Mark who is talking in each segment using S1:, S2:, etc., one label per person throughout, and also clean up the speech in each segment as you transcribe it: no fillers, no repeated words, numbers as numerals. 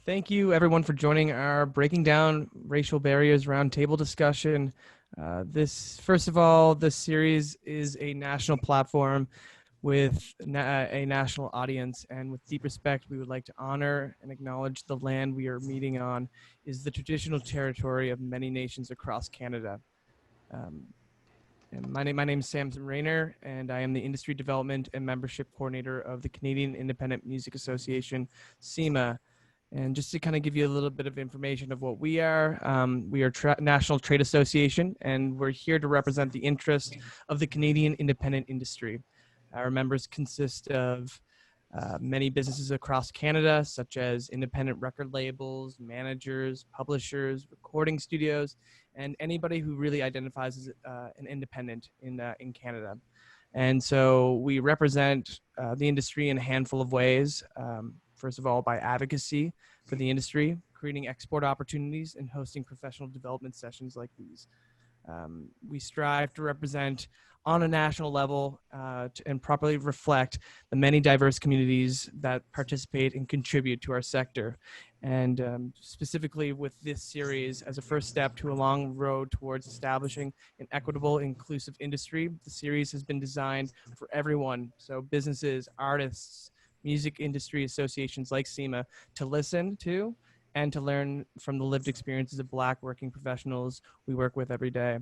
S1: Thank you, everyone, for joining our Breaking Down Racial Barriers Roundtable discussion. First of all, this series is a national platform with a national audience, and with deep respect, we would like to honor and acknowledge the land we are meeting on is the traditional territory of many nations across Canada. And my name is Sam Rayner, and I am the Industry Development and Membership Coordinator of the Canadian Independent Music Association, CIMA. And just to kind of give you a little bit of information of what we are National Trade Association, and we're here to represent the interest of the Canadian independent industry. Our members consist of many businesses across Canada, such as independent record labels, managers, publishers, recording studios, and anybody who really identifies as an independent in Canada. And so we represent the industry in a handful of ways. First of all, by advocacy for the industry, creating export opportunities, and hosting professional development sessions like these. We strive to represent on a national level and properly reflect the many diverse communities that participate and contribute to our sector. And specifically with this series, as a first step to a long road towards establishing an equitable, inclusive industry, the series has been designed for everyone. So businesses, artists, music industry associations like CIMA to listen to and to learn from the lived experiences of Black working professionals we work with every day.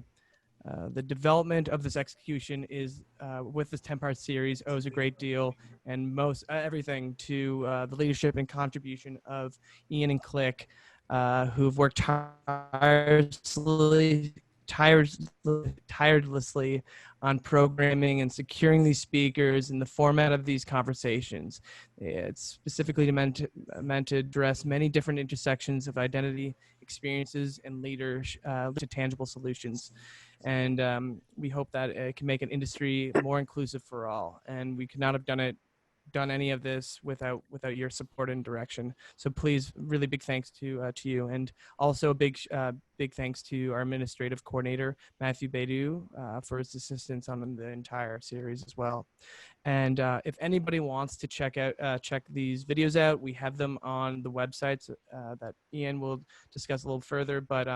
S1: The development of this execution is with this 10-part series owes a great deal and everything to the leadership and contribution of Ian and Click, who've worked tirelessly on programming and securing these speakers in the format of these conversations. It's specifically meant to address many different intersections of identity, experiences, and leadership to tangible solutions. And we hope that it can make an industry more inclusive for all. And we could not have done any of this without your support and direction. So please, really big thanks to you, and also a big thanks to our administrative coordinator Matthew Baidu for his assistance on the entire series as well. And if anybody wants to check these videos out, we have them on the websites that Ian will discuss a little further. But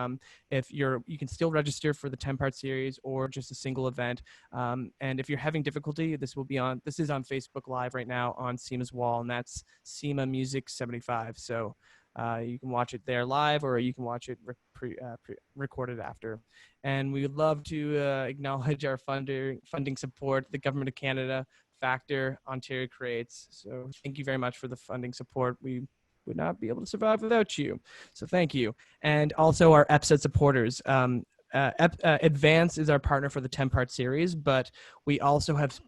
S1: you can still register for the 10-part series or just a single event. And if you're having difficulty, this is on Facebook Live right now on CIMA's wall, and that's CIMA Music 75. So you can watch it there live, or you can watch it recorded after. And we would love to acknowledge our funding support, the Government of Canada, Factor, Ontario Creates. So thank you very much for the funding support. We would not be able to survive without you. So thank you. And also our episode supporters. Advance is our partner for the 10-part series, but we also have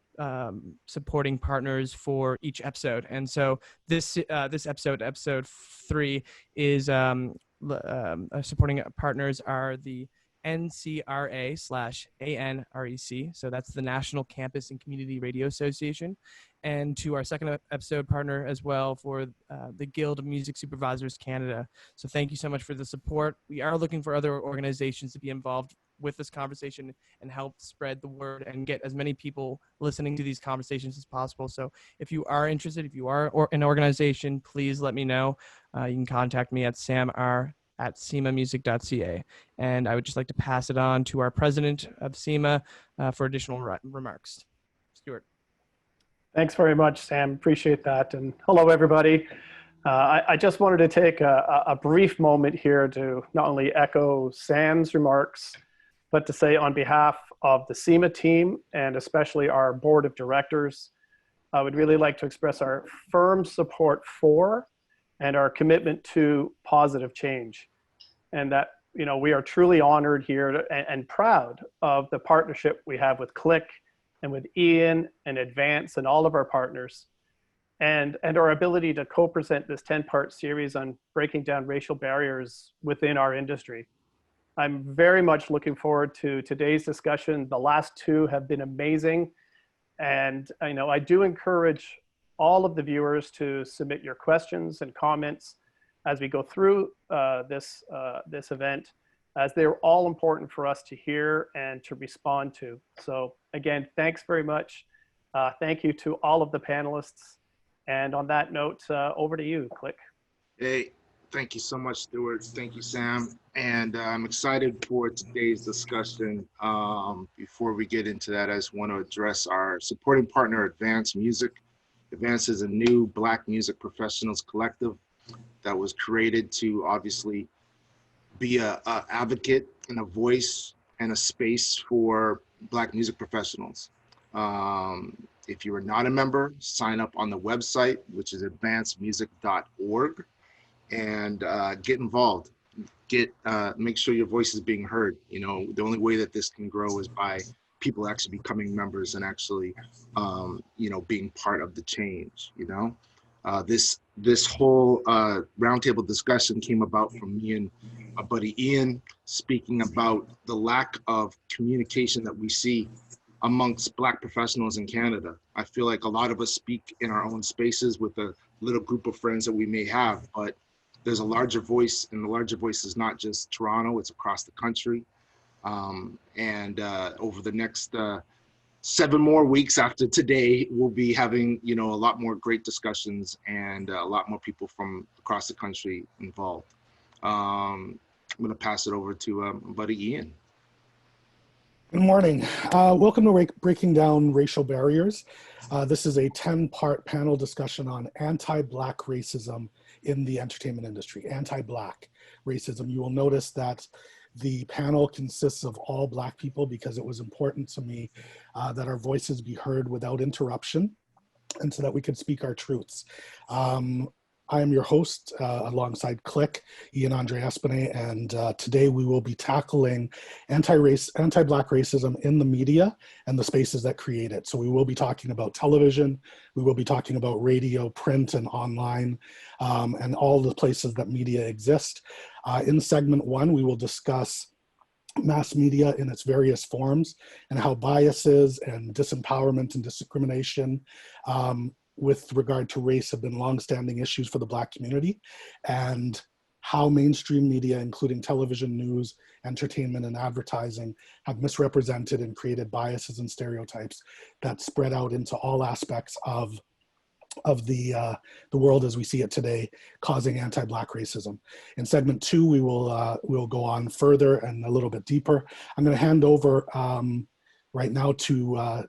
S1: supporting partners for each episode. And so this episode 3 is supporting partners are the NCRA/ANREC. So that's the National Campus and Community Radio Association. And to our second episode partner as well for the Guild of Music Supervisors Canada. So thank you so much for the support. We are looking for other organizations to be involved with this conversation and help spread the word and get as many people listening to these conversations as possible. So if you are interested, if you are an organization, please let me know. You can contact me at samr@cimamusic.ca. And I would just like to pass it on to our president of CIMA for additional remarks. Stuart.
S2: Thanks very much, Sam. Appreciate that. And hello, everybody. I just wanted to take a brief moment here to not only echo Sam's remarks, but to say on behalf of the CIMA team and especially our board of directors, I would really like to express our firm support for and our commitment to positive change. And that, we are truly honored here and proud of the partnership we have with Click and with Ian and Advance and all of our partners, and our ability to co-present this 10-part series on breaking down racial barriers within our industry. I'm very much looking forward to today's discussion. The last two have been amazing. And I do encourage all of the viewers to submit your questions and comments as we go through this event, as they're all important for us to hear and to respond to. So again, thanks very much. Thank you to all of the panelists. And on that note, over to you, Click.
S3: Hey, Thank you so much, Stuart. Thank you, Sam. And I'm excited for today's discussion. Before we get into that, I just want to address our supporting partner, Advance Music. Advance is a new Black music professionals collective that was created to obviously be a advocate and a voice and a space for Black music professionals. If you are not a member, sign up on the website, which is advancemusic.org, and get involved. Make sure your voice is being heard. You know, the only way that this can grow is by people actually becoming members and actually, being part of the change. This whole roundtable discussion came about from me and my buddy Ian speaking about the lack of communication that we see amongst Black professionals in Canada. I feel like a lot of us speak in our own spaces with a little group of friends that we may have, but there's a larger voice, and the larger voice is not just Toronto, it's across the country. Over the next 7 more weeks after today, we'll be having, a lot more great discussions and a lot more people from across the country involved. I'm gonna pass it over to my buddy Ian.
S4: Good morning. Welcome to Breaking Down Racial Barriers. This is a 10-part panel discussion on anti-Black racism in the entertainment industry, anti-Black racism. You will notice that the panel consists of all Black people because it was important to me that our voices be heard without interruption and so that we could speak our truths. I am your host alongside Click, Ian Andre Espinay, and today we will be tackling anti-Black racism in the media and the spaces that create it. So we will be talking about television, we will be talking about radio, print, and online, and all the places that media exist. In segment 1, we will discuss mass media in its various forms and how biases and disempowerment and discrimination with regard to race have been longstanding issues for the Black community, and how mainstream media, including television, news, entertainment, and advertising, have misrepresented and created biases and stereotypes that spread out into all aspects of the world as we see it today, causing anti-Black racism. In segment 2, we'll go on further and a little bit deeper. I'm going to hand over right now to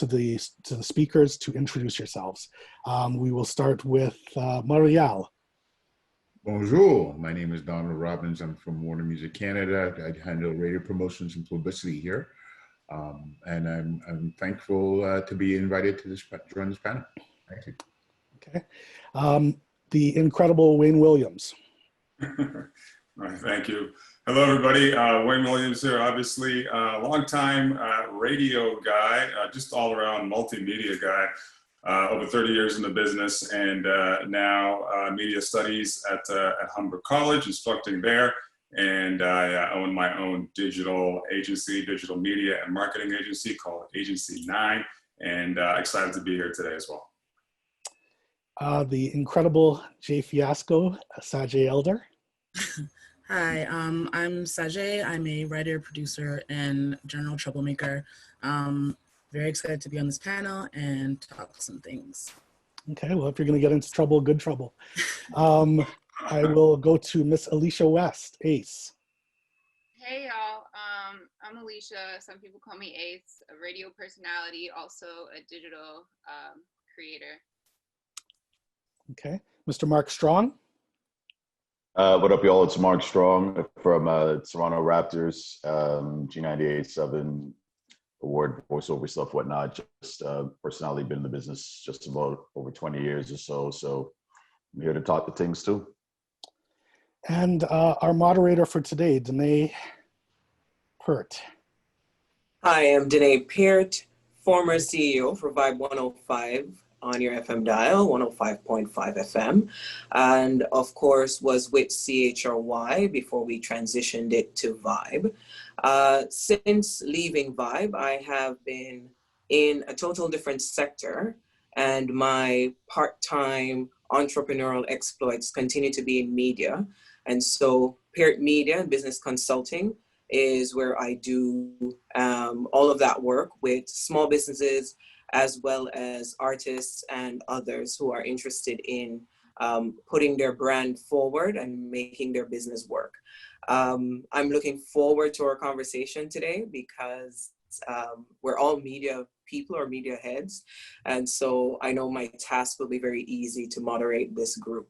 S4: the speakers to introduce yourselves. We will start with Marielle.
S5: Bonjour, my name is Donald Robbins. I'm from Warner Music Canada. I handle radio promotions and publicity here. And I'm thankful to be invited to join this panel. Thank you.
S4: Okay. The incredible Wayne Williams.
S6: All right, thank you. Hello, everybody. Wayne Williams here, obviously a longtime radio guy, just all around multimedia guy, over 30 years in the business, and now media studies at Humber College, instructing there. And I own my own digital agency, digital media and marketing agency called Agency 9, and excited to be here today as well.
S4: The incredible Jay Fiasco, Sajae Elder.
S7: Hi, I'm Sajae. I'm a writer, producer, and general troublemaker. Very excited to be on this panel and talk some things.
S4: Okay, well, if you're going to get into trouble, good trouble. I will go to Miss Alicia West, Ace.
S8: Hey, y'all. I'm Alicia. Some people call me Ace, a radio personality, also a digital creator.
S4: Okay, Mr. Mark Strong.
S9: What up, y'all? It's Mark Strong from Toronto Raptors, G98.7 award, voiceover stuff, whatnot. Just personality, been in the business just about over 20 years or so. So I'm here to talk to things too.
S4: And our moderator for today, Danae Peart.
S10: Hi, I'm Danae Peart, former CEO for Vibe 105 on your FM dial, 105.5 FM, and of course was with CHRY before we transitioned it to Vibe. Since leaving Vibe, I have been in a total different sector, and my part-time entrepreneurial exploits continue to be in media. And so Peart Media and Business Consulting is where I do all of that work with small businesses as well as artists and others who are interested in putting their brand forward and making their business work. I'm looking forward to our conversation today because we're all media people or media heads. And so I know my task will be very easy to moderate this group.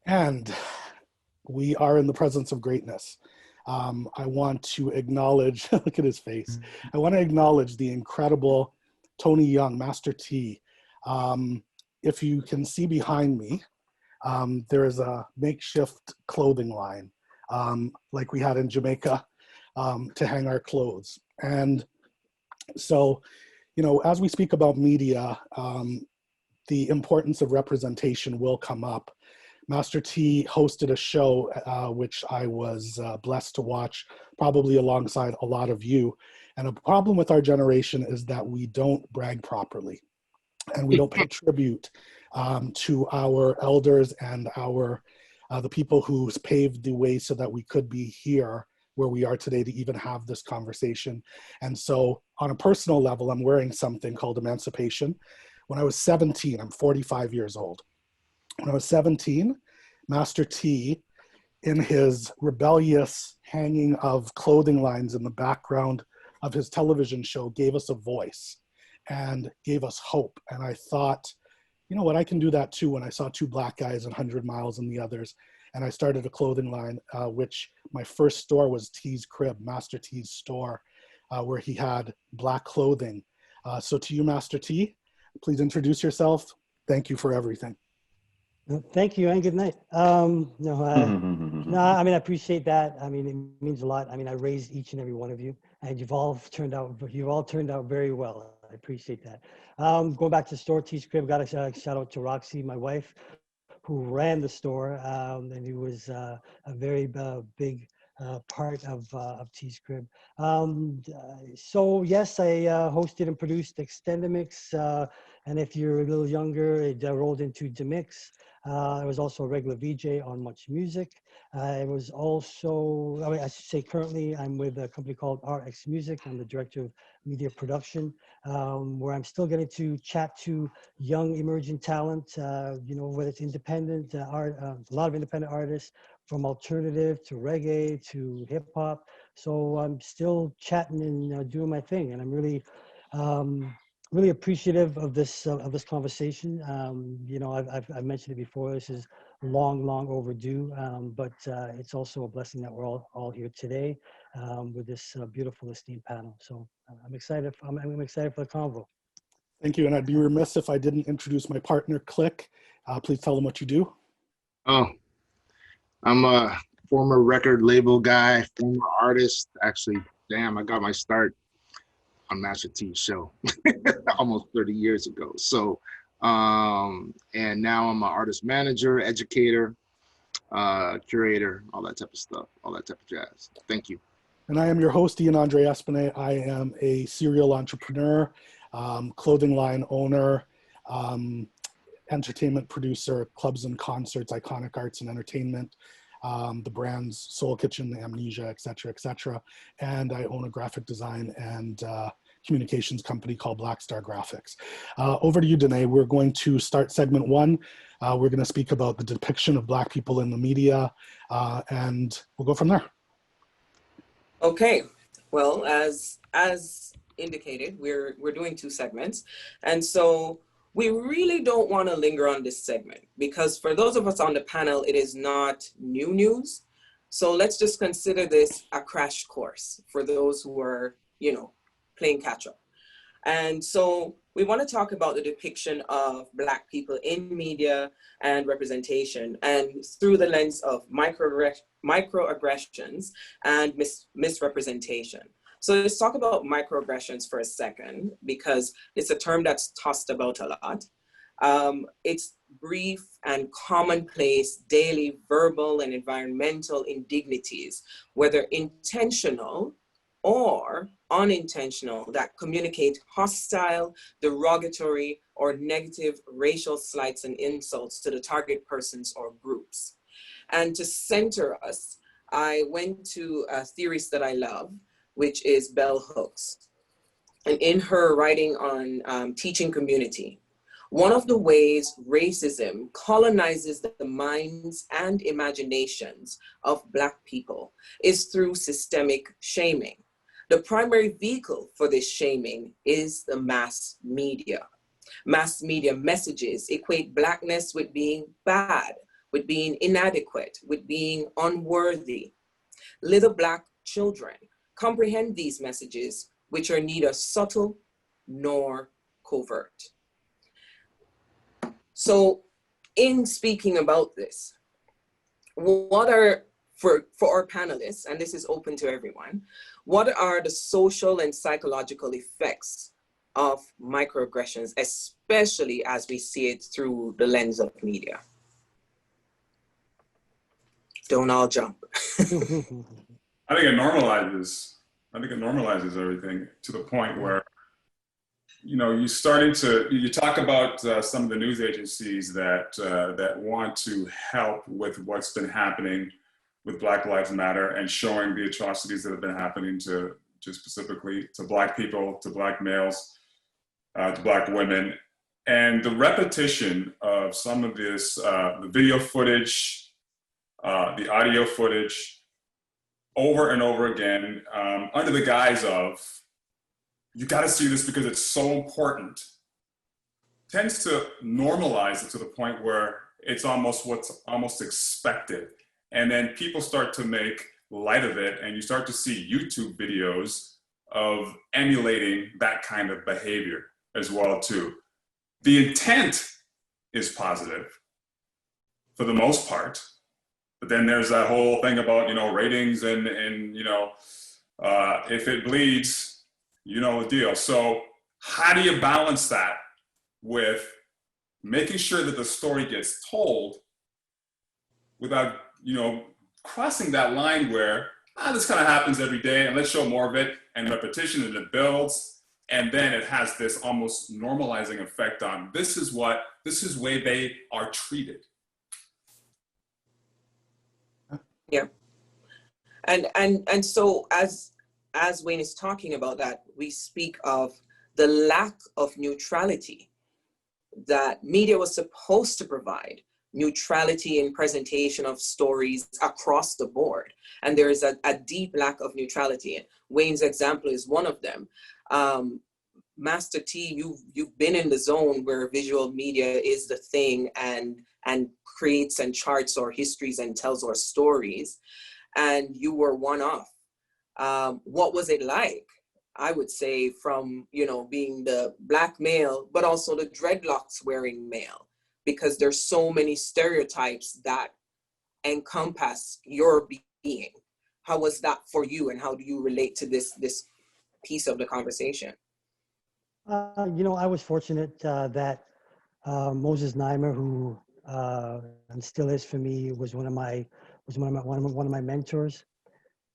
S4: And we are in the presence of greatness. I want to acknowledge, look at his face. I want to acknowledge the incredible Tony Young, Master T. If you can see behind me, there is a makeshift clothing line like we had in Jamaica to hang our clothes. And so, you know, as we speak about media, the importance of representation will come up. Master T hosted a show which I was blessed to watch, probably alongside a lot of you. And a problem with our generation is that we don't brag properly, and we don't pay tribute to our elders and our the people who paved the way so that we could be here where we are today to even have this conversation. And so on a personal level, I'm wearing something called Emancipation. When I was 17, I'm 45 years old. When I was 17, Master T, in his rebellious hanging of clothing lines in the background of his television show, gave us a voice and gave us hope. And I thought, you know what, I can do that too. When I saw two black guys and 100 Miles and the others, and I started a clothing line, which my first store was T's Crib, Master T's store, where he had black clothing. So to you, Master T, please introduce yourself. Thank you for everything.
S11: Thank you and good night. No, I mean, I appreciate that. I mean, it means a lot. I mean, I raised each and every one of you, and you've all turned out very well. I appreciate that. Going back to the store, T's Crib, got a shout out to Roxy, my wife, who ran the store, and who was a very big part of T's Crib. So yes, I hosted and produced Extendamix, and if you're a little younger, it rolled into Demix. I was also a regular VJ on Much Music. I was also, I should say currently I'm with a company called RX Music. I'm the director of media production, where I'm still getting to chat to young emerging talent, you know, whether it's independent art, a lot of independent artists, from alternative to reggae to hip hop. So I'm still chatting and doing my thing, and I'm really, really appreciative of this conversation. You know, I've mentioned it before. This is long overdue, but it's also a blessing that we're all here today with this beautiful esteemed panel. So I'm excited. I'm excited for the convo.
S4: Thank you, and I'd be remiss if I didn't introduce my partner, Click. Please tell them what you do.
S3: Oh, I'm a former record label guy, former artist. Actually, damn, I got my start on Master T's show almost 30 years ago. So, and now I'm an artist manager, educator, curator, all that type of stuff, all that type of jazz. Thank you.
S4: And I am your host, Ian Andre Espinay. I am a serial entrepreneur, clothing line owner, entertainment producer, clubs and concerts, Iconic Arts and Entertainment, the brands Soul Kitchen, Amnesia, et cetera, and I own a graphic design and communications company called Black Star Graphics. Over to you, Danae. We're going to start segment one. We're going to speak about the depiction of Black people in the media, and we'll go from there.
S10: Okay, well, as indicated, we're doing two segments, and so we really don't want to linger on this segment because for those of us on the panel, it is not new news. So let's just consider this a crash course for those who are, you know, playing catch up. And so we want to talk about the depiction of Black people in media and representation, and through the lens of microaggressions and misrepresentation. So let's talk about microaggressions for a second, because it's a term that's tossed about a lot. It's brief and commonplace daily verbal and environmental indignities, whether intentional or unintentional, that communicate hostile, derogatory, or negative racial slights and insults to the target persons or groups. And to center us, I went to a theorist that I love, which is Bell Hooks. And in her writing on teaching community, One of the ways racism colonizes the minds and imaginations of Black people is through systemic shaming. The primary vehicle for this shaming is the mass media. Mass media messages equate Blackness with being bad, with being inadequate, with being unworthy. Little Black children comprehend these messages, which are neither subtle nor covert. So in speaking about this, what are, for our panelists, and this is open to everyone, what are the social and psychological effects of microaggressions, especially as we see it through the lens of media? Don't all jump.
S6: I think it normalizes everything to the point where, you know, you talk about some of the news agencies that want to help with what's been happening with Black Lives Matter and showing the atrocities that have been happening to specifically to Black people, to Black males, to Black women. And the repetition of some of this, the video footage, the audio footage, over and over again, under the guise of, you gotta see this because it's so important, tends to normalize it to the point where it's almost what's almost expected. And then people start to make light of it, and you start to see YouTube videos of emulating that kind of behavior as well too. The intent is positive for the most part, but then there's that whole thing about, you know, ratings and you know, if it bleeds, you know the deal. So how do you balance that with making sure that the story gets told without, you know, crossing that line where, this kind of happens every day and let's show more of it, and repetition, and it builds, and then it has this almost normalizing effect on, this is way they are treated.
S10: Yeah. And so as Wayne is talking about that, we speak of the lack of neutrality that media was supposed to provide, neutrality in presentation of stories across the board. And there is a deep lack of neutrality. Wayne's example is one of them. Master T, you've been in the zone where visual media is the thing and creates and charts our histories and tells our stories. And you were one off. What was it like? I would say from, you know, being the Black male, but also the dreadlocks wearing male, because there's so many stereotypes that encompass your being. How was that for you, and how do you relate to this piece of the conversation?
S11: You know, I was fortunate that Moses Neimer, who and still is for me, was one of my mentors.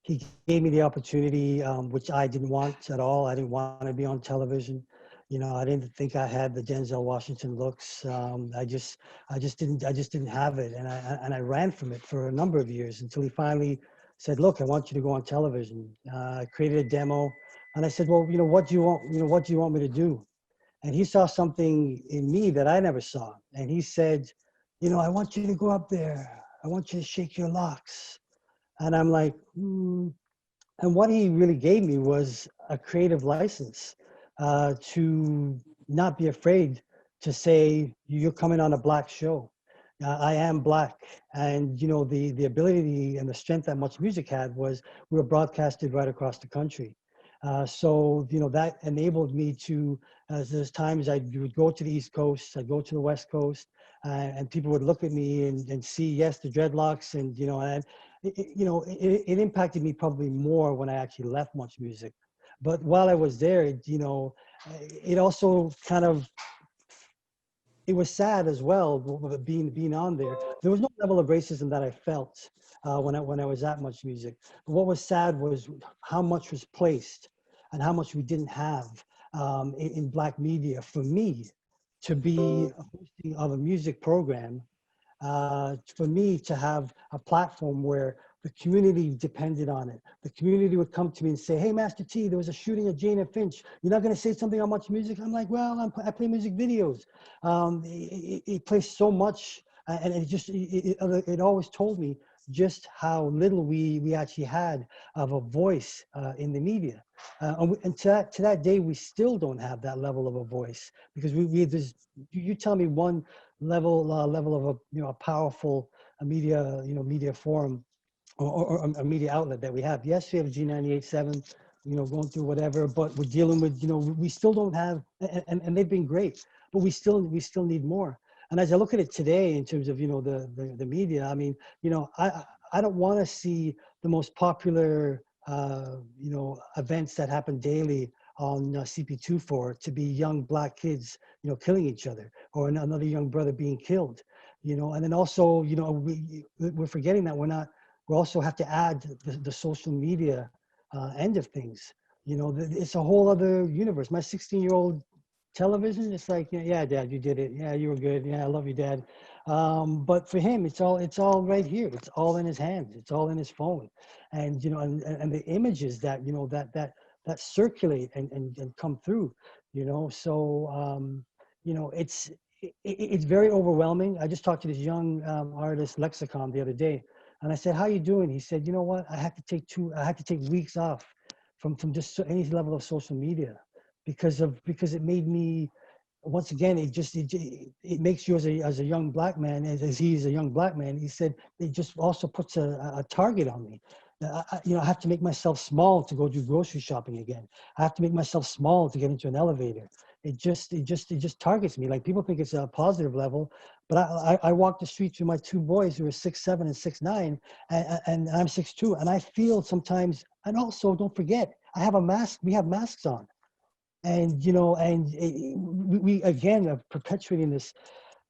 S11: He gave me the opportunity, which I didn't want at all. I didn't want to be on television. You know, I didn't think I had the Denzel Washington looks. I just didn't have it, and I ran from it for a number of years until he finally said, "Look, I want you to go on television." I created a demo, and I said, "Well, you know, what do you want? You know, what do you want me to do?" And he saw something in me that I never saw, and he said, "You know, I want you to go up there. I want you to shake your locks." And I'm like, And what he really gave me was a creative license to not be afraid to say, you're coming on a Black show. I am Black. And, you know, the ability and the strength that Much Music had was we were broadcasted right across the country. So, you know, that enabled me to, there's times I would go to the East Coast, I'd go to the West Coast, and people would look at me and see, yes, the dreadlocks, and, you know, and it impacted me probably more when I actually left Much Music. But while I was there, you know, it also kind of, it was sad as well, being on there. There was no level of racism that I felt when I was at Much Music. But what was sad was how much was placed and how much we didn't have in Black media. For me to be a hosting of a music program, for me to have a platform where the community depended on it. The community would come to me and say, hey, Master T, there was a shooting at Jane and Finch. You're not going to say something on much music? I'm like, well, I play music videos. It plays so much. And it always told me just how little we actually had of a voice in the media. And to that day, we still don't have that level of a voice, because you tell me one level of a powerful media forum or a media outlet that we have. Yes, we have G98.7, going through whatever, but we're dealing with, we still don't have, and they've been great, but we still need more. And as I look at it today in terms of, the media, I mean, I don't want to see the most popular, events that happen daily on CP24 to be young Black kids, killing each other, or another young brother being killed, and then also, we're forgetting that we also have to add the social media end of things. It's a whole other universe. My 16-year-old television, it's like, yeah, Dad, you did it. Yeah, you were good. Yeah, I love you, Dad. But for him, it's all right here. It's all in his hands. It's all in his phone. And, and the images that, that circulate and come through, so, it's very overwhelming. I just talked to this young artist, Lexicon, the other day, and I said, how you doing? He said, you know what? I had to take weeks off from just any level of social media because it made me, once again, it makes you as a young Black man, as he's a young Black man, he said, it just also puts a target on me. I have to make myself small to go do grocery shopping again. I have to make myself small to get into an elevator. It just targets me. Like, people think it's a positive level, but I walk the streets with my two boys who are 6'7" and 6'9", and I'm 6'2", and I feel sometimes. And also, don't forget, I have a mask. We have masks on, and we again are perpetuating this.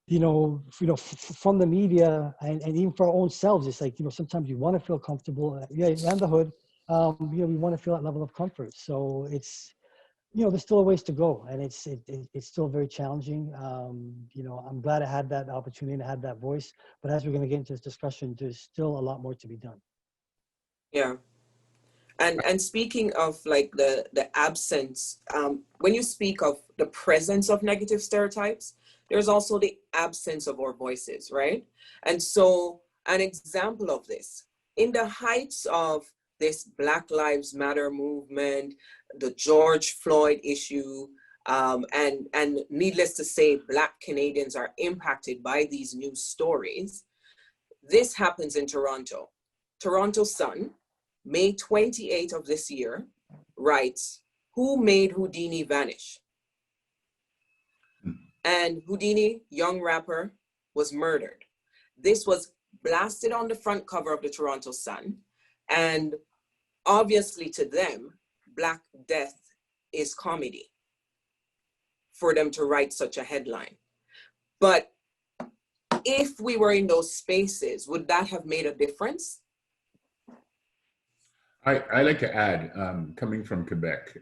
S11: From the media and even for our own selves, it's like, sometimes you want to feel comfortable. Yeah, around the hood, we want to feel that level of comfort. So it's, there's still a ways to go, and it's still very challenging. I'm glad I had that opportunity and I had that voice. But as we're going to get into this discussion, there's still a lot more to be done.
S10: Yeah. And speaking of like the absence, when you speak of the presence of negative stereotypes, there's also the absence of our voices, right? And so an example of this, in the heights of this Black Lives Matter movement, the George Floyd issue, and needless to say, Black Canadians are impacted by these news stories. This happens in Toronto. Toronto Sun, May 28th of this year, writes, "Who made Houdini vanish?" And Houdini, young rapper, was murdered. This was blasted on the front cover of the Toronto Sun. And obviously to them, Black death is comedy for them to write such a headline. But if we were in those spaces, would that have made a difference?
S5: I like to add, coming from Quebec,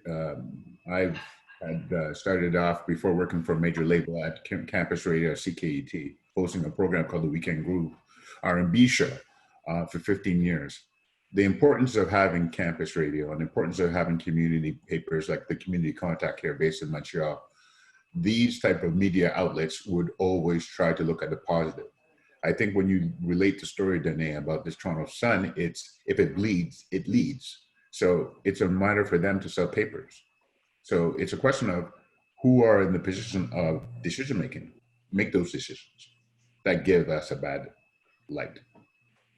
S5: I've had started off before working for a major label at campus radio CKET, hosting a program called the Weekend Groove R&B show for 15 years. The importance of having campus radio and the importance of having community papers like the Community Contact here based in Montreal, these type of media outlets would always try to look at the positive. I think when you relate the story, Danae, about this Toronto Sun, it's if it bleeds, it leads. So it's a matter for them to sell papers. So it's a question of who are in the position of decision-making, make those decisions that give us a bad light.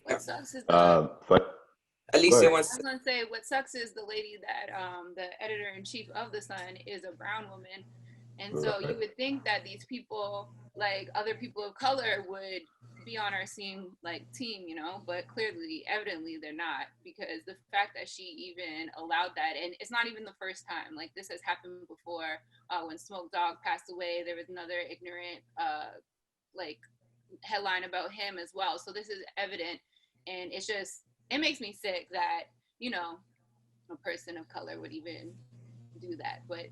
S8: What sucks is
S10: Alicia
S8: I
S10: wants
S8: was gonna say, what sucks is the lady that the editor-in-chief of the Sun is a brown woman, and so you would think that these people, like other people of color, would be on our team, but clearly, evidently, they're not, because the fact that she even allowed that, and it's not even the first time. Like, this has happened before. When Smoke Dogg passed away, there was another ignorant headline about him as well. So this is evident, and it makes me sick that a person of color would even do that. But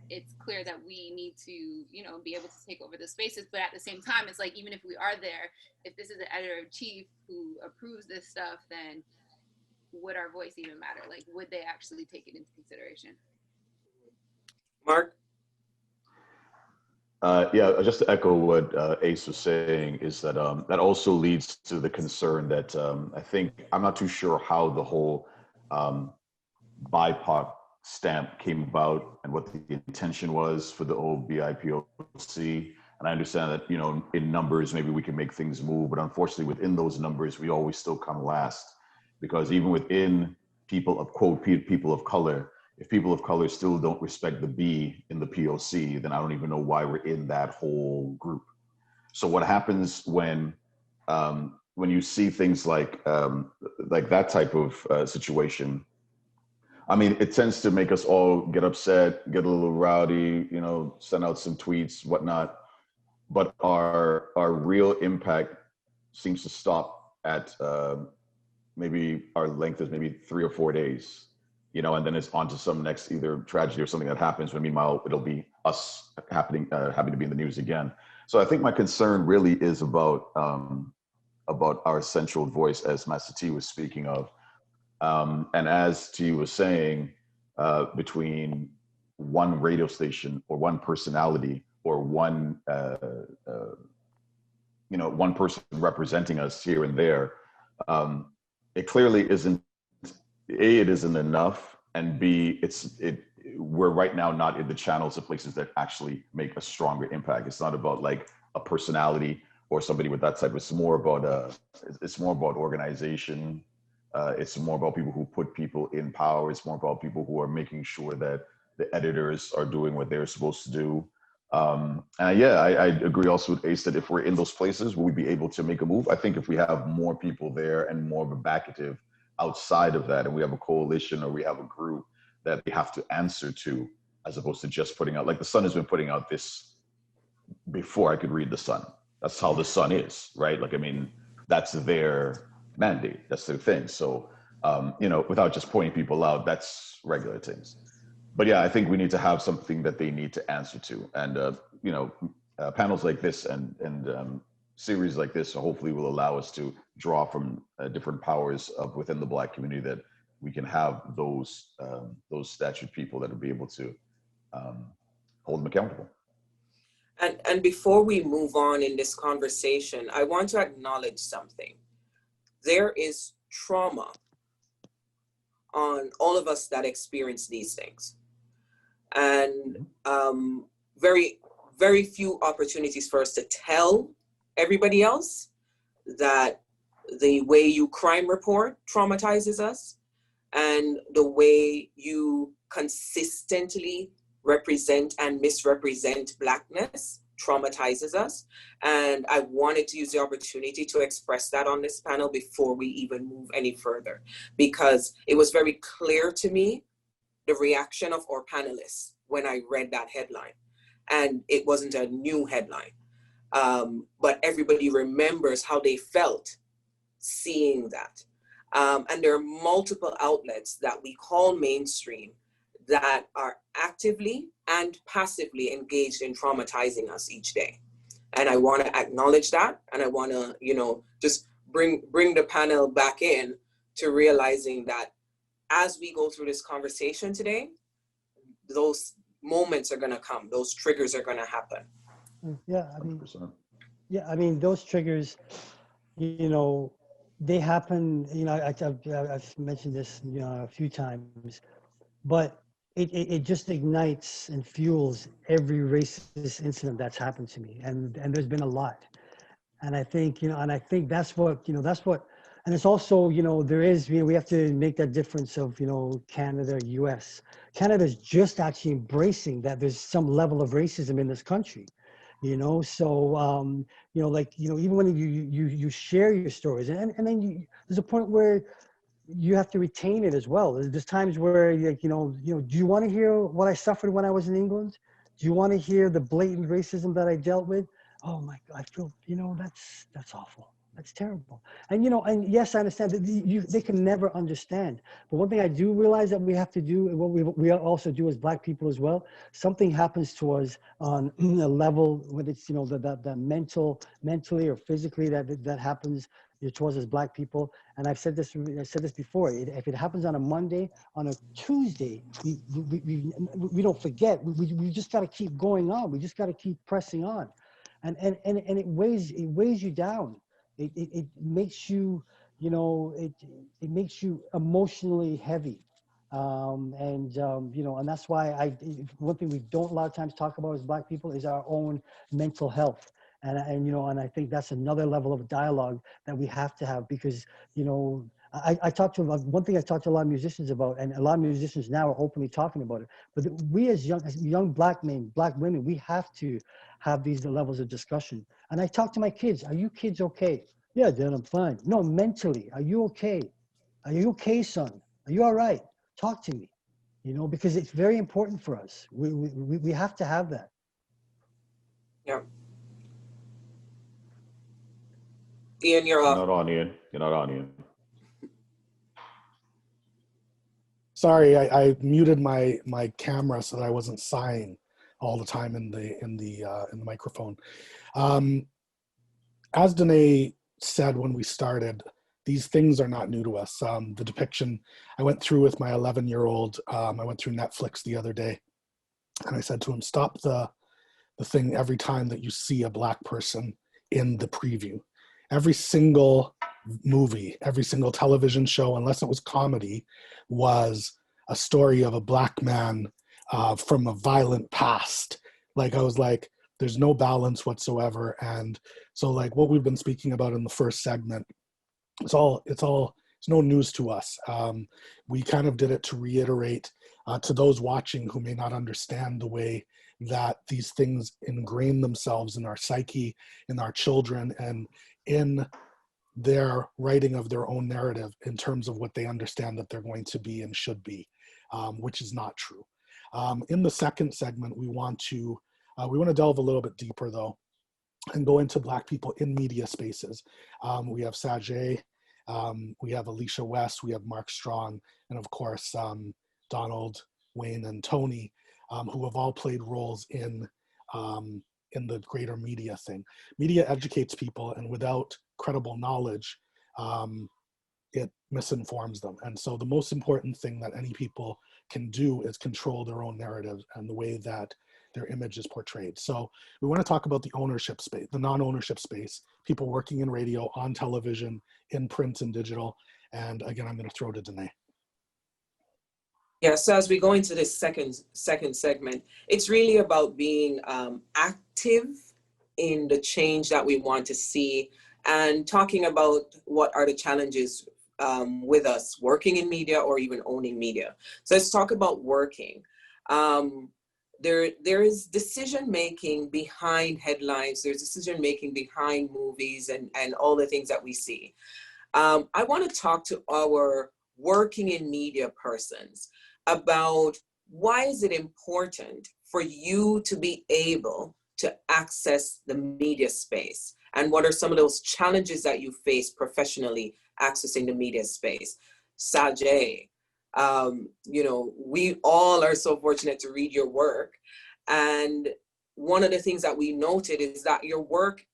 S8: it's clear that we need to, be able to take over the spaces. But at the same time, it's like, even if we are there, if this is the editor-in-chief who approves this stuff, then would our voice even matter? Like, would they actually take it into consideration?
S10: Mark?
S9: Yeah, just to echo what Ace was saying is that that also leads to the concern that I think, I'm not too sure how the whole BIPOC stamp came about and what the intention was for the old BIPOC. And I understand that, you know, in numbers, maybe we can make things move, but unfortunately within those numbers, we always still come last, because even within people of, quote, people of color, if people of color still don't respect the B in the POC, then I don't even know why we're in that whole group. So what happens when you see things like that type of situation? I mean, it tends to make us all get upset, get a little rowdy, you know, send out some tweets, whatnot. But our real impact seems to stop at maybe our length is maybe 3 or 4 days. You know, and then it's on to some next either tragedy or something that happens. But meanwhile, it'll be us having to be in the news again. So I think my concern really is about our central voice, as Master T was speaking of, and as T was saying, between one radio station or one personality or one one person representing us here and there, it clearly isn't. A, it isn't enough, and B, we're right now not in the channels of places that actually make a stronger impact. It's not about like a personality or somebody with that type. It's more about organization. It's more about people who put people in power. It's more about people who are making sure that the editors are doing what they're supposed to do. And I agree also with Ace that if we're in those places, will we be able to make a move? I think if we have more people there and more of a backative outside of that, and we have a coalition or we have a group that they have to answer to, as opposed to just putting out, like the Sun has been putting out this before I could read the Sun. That's how the Sun is, right? Like, I mean, that's their mandate, that's their thing. So, without just pointing people out, that's regular things. But yeah, I think we need to have something that they need to answer to. And, panels like this and series like this hopefully will allow us to draw from different powers of within the Black community, that we can have those statured people that will be able to hold them accountable.
S10: And before we move on in this conversation, I want to acknowledge something. There is trauma on all of us that experience these things. And very, very few opportunities for us to tell everybody else that the way you crime report traumatizes us, and the way you consistently represent and misrepresent Blackness traumatizes us. And I wanted to use the opportunity to express that on this panel before we even move any further, because it was very clear to me the reaction of our panelists when I read that headline. And it wasn't a new headline, but everybody remembers how they felt seeing that. And there are multiple outlets that we call mainstream that are actively and passively engaged in traumatizing us each day. And I want to acknowledge that. And I want to, just bring the panel back in to realizing that as we go through this conversation today, those moments are going to come. Those triggers are going to happen.
S11: Yeah, I mean, those triggers, they happen, I've mentioned this, a few times, but it just ignites and fuels every racist incident that's happened to me. And there's been a lot. And I think, that's what, and it's also, there is, we have to make that difference of, Canada, US. Canada's just actually embracing that there's some level of racism in this country. So even when you share your stories, and then there's a point where you have to retain it as well. There's times where do you want to hear what I suffered when I was in England? Do you want to hear the blatant racism that I dealt with? Oh my God, I feel that's awful. That's terrible. And and yes, I understand that they can never understand. But one thing I do realize that we have to do, and what we also do as Black people as well, something happens to us on a level, whether it's that mentally or physically that happens, towards us Black people. And I said this before. If it happens on a Monday, on a Tuesday, we don't forget. We just got to keep going on. We just got to keep pressing on, and it weighs you down. It makes you, it makes you emotionally heavy. And that's why one thing we don't a lot of times talk about as Black people is our own mental health. And I think that's another level of dialogue that we have to have, because, I talked to one thing I talked to a lot of musicians about, and a lot of musicians now are openly talking about it. But we as young Black men, Black women, we have to have these levels of discussion. And I talk to my kids. Are you kids okay? Yeah, Dad, I'm fine. No, mentally, are you okay? Are you okay, son? Are you all right? Talk to me, because it's very important for us. We have to have that.
S10: Yeah. Ian, you're
S9: You're
S10: up.
S9: not on, Ian. You're not on, Ian.
S4: Sorry, I muted my camera so that I wasn't sighing all the time in the microphone. As Danae said when we started, these things are not new to us. The depiction I went through with my 11-year-old, I went through Netflix the other day, and I said to him, stop the thing every time that you see a Black person in the preview. Every single movie, every single television show, unless it was comedy, was a story of a Black man from a violent past. Like, I was like, there's no balance whatsoever. And so, like, what we've been speaking about in the first segment, it's no news to us. We kind of did it to reiterate to those watching who may not understand the way that these things ingrain themselves in our psyche, in our children, and in their writing of their own narrative in terms of what they understand that they're going to be and should be, which is not true. In the second segment, we want to delve a little bit deeper, though, and go into Black people in media spaces. We have Sajae, we have Alicia West, we have Mark Strong, and of course, Donald, Wayne, and Tony, who have all played roles in the greater media thing. Media educates people, and without credible knowledge, it misinforms them. And so the most important thing that any people can do is control their own narrative and the way that their image is portrayed. So we want to talk about the ownership space, the non-ownership space, people working in radio, on television, in print and digital. And again, I'm going to throw to Danae.
S10: Yeah, so as we go into this second segment, it's really about being active in the change that we want to see, and talking about what are the challenges with us working in media or even owning media. So let's talk about working. There is decision-making behind headlines, there's decision-making behind movies and all the things that we see. I want to talk to our working in media persons about why is it important for you to be able to access the media space, and what are some of those challenges that you face professionally accessing the media space. Sajae, we all are so fortunate to read your work, and one of the things that we noted is that your work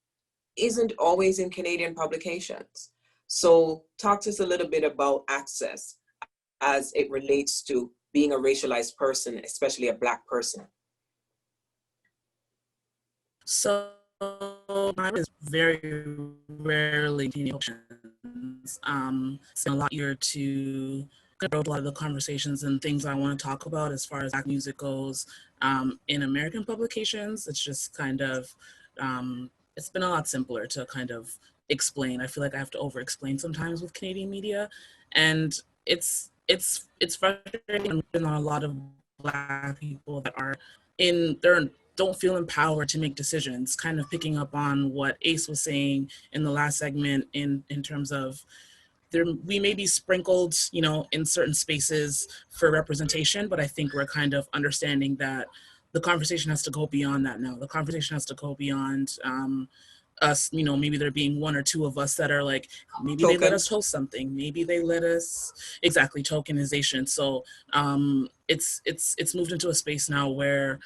S10: isn't always in Canadian publications. So talk to us a little bit about access as it relates to being a racialized person, especially a Black person.
S7: So mine is very rarely emotions. It's a lot easier to control a lot of the conversations and things I want to talk about as far as Black music goes. In American publications, it's just kind of, it's been a lot simpler to kind of explain. I feel like I have to over-explain sometimes with Canadian media, and it's frustrating on a lot of Black people that are don't feel empowered to make decisions, kind of picking up on what Ace was saying in the last segment in terms of we may be sprinkled, in certain spaces for representation, but I think we're kind of understanding that the conversation has to go beyond that now. The conversation has to go beyond us, maybe there being one or two of us that are like, maybe they let us host something, maybe they let us, exactly, tokenization. So it's moved into a space now where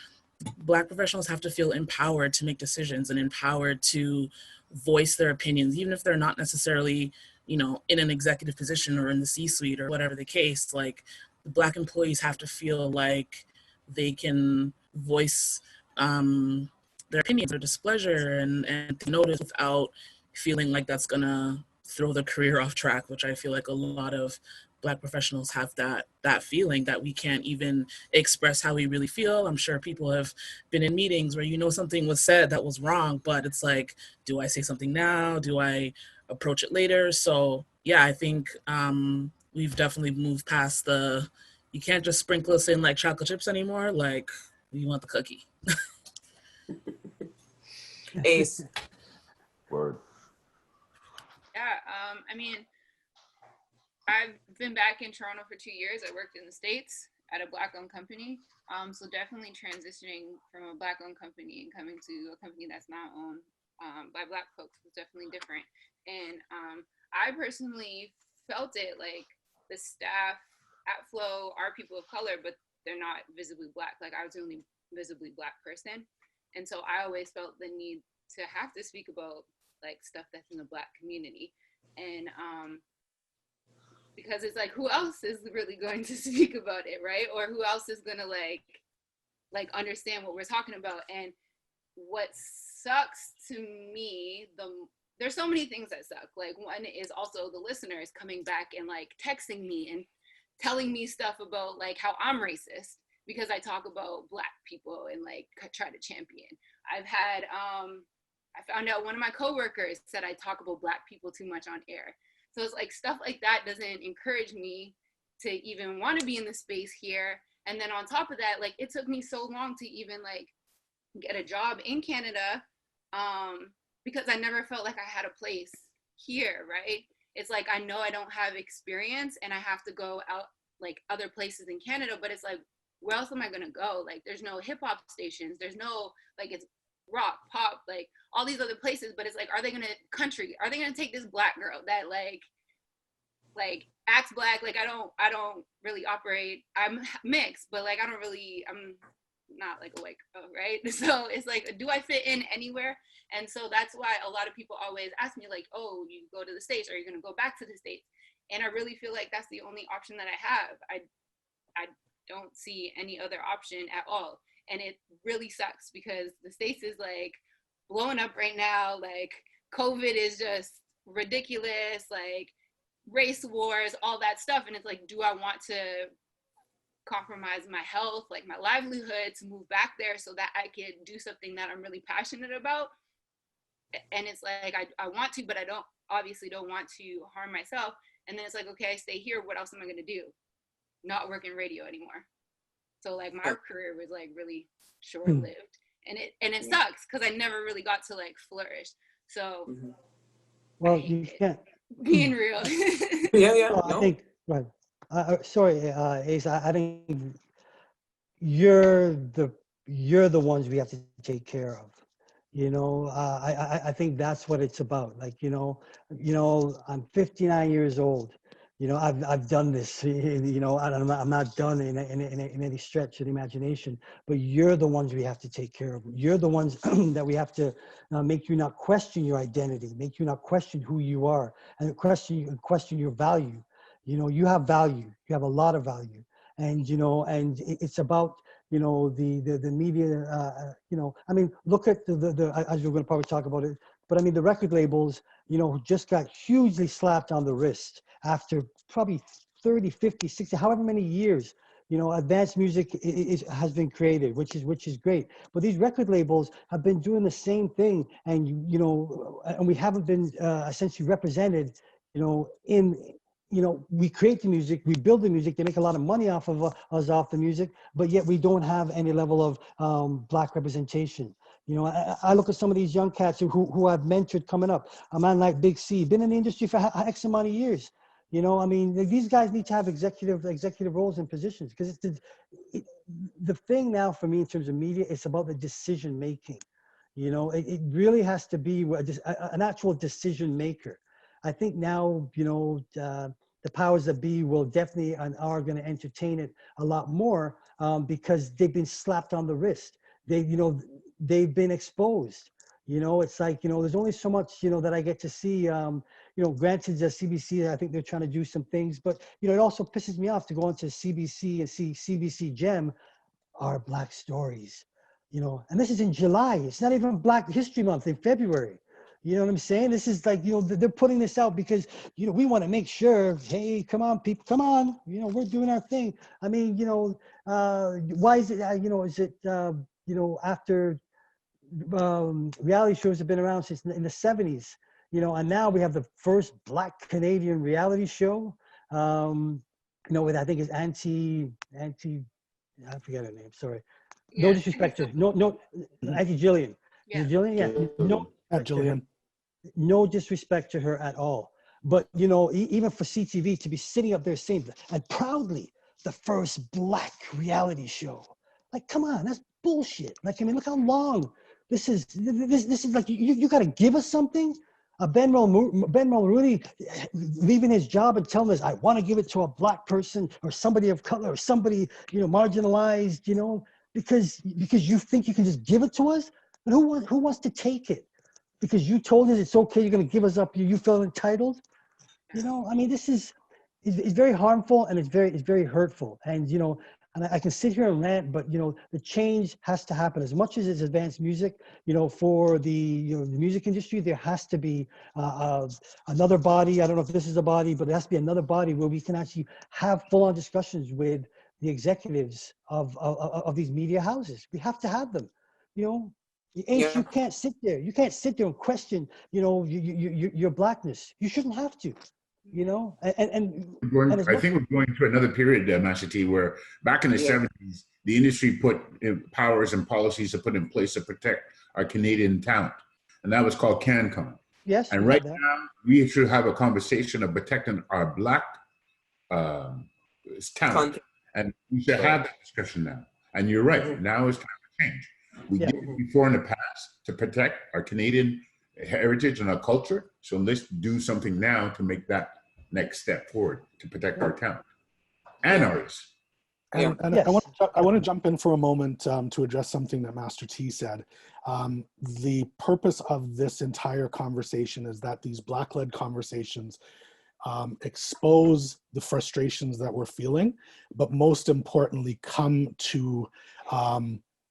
S7: Black professionals have to feel empowered to make decisions and empowered to voice their opinions, even if they're not necessarily, you know, in an executive position or in the C-suite or whatever the case. Like, Black employees have to feel like they can voice their opinions or displeasure and notice without feeling like that's gonna throw their career off track, which I feel like a lot of Black professionals have that feeling that we can't even express how we really feel. I'm sure people have been in meetings where, you know, something was said that was wrong, but it's like, do I say something now? Do I approach it later? So yeah, I think we've definitely moved past you can't just sprinkle us in like chocolate chips anymore. Like, we want the cookie.
S10: Ace.
S9: Word.
S8: Yeah, I mean, I've been back in Toronto for 2 years. I worked in the States at a Black-owned company. So definitely transitioning from a Black-owned company and coming to a company that's not owned by Black folks was definitely different. And I personally felt it, like the staff at Flow are people of color, but they're not visibly Black. Like, I was the only visibly Black person. And so I always felt the need to have to speak about like stuff that's in the Black community. And because it's like, who else is really going to speak about it, right? Or who else is gonna like understand what we're talking about? And what sucks to me, there's so many things that suck. Like, one is also the listeners coming back and like texting me and telling me stuff about like how I'm racist because I talk about Black people and like try to champion. I've had, I found out one of my coworkers said I talk about Black people too much on air. So it's like stuff like that doesn't encourage me to even want to be in the space here. And then on top of that, like, it took me so long to even like get a job in Canada because I never felt like I had a place here, right? It's like, I know I don't have experience and I have to go out like other places in Canada, but it's like, where else am I gonna go? Like, there's no hip hop stations, there's no, like, it's rock, pop, like all these other places, but it's like, are they gonna take this Black girl that like acts Black? Like, I don't really operate, I'm mixed, but like, I'm not like a white girl, right? So it's like, do I fit in anywhere? And so that's why a lot of people always ask me like, oh, you go to the States, or you're gonna go back to the States? And I really feel like that's the only option that I have. I don't see any other option at all. And it really sucks because the States is like blowing up right now. Like, COVID is just ridiculous, like race wars, all that stuff. And it's like, do I want to compromise my health, like my livelihood, to move back there so that I could do something that I'm really passionate about? And it's like, I want to, but I obviously don't want to harm myself. And then it's like, okay, I stay here, what else am I gonna do? Not work in radio anymore. So like, my career was like really short-lived, and it sucks because I never really got to like flourish. So
S11: well, you can't
S8: being real.
S10: Yeah.
S11: I think, right. Sorry, Ace, I think you're the ones we have to take care of. You know, I think that's what it's about. Like, you know, I'm 59 years old. You know, I've done this. You know, I'm not done in any stretch of the imagination. But you're the ones we have to take care of. You're the ones that we have to make you not question your identity, make you not question who you are, and question your value. You know, you have value. You have a lot of value, and you know, and it's about, you know, the media. You know, I mean, look at the as we're going to probably talk about it, but I mean, the record labels, you know, just got hugely slapped on the wrist after probably 30, 50, 60, however many years, you know, advanced music has been created, which is great. But these record labels have been doing the same thing, and you know, and we haven't been essentially represented, you know, you know, we create the music, we build the music, they make a lot of money off of us off the music, but yet we don't have any level of Black representation. You know, I look at some of these young cats who I've mentored coming up. A man like Big C, been in the industry for X amount of years. You know, I mean, these guys need to have executive roles and positions, because the thing now for me in terms of media, it's about the decision making. You know, it really has to be an actual decision maker. I think now, you know, the powers that be will definitely and are going to entertain it a lot more because they've been slapped on the wrist. You know, they've been exposed. It's like, there's only so much, that I get to see. Granted, as CBC, I think they're trying to do some things, but, it also pisses me off to go into CBC and see CBC Gem, Our Black Stories, and this is in July. It's not even Black History Month in February. You know what I'm saying? This is like, they're putting this out because, we want to make sure, hey, come on, people, come on, we're doing our thing. I mean, why is it, is it, after reality shows have been around since in the 70s, and now we have the first Black Canadian reality show, with, I think it's I forget her name, sorry.
S8: Yeah.
S11: No disrespect to Auntie Jillian.
S8: Yeah.
S11: Is it Jillian? Yeah.
S4: Jillian.
S11: No disrespect to her at all. But, even for CTV to be sitting up there saying, and proudly, the first Black reality show. Like, come on, that's bullshit. Like, I mean, look how long this is like, you got to give us something. Ben Mulrooney leaving his job and telling us, I want to give it to a Black person or somebody of color or somebody, marginalized, because you think you can just give it to us. But who wants to take it? Because you told us it's okay, you're going to give us up, you feel entitled. I mean, this is it's very harmful and it's very hurtful. And, and I can sit here and rant, but, the change has to happen. As much as it's advanced music, for the, the music industry, there has to be another body. I don't know if this is a body, but there has to be another body where we can actually have full-on discussions with the executives of these media houses. We have to have them, You can't sit there. You can't sit there and question, your Blackness. You shouldn't have to. I think
S5: we're going through another period, Master T, where back in the 70s, the industry put powers and policies to put in place to protect our Canadian talent. And that was called CanCon.
S11: Yes.
S5: And right now, we should have a conversation of protecting our Black talent. And we should have that discussion now. And you're right, now is time to change. We did it before in the past to protect our Canadian heritage and our culture. So let's do something now to make that next step forward to protect our talent and artists.
S4: And I want to jump in for a moment to address something that Master T said. The purpose of this entire conversation is that these Black-led conversations expose the frustrations that we're feeling, but most importantly,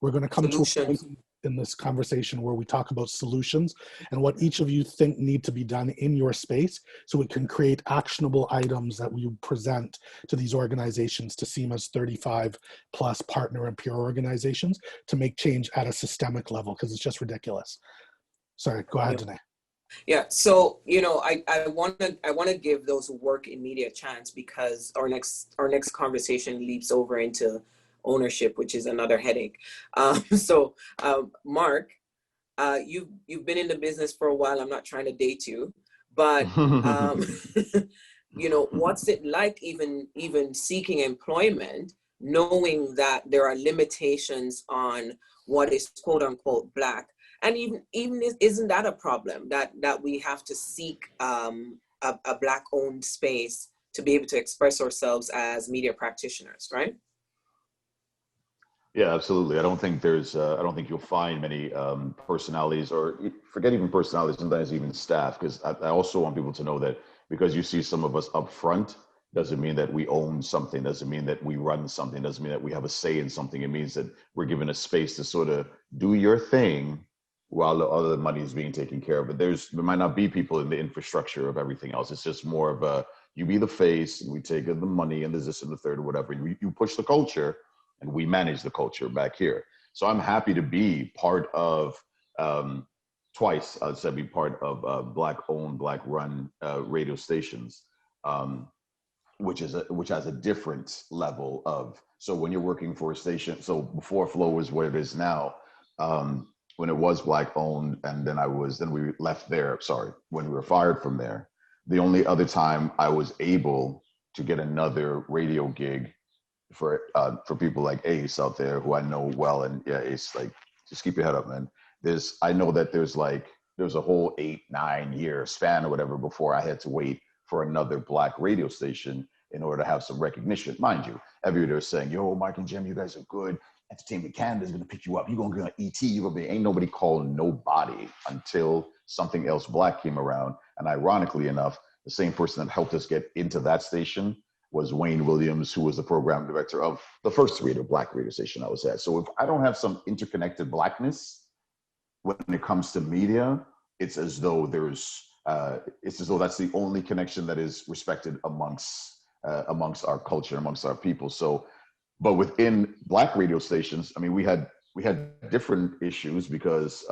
S4: we're going to come to a point in this conversation where we talk about solutions and what each of you think need to be done in your space so we can create actionable items that we present to these organizations, to CIMA's 35 plus partner and peer organizations, to make change at a systemic level, because it's just ridiculous. Sorry, go ahead, Danae.
S10: Yeah, so I want to give those who work in media a chance, because our next conversation leaps over into ownership, which is another headache. Mark, you've been in the business for a while. I'm not trying to date you, but what's it like even seeking employment, knowing that there are limitations on what is quote unquote Black, and even isn't that a problem that we have to seek a Black owned space to be able to express ourselves as media practitioners, right?
S9: Yeah, absolutely. I don't think you'll find many personalities, or forget even personalities, sometimes even staff, because I also want people to know that because you see some of us up front, doesn't mean that we own something, doesn't mean that we run something, doesn't mean that we have a say in something. It means that we're given a space to sort of do your thing while the other money is being taken care of. But there might not be people in the infrastructure of everything else. It's just more of you be the face, and we take the money, and there's this and the third or whatever. You push the culture, and we manage the culture back here. So I'm happy to be part of, twice, I'd say be part of Black-owned, Black-run radio stations, which has a different level of, so when you're working for a station, so before Flow was what it is now, when it was Black-owned, and then we left there, when we were fired from there, the only other time I was able to get another radio gig for people like Ace out there, who I know well, and yeah, Ace, like, just keep your head up, man. I know that there's a whole 8-9 year span or whatever before I had to wait for another Black radio station in order to have some recognition. Mind you, everybody was saying, yo, Mike and Jim, you guys are good. Entertainment Canada is going to pick you up. You're going to be on ET. You're going to be, ain't nobody called nobody until Something Else Black came around. And ironically enough, the same person that helped us get into that station was Wayne Williams, who was the program director of the first black radio station I was at. So if I don't have some interconnected blackness when it comes to media, it's as though that's the only connection that is respected amongst our culture, amongst our people. So, but within black radio stations, I mean, we had different issues because,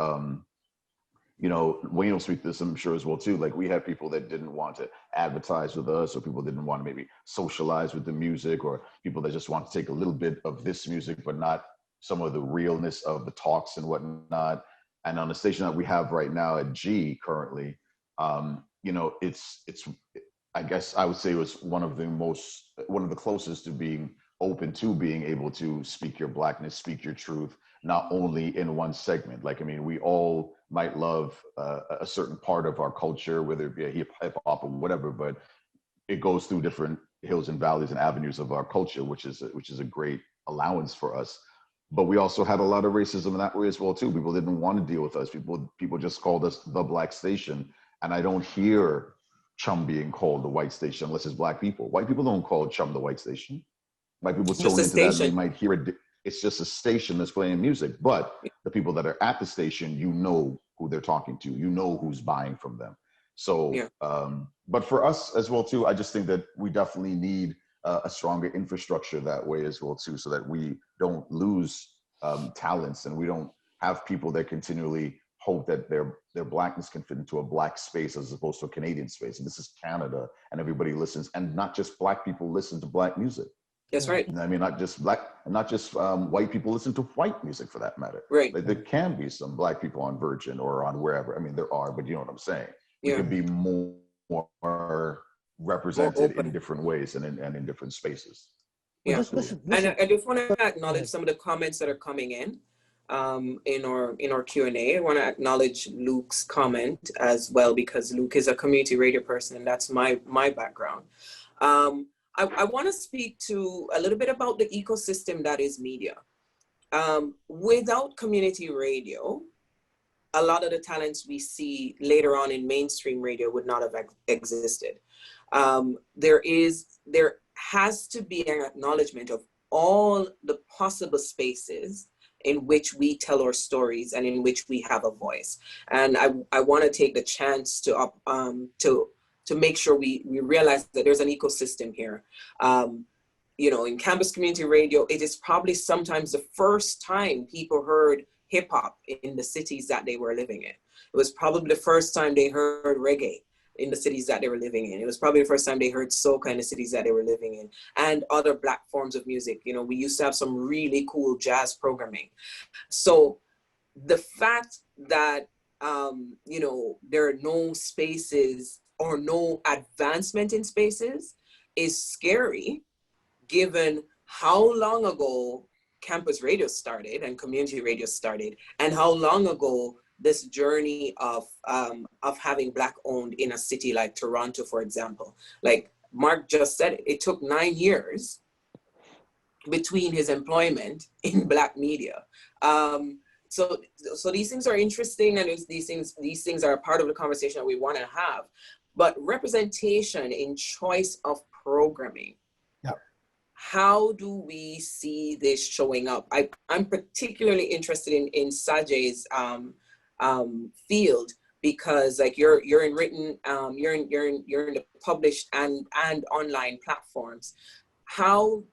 S9: you know, Wayne will speak to this, I'm sure as well too. Like we had people that didn't want to advertise with us, or people didn't want to maybe socialize with the music, or people that just want to take a little bit of this music, but not some of the realness of the talks and whatnot. And on the station that we have right now at G currently, you know, it's I guess I would say it was one of the closest to being open to being able to speak your blackness, speak your truth, not only in one segment. Like, I mean, we all might love a certain part of our culture, whether it be a hip hop or whatever, but it goes through different hills and valleys and avenues of our culture, which is a great allowance for us. But we also had a lot of racism in that way as well too. People didn't want to deal with us. People just called us the black station. And I don't hear Chum being called the white station unless it's black people. White people don't call Chum the white station. White people tune into that and they might hear it. It's just a station that's playing music. But the people that are at the station, you know who they're talking to. You know who's buying from them. So, yeah. But for us as well too, I just think that we definitely need a stronger infrastructure that way as well too, so that we don't lose talents and we don't have people that continually hope that their blackness can fit into a black space as opposed to a Canadian space. And this is Canada, and everybody listens, and not just black people listen to black music.
S10: That's right.
S9: I mean, not just white people listen to white music for that matter.
S10: Right.
S9: Like, there can be some black people on Virgin or on wherever. I mean, there are, but you know what I'm saying. Yeah. It could be more represented in different ways and in different spaces.
S10: Yeah. And I just want to acknowledge some of the comments that are coming in our Q&A. I want to acknowledge Luke's comment as well, because Luke is a community radio person, and that's my background. I want to speak to a little bit about the ecosystem that is media. Without community radio, a lot of the talents we see later on in mainstream radio would not have existed. There has to be an acknowledgement of all the possible spaces in which we tell our stories and in which we have a voice. And I want to take the chance to make sure we realize that there's an ecosystem here. You know, in campus community radio, it is probably sometimes the first time people heard hip hop in the cities that they were living in. It was probably the first time they heard reggae in the cities that they were living in. It was probably the first time they heard soca in the cities that they were living in, and other black forms of music. You know, we used to have some really cool jazz programming. So the fact that, you know, there are no spaces or no advancement in spaces is scary, given how long ago campus radio started and community radio started, and how long ago this journey of having Black owned in a city like Toronto, for example. Like Mark just said, it took 9 years between his employment in Black media. So these things are interesting, and these things are a part of the conversation that we want to have. But representation in choice of programming, how do we see this showing up? I'm particularly interested in Sajae's field, because like you're in written, you're in the published and online platforms. How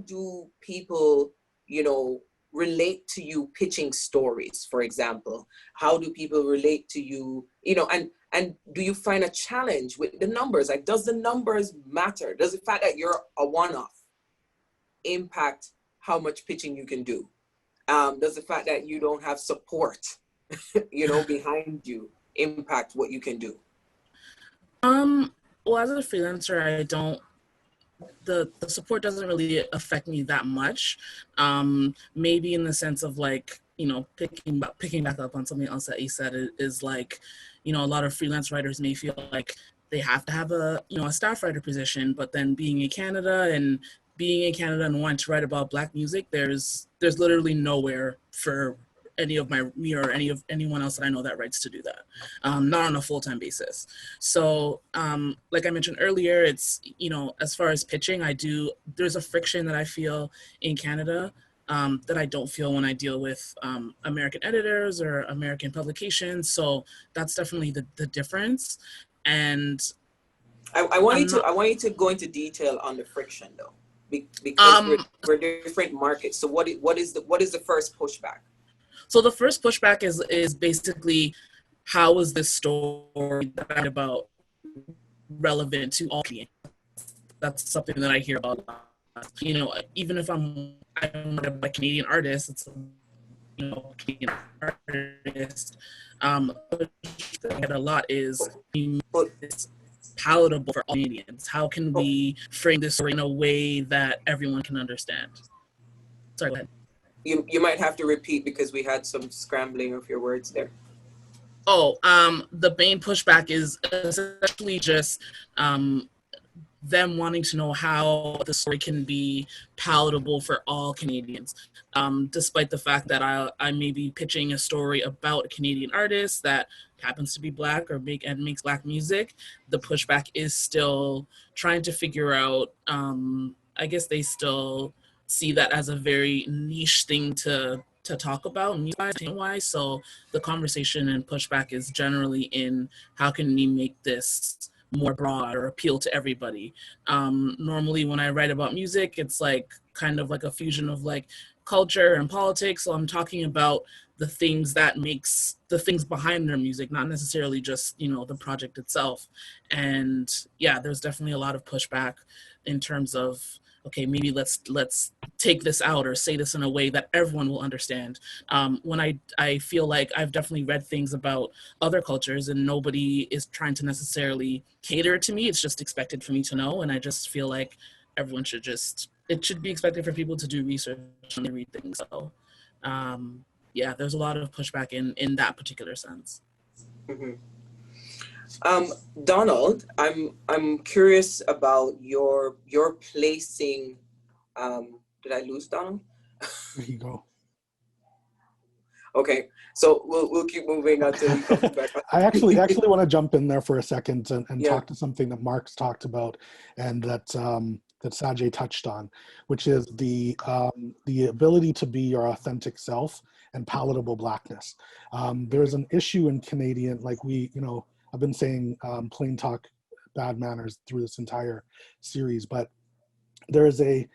S10: do people, you know, relate to you pitching stories, for example? How do people relate to you, you know, and do you find a challenge with the numbers? Like, does the numbers matter? Does the fact that you're a one-off impact how much pitching you can do? Does the fact that you don't have support, you know, behind you impact what you can do?
S7: Well, as a freelancer, I don't, the support doesn't really affect me that much. Maybe in the sense of, like, you know, picking back up on something else that you said, is like, you know, a lot of freelance writers may feel like they have to have a, you know, a staff writer position, but then being in Canada and being in Canada and wanting to write about Black music, there's literally nowhere for me or anyone else that I know that writes to do that, not on a full-time basis. So like I mentioned earlier, it's, as far as pitching, there's a friction that I feel in Canada that I don't feel when I deal with American editors or American publications. So that's definitely the difference. And
S10: I want you to go into detail on the friction though, because we're different markets. So what is the first pushback?
S7: So the first pushback is basically, how is this story that I write about relevant to all Canadians? That's something that I hear about a lot. Even if I'm a Canadian artist, it's Canadian artist. What I get a lot is it's palatable for all Canadians. How can we frame this story in a way that everyone can understand? Sorry, go ahead.
S10: You might have to repeat because we had some scrambling of your words there.
S7: The main pushback is essentially just them wanting to know how the story can be palatable for all Canadians, despite the fact that I may be pitching a story about a Canadian artist that happens to be Black or makes Black music. The pushback is still trying to figure out, I guess they still see that as a very niche thing to talk about music-wise. So the conversation and pushback is generally in how can we make this more broad or appeal to everybody. Normally when I write about music, it's like kind of like a fusion of like culture and politics. So I'm talking about the things behind their music, not necessarily just, the project itself. And yeah, there's definitely a lot of pushback in terms of, okay, maybe let's take this out or say this in a way that everyone will understand. When I feel like I've definitely read things about other cultures and nobody is trying to necessarily cater to me. It's just expected for me to know. And I just feel like everyone it should be expected for people to do research when they read things. So yeah, there's a lot of pushback in that particular sense.
S10: Mm-hmm. Donald, I'm curious about your placing. Did I lose Donald?
S4: There you go.
S10: Okay, so we'll keep moving until he comes back.
S4: I actually want to jump in there for a second and talk to something that Mark's talked about and that Sajae touched on, which is the ability to be your authentic self and palatable Blackness. There's an issue in Canadian, like I've been saying plain talk, bad manners through this entire series, but there's an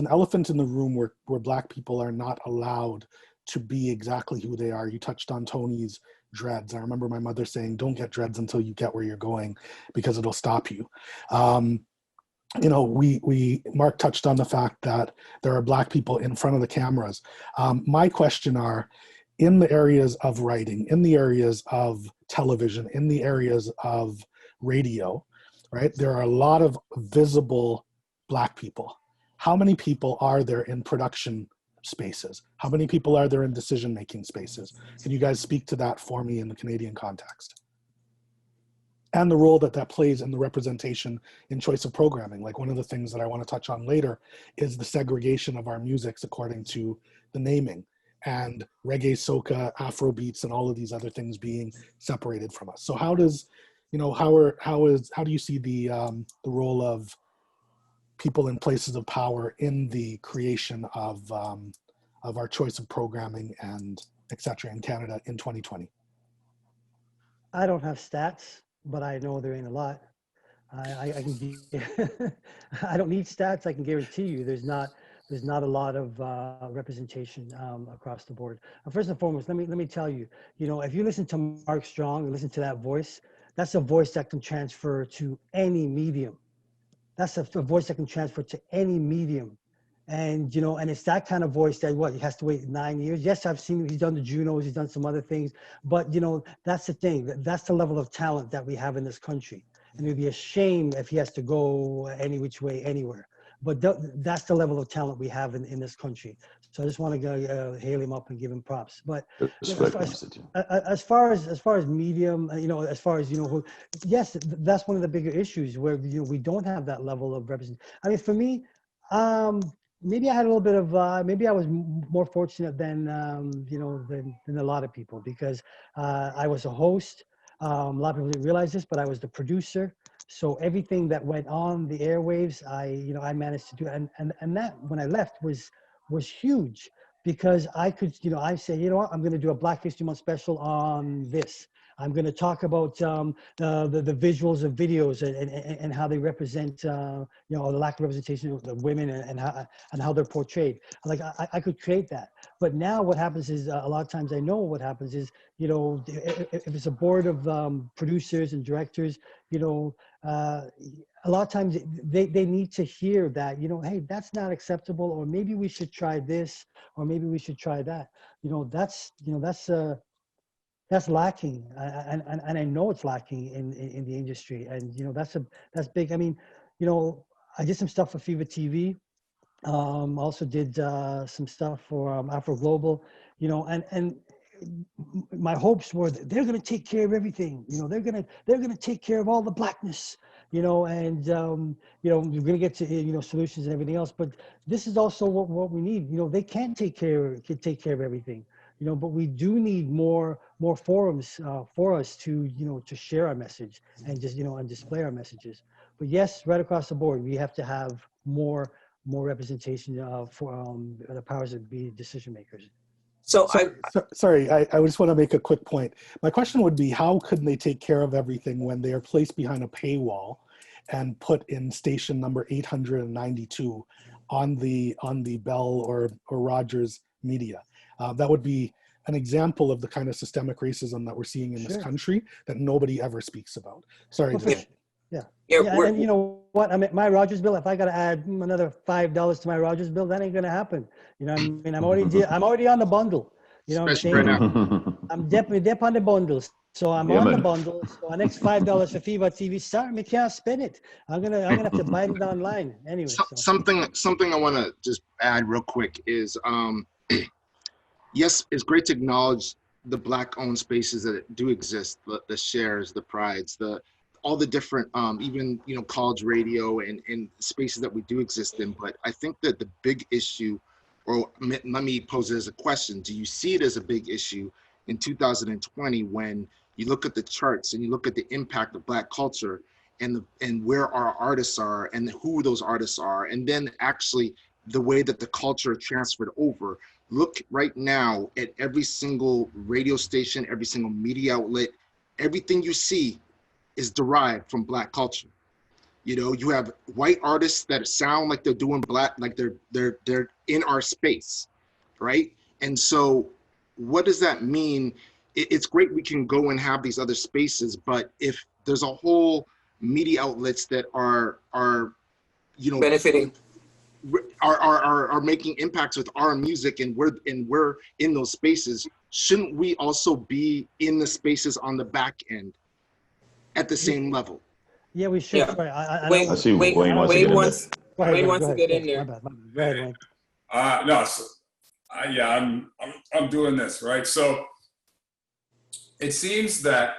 S4: elephant in the room where Black people are not allowed to be exactly who they are. You touched on Tony's dreads. I remember my mother saying, don't get dreads until you get where you're going because it'll stop you. Mark touched on the fact that there are Black people in front of the cameras. My question are, in the areas of writing, in the areas of television, in the areas of radio, right? There are a lot of visible Black people. How many people are there in production spaces? How many people are there in decision-making spaces? Can you guys speak to that for me in the Canadian context? And the role that plays in the representation in choice of programming. Like one of the things that I want to touch on later is the segregation of our musics according to the naming, and reggae, soca, Afro beats, and all of these other things being separated from us. So how do you see the role of people in places of power in the creation of our choice of programming and et cetera in Canada in 2020?
S11: I don't have stats, but I know there ain't a lot. I can I don't need stats. I can guarantee you there's not a lot of representation across the board. First and foremost, let me tell you, if you listen to Mark Strong and listen to that voice, that's a voice that can transfer to any medium. That's a voice that can transfer to any medium. And, and it's that kind of voice that he has to wait 9 years. Yes, I've seen he's done the Junos, he's done some other things, but that's the thing. That's the level of talent that we have in this country. And it'd be a shame if he has to go any which way, anywhere. But that's the level of talent we have in this country. So I just want to go hail him up and give him props. But as far as medium, yes, that's one of the bigger issues where we don't have that level of representation. I mean, for me, Maybe I had a little bit of, maybe I was more fortunate than, than a lot of people, because I was a host. A lot of people didn't realize this, but I was the producer. So everything that went on the airwaves, I managed to do. And that, when I left, was huge, because I could, I say, you know what, I'm going to do a Black History Month special on this. I'm going to talk about the visuals of videos and how they represent, the lack of representation of the women and how they're portrayed. Like I could create that. But now what happens is, a lot of times I know what happens is, if it's a board of producers and directors, a lot of times they need to hear that, hey, that's not acceptable, or maybe we should try this, or maybe we should try that. That's lacking, and I know it's lacking in the industry, and that's big. I mean, I did some stuff for Fever TV. Also did some stuff for Afro Global, and my hopes were that they're going to take care of everything. They're going to take care of all the Blackness, and we're going to get to solutions and everything else. But this is also what we need. They can't take care of everything. But we do need more forums for us to to share our message and just and display our messages. But yes, right across the board, we have to have more representation for the powers that be decision makers.
S4: Sorry, I just want to make a quick point. My question would be, how could they take care of everything when they are placed behind a paywall and put in station number 892 on the Bell or Rogers media? That would be an example of the kind of systemic racism that we're seeing in this country that nobody ever speaks about. Sorry.
S11: Yeah. And you know what? I mean, my Rogers bill, if I got to add another $5 to my Rogers bill, that ain't going to happen. I mean, I'm already on the bundle. What I'm saying? I'm definitely on the bundles. So I'm on the bundle. So our next $5 for Fever TV, sorry, I can't spend it. I'm gonna have to buy it online anyway.
S3: Something I want to just add real quick is, yes, it's great to acknowledge the Black-owned spaces that do exist, the shares, the prides, all the different, even college radio and spaces that we do exist in. But I think that the big issue, or let me pose it as a question: do you see it as a big issue in 2020 when you look at the charts and you look at the impact of Black culture and where our artists are and who those artists are, and then actually the way that the culture transferred over? Look right now at every single radio station, every single media outlet. Everything you see is derived from Black culture. You have white artists that sound like they're doing Black, like they're in our space, right? And so what does that mean? It's great we can go and have these other spaces, but if there's a whole media outlets that are
S10: benefiting,
S3: are making impacts with our music, and we're in those spaces, shouldn't we also be in the spaces on the back end at the same level?
S11: Yeah, we should.
S10: Yeah.
S11: Sorry,
S9: I see Wayne wants
S10: to get in there.
S11: Go ahead, Wayne.
S6: I'm doing this, right? So it seems that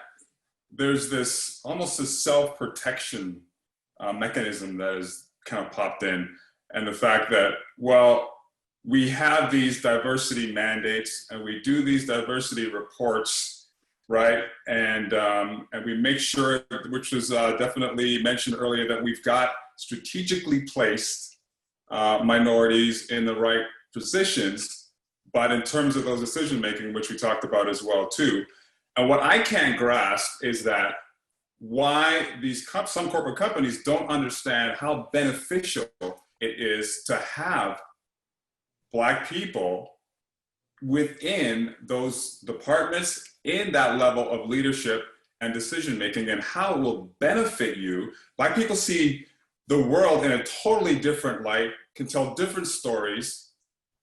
S6: there's this almost a self-protection mechanism that has kind of popped in. And the fact that, well, we have these diversity mandates and we do these diversity reports, right? And we make sure, which was definitely mentioned earlier, that we've got strategically placed minorities in the right positions, but in terms of those decision making, which we talked about as well too. And what I can't grasp is that why some corporate companies don't understand how beneficial it is to have Black people within those departments, in that level of leadership and decision making, and how it will benefit you. Black people see the world in a totally different light, can tell different stories,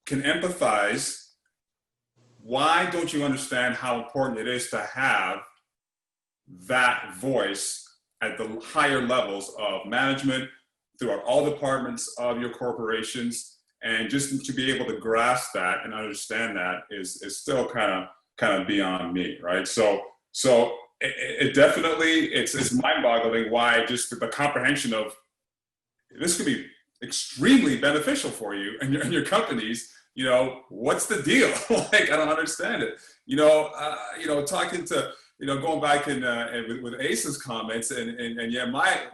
S6: can empathize. Why don't you understand how important it is to have that voice at the higher levels of management, throughout all departments of your corporations? And just to be able to grasp that and understand that is still kind of beyond me, right? So it definitely, it's mind-boggling why just the comprehension of this could be extremely beneficial for you and your companies, you know, what's the deal? Like, I don't understand it. You know, talking to, you know, going back and with Ace's comments and yeah, my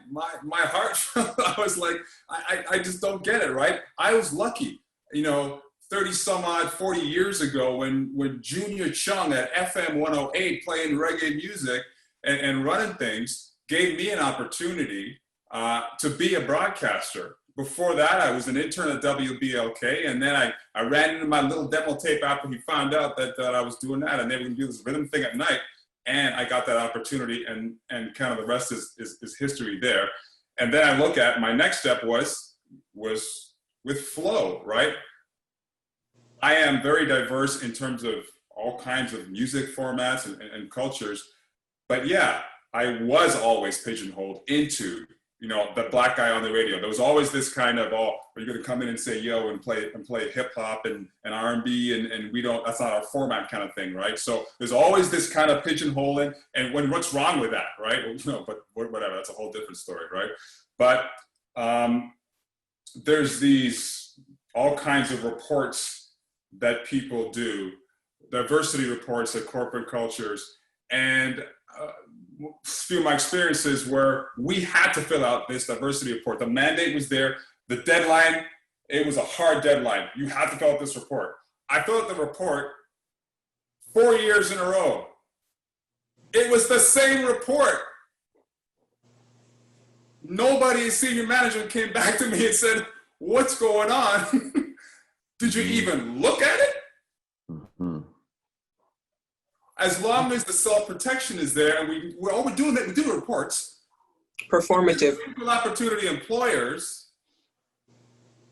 S6: heart, I was like, I just don't get it, right? I was lucky, you know, 30 some odd, 40 years ago when Junior Chung at FM 108 playing reggae music and running things gave me an opportunity to be a broadcaster. Before that, I was an intern at WBLK, and then I ran into my little demo tape after he found out that I was doing that, and they were gonna do this rhythm thing at night, and I got that opportunity, and kind of the rest is history there. And then I look at my next step was with Flow, right? I am very diverse in terms of all kinds of music formats and cultures, but yeah, I was always pigeonholed into, you know, the black guy on the radio. There was always this kind of, oh, are you going to come in and say yo and play hip hop and R&B and we don't, that's not our format kind of thing, right? So there's always this kind of pigeonholing, and what's wrong with that, right? Well, no, but whatever, that's a whole different story, right? But there's these all kinds of reports that people do, diversity reports at corporate cultures, and few of my experiences where we had to fill out this diversity report. The mandate was there, the deadline, it was a hard deadline. You have to fill out this report. I filled out the report 4 years in a row. It was the same report. Nobody in senior management came back to me and said, what's going on? Did you even look at it?
S9: Mm-hmm.
S6: As long as the self-protection is there, and we're doing that, we do the reports.
S10: Performative.
S6: Equal opportunity employers.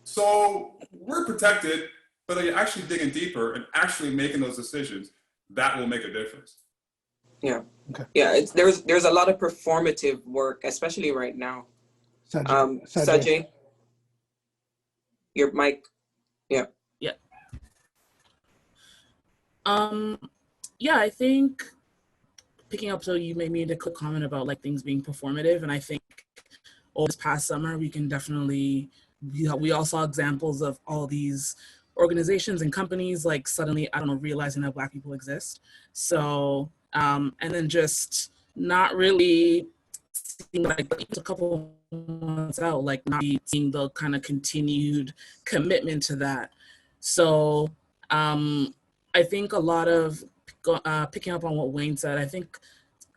S6: So we're protected, but you're actually digging deeper and actually making those decisions, that will make a difference.
S10: Yeah.
S4: Okay.
S10: Yeah, there's a lot of performative work, especially right now. Sajae, your mic. Yeah.
S7: Yeah. Yeah, I think picking up, so you made me a quick comment about like things being performative, and I think over this past summer we can definitely, we all saw examples of all these organizations and companies like suddenly, I don't know, realizing that Black people exist. So, and then just not really seeing, like a couple months out, like not seeing the kind of continued commitment to that. So I think a lot of, picking up on what Wayne said, I think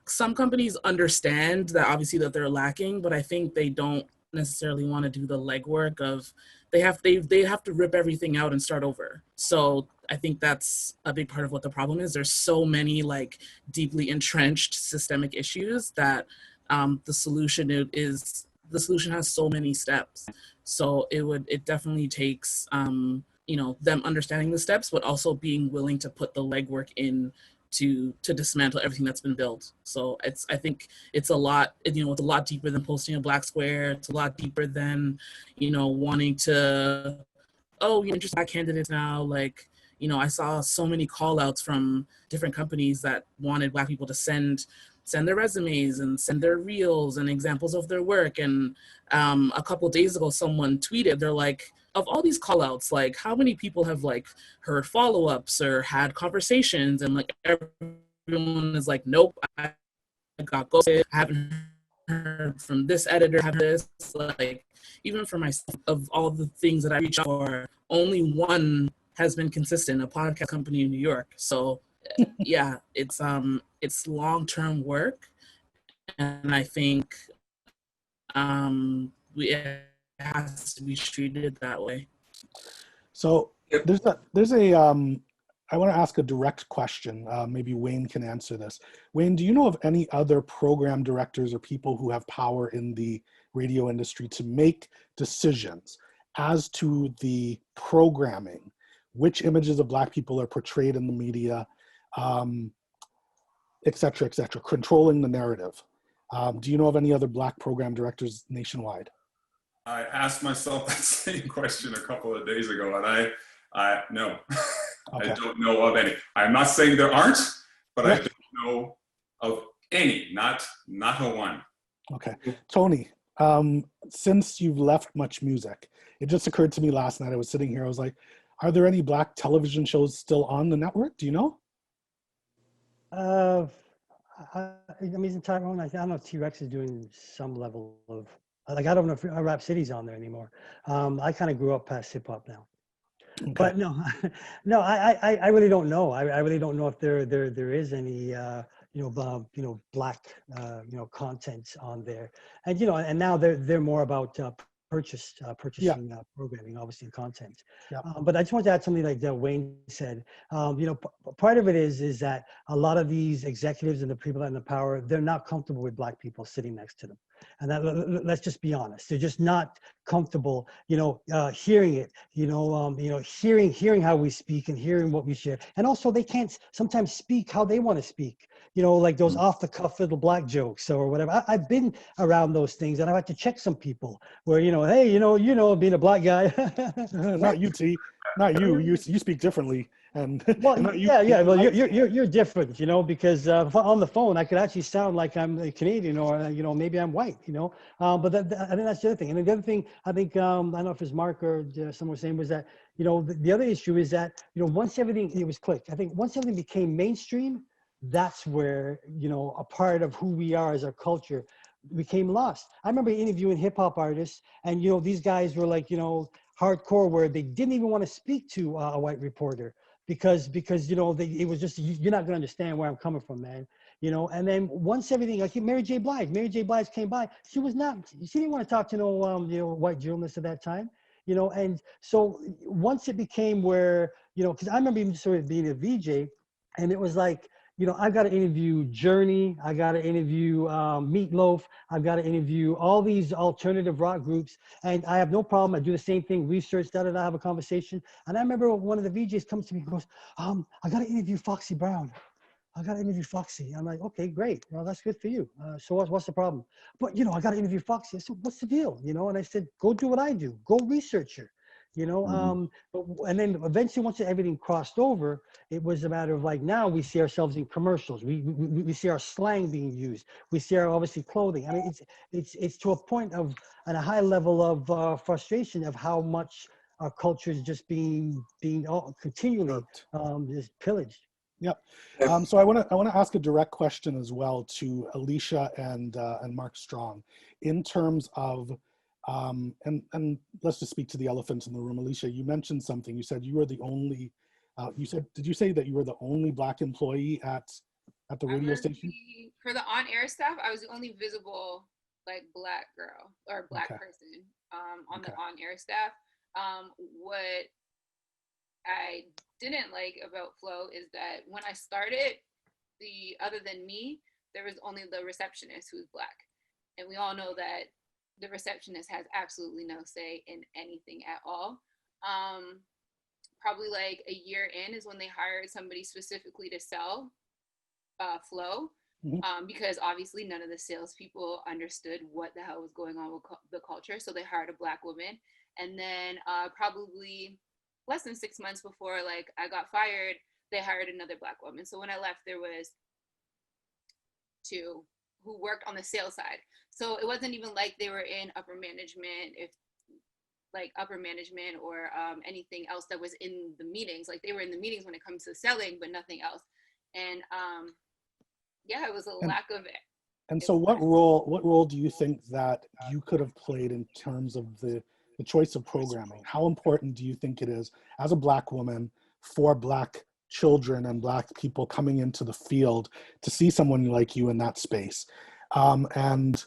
S7: some companies understand that obviously that they're lacking, but I think they don't necessarily want to do the legwork of, they have to rip everything out and start over. So I think that's a big part of what the problem is. There's so many like deeply entrenched systemic issues that the solution has so many steps. So it definitely takes you know, them understanding the steps, but also being willing to put the legwork in to dismantle everything that's been built. So I think it's a lot, you know, it's a lot deeper than posting a black square. It's a lot deeper than, you know, wanting to, oh, you're interested in Black candidates now. Like, you know, I saw so many call outs from different companies that wanted Black people to send their resumes and send their reels and examples of their work. And a couple of days ago, someone tweeted, they're like, of all these call outs, like how many people have like heard follow-ups or had conversations? And like everyone is like, nope, I got ghosted. I haven't heard from this editor, have this. Like, even for myself, of all the things that I reach out for, only one has been consistent, a podcast company in New York. So yeah, it's long-term work. And I think it has to be treated that way.
S4: So there's a I want to ask a direct question. Maybe Wayne can answer this. Wayne, do you know of any other program directors or people who have power in the radio industry to make decisions as to the programming, which images of Black people are portrayed in the media, et cetera, controlling the narrative? Do you know of any other Black program directors nationwide?
S6: I asked myself that same question a couple of days ago, and I no, okay. I don't know of any. I'm not saying there aren't, but I don't know of any, not a one.
S4: Okay. Tony, Since you've left Much Music, it just occurred to me last night, I was sitting here, I was like, are there any Black television shows still on the network? Do you know?
S11: I mean, Tyrone, I don't know if T-Rex is doing some level of, like, I don't know if Rap City's on there anymore. I kind of grew up past hip hop now.
S4: Okay.
S11: But no, no, I really don't know. I really don't know if there is any Black content on there, and and now they're more about purchasing programming, obviously, and content.
S4: Yeah.
S11: But I just want to add something like that Wayne said. Part of it is that a lot of these executives and the people in the power, they're not comfortable with Black people sitting next to them, and that, let's just be honest, they're just not comfortable, hearing it, hearing how we speak and hearing what we share, and also they can't sometimes speak how they want to speak. Like those off the cuff little Black jokes or whatever. I've been around those things, and I had to check some people where, hey, being a Black guy.
S4: Not you, T. Not you. You speak differently. And
S11: well,
S4: not you,
S11: yeah. Well, you're different, because on the phone I could actually sound like I'm a Canadian, or maybe I'm white, But I think that's the other thing. And the other thing I think I don't know if it's Mark or someone was saying was that the other issue is that once everything it was clicked. I think once everything became mainstream, that's where a part of who we are as our culture became lost. I remember interviewing hip hop artists, and these guys were like hardcore, where they didn't even want to speak to a white reporter because it was just, you're not going to understand where I'm coming from, man. And then once everything, like Mary J. Blige came by, she didn't want to talk to no white journalists at that time. And so once it became where because I remember even sort of being a VJ, and it was like, I've got to interview Journey, I got to interview Meatloaf, I've got to interview all these alternative rock groups, and I have no problem. I do the same thing, research, I have a conversation. And I remember one of the VJs comes to me and goes, I got to interview Foxy Brown. I got to interview Foxy. I'm like, okay, great. Well, that's good for you. So what's the problem? But, I got to interview Foxy. I said, what's the deal? And I said, go do what I do. Go research her. And then eventually once everything crossed over, it was a matter of like, now we see ourselves in commercials. We see our slang being used. We see our obviously clothing. I mean, it's to a point of, at a high level of frustration of how much our culture is just being continually just pillaged.
S4: Yep. So I want to ask a direct question as well to Alicia and Mark Strong, in terms of and let's just speak to the elephant in the room. Alicia, you mentioned something. You said you were the only. Did you say that you were the only Black employee at the radio station?
S8: For the on-air staff, I was the only visible Black girl or Black person on the on-air staff. What I didn't like about Flow is that when I started, other than me, there was only the receptionist who's Black, and we all know that the receptionist has absolutely no say in anything at all. Probably like a year in is when they hired somebody specifically to sell Flow, because obviously none of the salespeople understood what the hell was going on with the culture. So they hired a Black woman, and then probably less than 6 months before I got fired, they hired another Black woman. So when I left, there was two who worked on the sales side. So it wasn't even like they were in upper management, or anything else that was in the meetings. Like they were in the meetings when it comes to selling, but nothing else. And it was a lack of it.
S4: And so what role do you think that you could have played in terms of the choice of programming? How important do you think it is as a Black woman for Black children and Black people coming into the field to see someone like you in that space? And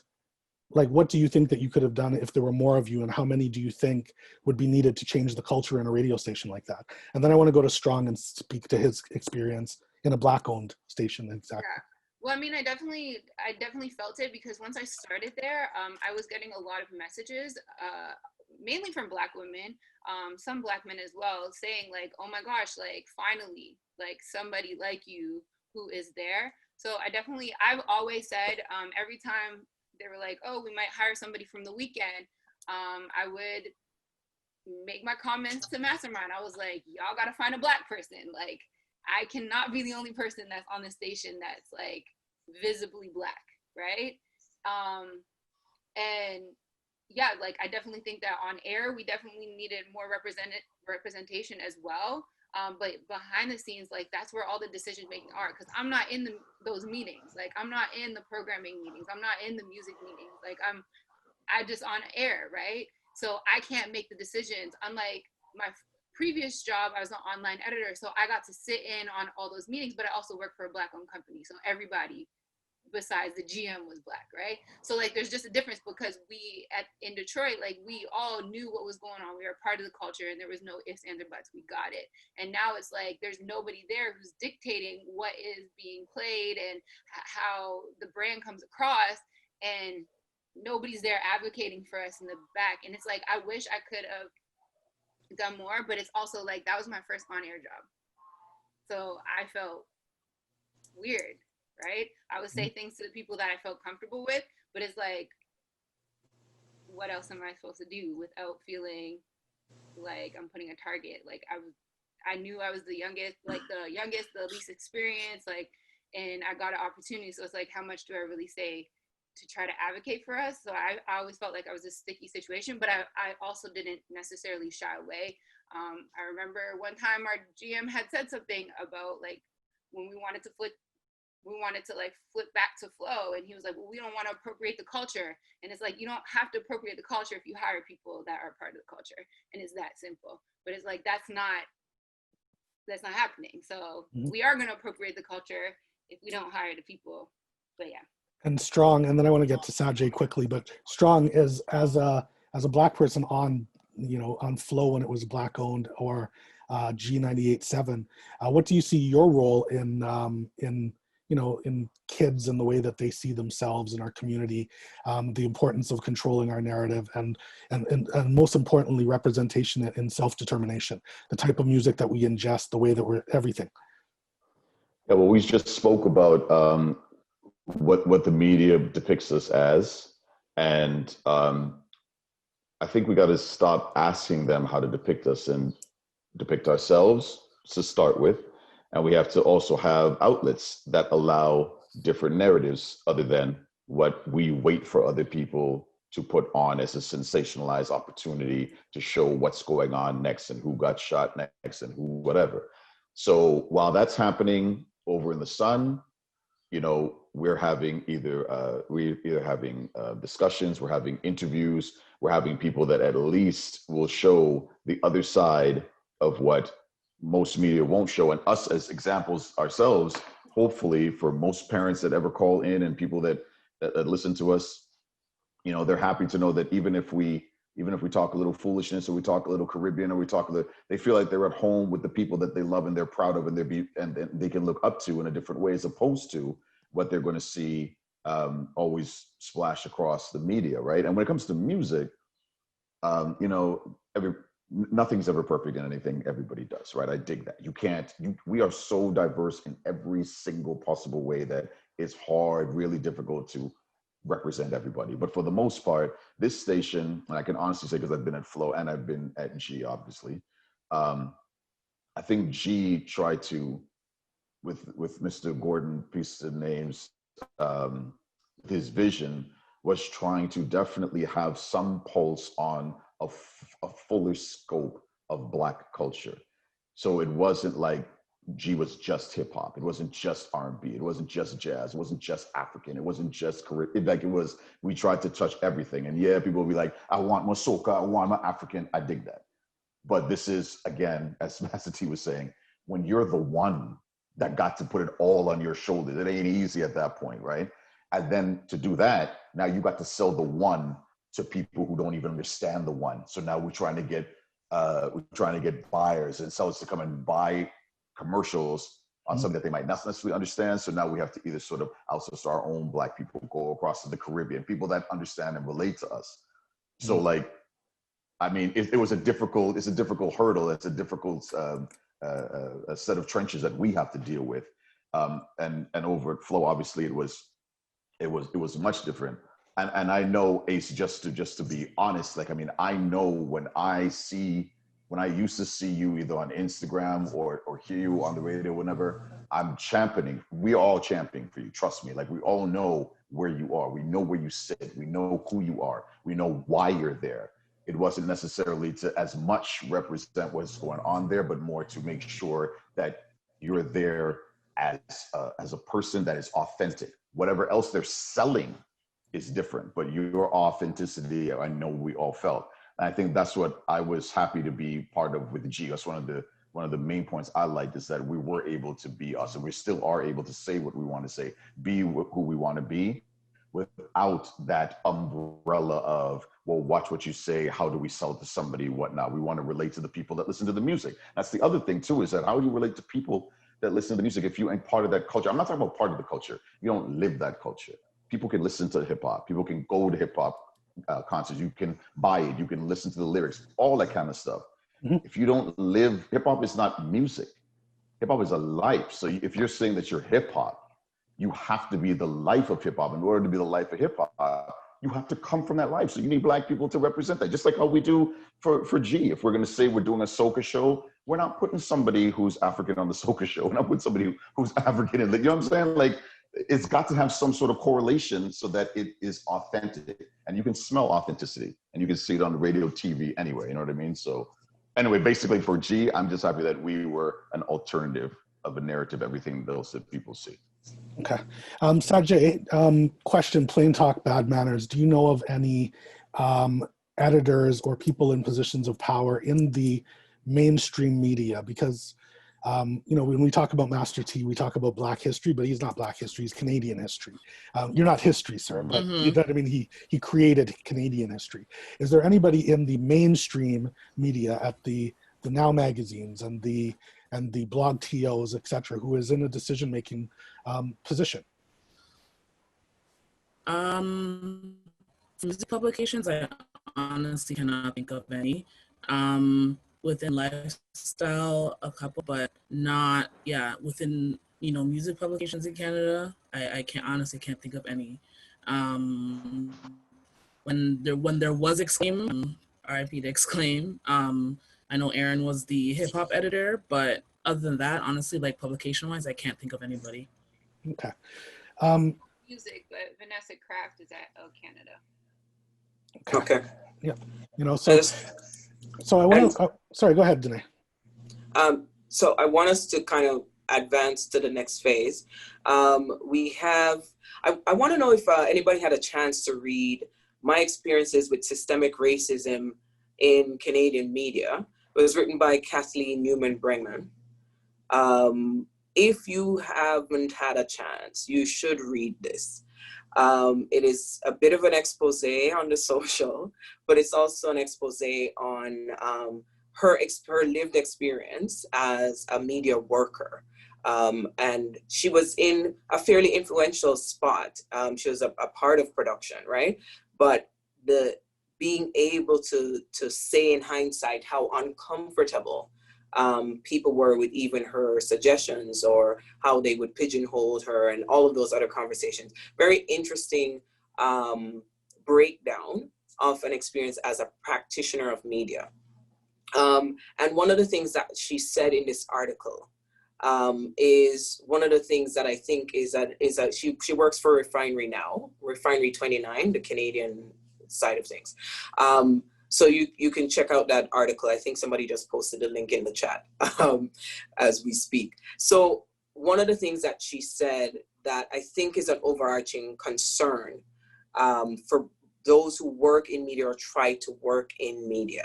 S4: what do you think that you could have done if there were more of you, and how many do you think would be needed to change the culture in a radio station like that? And then I want to go to Strong and speak to his experience in a Black-owned station. Exactly.
S8: Yeah. Well, I mean, I definitely felt it, because once I started there, I was getting a lot of messages, mainly from Black women, some Black men as well, saying oh my gosh, finally, somebody like you who is there. So I've always said, every time they were like, oh, we might hire somebody from the weekend, I would make my comments to Mastermind. I was like, y'all gotta find a Black person. I cannot be the only person that's on the station that's visibly Black, right? And yeah, like I definitely think that on air, we definitely needed more representation as well. But behind the scenes, like that's where all the decision making are, because I'm not in those meetings. Like I'm not in the programming meetings. I'm not in the music meetings. Like I just on air, right? So I can't make the decisions. Unlike my previous job, I was an online editor, so I got to sit in on all those meetings, but I also worked for a Black-owned company, so everybody besides the GM was Black, right? So like there's just a difference, because we in Detroit, like we all knew what was going on. We were part of the culture, and there was no ifs, ands, or buts. We got it. And now it's like there's nobody there who's dictating what is being played and how the brand comes across, and nobody's there advocating for us in the back. And it's like I wish I could have done more, but it's also like that was my first on-air job, so I felt weird, right? I would say things to the people that I felt comfortable with, but it's like, what else am I supposed to do without feeling like I'm putting a target? Like I knew I was the youngest, the least experienced, like, and I got an opportunity. So it's like, how much do I really say to try to advocate for us? So I always felt like I was a sticky situation, but I also didn't necessarily shy away. I remember one time our GM had said something about like when we wanted to flip back to flow, and he was like, well, we don't want to appropriate the culture. And it's like, you don't have to appropriate the culture if you hire people that are part of the culture, and it's that simple. But it's like that's not happening. So we are going to appropriate the culture if we don't hire the people. But yeah.
S4: And Strong, and then I want to get to Sajae quickly, but Strong is as a Black person on Flow when it was Black owned, or G98.7. What do you see your role in kids and the way that they see themselves in our community, the importance of controlling our narrative, and most importantly, representation and self-determination, the type of music that we ingest, the way that we're everything.
S9: Yeah, well, we just spoke about what the media depicts us as, and I think we got to stop asking them how to depict us and depict ourselves to start with. And we have to also have outlets that allow different narratives other than what we wait for other people to put on as a sensationalized opportunity to show what's going on next and who got shot next and who whatever. So while that's happening over in the sun, we're having either having discussions, we're having interviews, we're having people that at least will show the other side of what most media won't show, and us as examples ourselves, hopefully for most parents that ever call in and people that listen to us, they're happy to know that even if we talk a little foolishness, or we talk a little Caribbean, or we talk they feel like they're at home with the people that they love and they're proud of, and they can look up to in a different way, as opposed to what they're going to see always splash across the media, right? And when it comes to music, nothing's ever perfect in anything everybody does, right? I dig that. We are so diverse in every single possible way that it's hard, really difficult to represent everybody. But for the most part, this station, and I can honestly say, because I've been at Flow and I've been at G, obviously, I think G tried to, with Mr. Gordon, piece of names, his vision was trying to definitely have some pulse on a fuller scope of Black culture. So it wasn't like G was just hip hop. It wasn't just R&B. It wasn't just jazz. It wasn't just African. It wasn't just Caribbean. We tried to touch everything. And yeah, people will be like, I want my soca, I want my African. I dig that. But this is, again, as Master T was saying, when you're the one that got to put it all on your shoulders, it ain't easy at that point, right? And then to do that, now you got to sell the one to people who don't even understand the one. So now we're trying to get buyers and sellers to come and buy commercials on something that they might not necessarily understand. So now we have to either sort of outsource our own Black people, go across to the Caribbean, people that understand and relate to us. So like, I mean, it's a difficult hurdle. It's a difficult a set of trenches that we have to deal with. And over at Flow, obviously it was much different. And I know, Ace, just to be honest, like, I mean, I know when I used to see you either on Instagram or hear you on the radio, whenever, I'm championing, we all championing for you, trust me. Like, we all know where you are. We know where you sit. We know who you are. We know why you're there. It wasn't necessarily to as much represent what's going on there, but more to make sure that you're there as a person that is authentic. Whatever else they're selling is different, but your authenticity, I know we all felt. And I think that's what I was happy to be part of with G. That's one of the main points I liked, is that we were able to be us, and we still are able to say what we want to say, be who we want to be, without that umbrella of, well, watch what you say, how do we sell to somebody, whatnot. We want to relate to the people that listen to the music. That's the other thing too, is that how do you relate to people that listen to the music if you ain't part of that culture? I'm not talking about part of the culture. You don't live that culture. People can listen to hip hop. People can go to hip hop concerts. You can buy it. You can listen to the lyrics, all that kind of stuff. Mm-hmm. If you don't live, hip hop is not music. Hip hop is a life. So if you're saying that you're hip hop, you have to be the life of hip hop. In order to be the life of hip hop, you have to come from that life. So you need Black people to represent that, just like how we do for G. If we're going to say we're doing a soca show, we're not putting somebody who's African on the soca show. We're not putting somebody who's African in, you know what I'm saying? Like, it's got to have some sort of correlation so that it is authentic, and you can smell authenticity, and you can see it on the radio, TV, anyway. You know what I mean? So anyway, basically for G, I'm just happy that we were an alternative of a narrative, everything else that people see.
S4: Okay. Sajae, question, plain talk, bad manners. Do you know of any editors or people in positions of power in the mainstream media? Because, you know, when we talk about Master T, we talk about Black history, but he's not Black history, he's Canadian history. You're not history, sir, but you know what I mean? He created Canadian history. Is there anybody in the mainstream media at the Now magazines and the blog TOs, et cetera, who is in a decision-making position?
S7: Music publications, I honestly cannot think of any. Within lifestyle, a couple, but not, within, you know, music publications in Canada, I honestly can't think of any. When there was Exclaim, RIP to Exclaim, I know Aaron was the hip hop editor, but other than that, honestly, like publication wise, I can't think of anybody.
S4: Okay.
S8: Music, but Vanessa Kraft is at O Canada.
S10: Okay.
S4: Yeah. You know, so I want to, sorry, go ahead, Danae.
S10: So I want us to kind of advance to the next phase. We have, I want to know if anybody had a chance to read My Experiences with Systemic Racism in Canadian Media. It was written by Kathleen Newman-Bregman. If you haven't had a chance, you should read this. It is a bit of an expose on the social, but it's also an expose on her lived experience as a media worker. And she was in a fairly influential spot. She was a part of production, right? But being able to say in hindsight how uncomfortable people were with even her suggestions, or how they would pigeonhole her, and all of those other conversations. Very interesting breakdown of an experience as a practitioner of media. And one of the things that she said in this article is one of the things that I think is that she works for Refinery now, Refinery 29, the Canadian side of things. So you can check out that article. I think somebody just posted a link in the chat as we speak. So one of the things that she said that I think is an overarching concern for those who work in media or try to work in media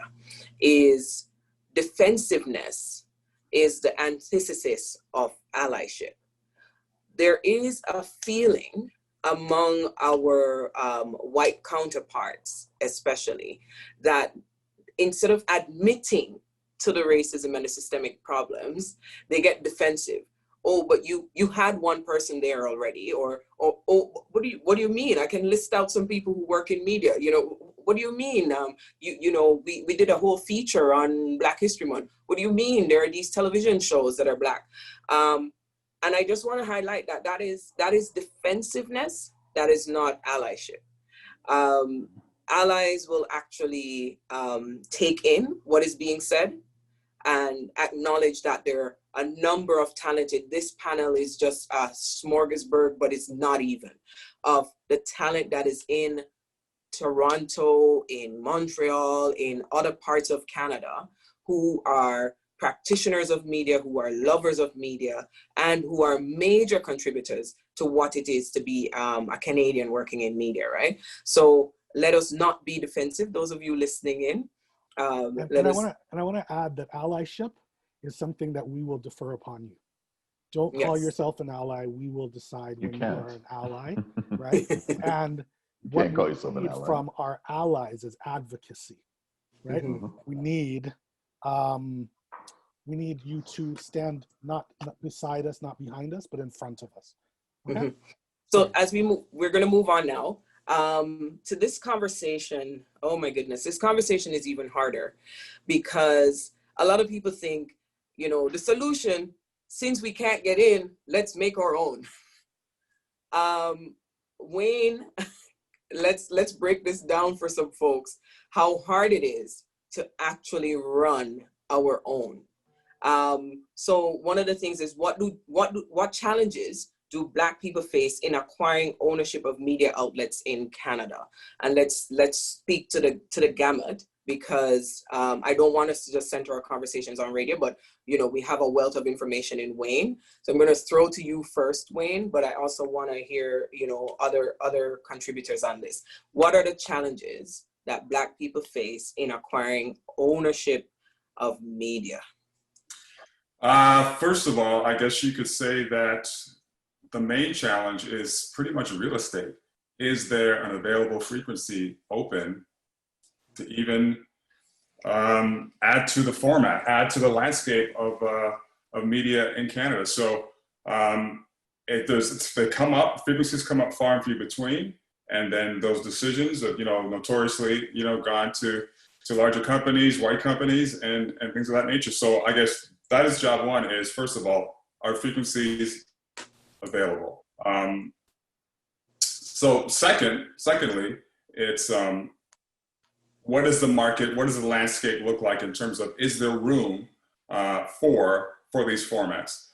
S10: is defensiveness is the antithesis of allyship. There is a feeling among our white counterparts, especially, that instead of admitting to the racism and the systemic problems, they get defensive. Oh, but you had one person there already, or oh, what do you mean? I can list out some people who work in media. You know, what do you mean? You know, we did a whole feature on Black History Month. What do you mean? There are these television shows that are Black. And I just want to highlight that is defensiveness. That is not allyship. Allies will actually take in what is being said and acknowledge that there a number of talented, this panel is just a smorgasbord, but it's not even, of the talent that is in Toronto, in Montreal, in other parts of Canada, who are practitioners of media, who are lovers of media, and who are major contributors to what it is to be a Canadian working in media, right? So let us not be defensive, those of you listening in.
S4: I want to add that allyship is something that we will defer upon you. Don't call yourself an ally. We will decide when you are an ally, right? And what we need from our allies is advocacy, right? We need you to stand not beside us, not behind us, but in front of us. Okay?
S10: So as we move, we're going to move on now to this conversation. Oh my goodness, this conversation is even harder because a lot of people think, you know, the solution, since we can't get in, let's make our own. Wayne, let's break this down for some folks, how hard it is to actually run our own. So one of the things is what challenges do Black people face in acquiring ownership of media outlets in Canada? And let's speak to the gamut, because I don't want us to just center our conversations on radio, but you know, we have a wealth of information in Wayne. So I'm going to throw to you first, Wayne, but I also want to hear, you know, other contributors on this. What are the challenges that Black people face in acquiring ownership of media?
S6: First of all, I guess you could say that the main challenge is pretty much real estate. Is there an available frequency open to even add to the format, add to the landscape of media in Canada? So frequencies come up far and few between, and then those decisions have, you know, notoriously, you know, gone to larger companies, white companies, and things of that nature. So I guess that is job one, is first of all, are frequencies available? So secondly, it's what is the market, what does the landscape look like in terms of, is there room for these formats,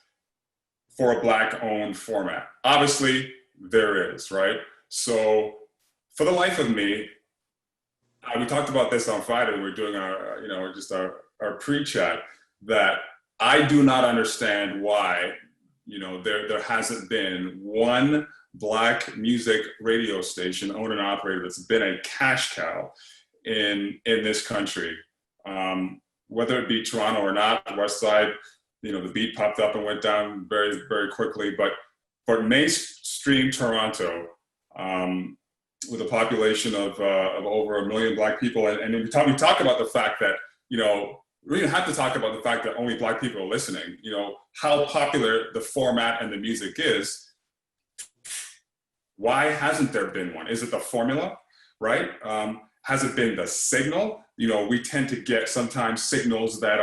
S6: for a Black owned format? Obviously there is, right? So for the life of me, we talked about this on Friday. We're doing our, you know, just our pre-chat, that I do not understand why, you know, there hasn't been one Black music radio station owned and operated that's been a cash cow in this country. Whether it be Toronto or not, West Side, you know, the beat popped up and went down very, very quickly. But for mainstream Toronto, with a population of over 1 million Black people, and we talk about the fact that, you know, we don't have to talk about the fact that only Black people are listening. You know, how popular the format and the music is. Why hasn't there been one? Is it the formula, right? Has it been the signal? You know, we tend to get sometimes signals that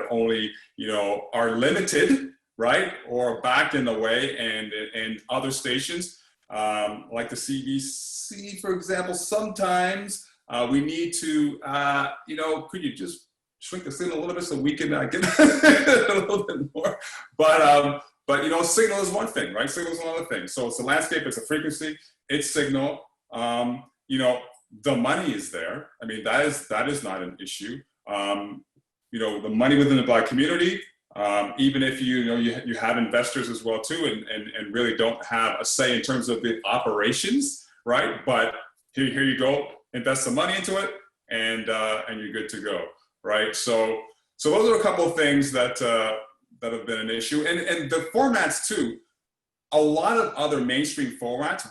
S6: only, you know, are limited, right? Or backed in a way, and other stations, like the CBC, for example, sometimes we need to, you know, could you just shrink the signal a little bit so we can get a little bit more? But you know, signal is one thing, right? Signal is another thing. So it's a landscape, it's a frequency, it's signal. You know, the money is there. I mean, that is not an issue. You know, the money within the Black community, even if you have investors as well too, and really don't have a say in terms of the operations, right? But here you go, invest some money into it, and you're good to go, right? So those are a couple of things that have been an issue, and the formats too. A lot of other mainstream formats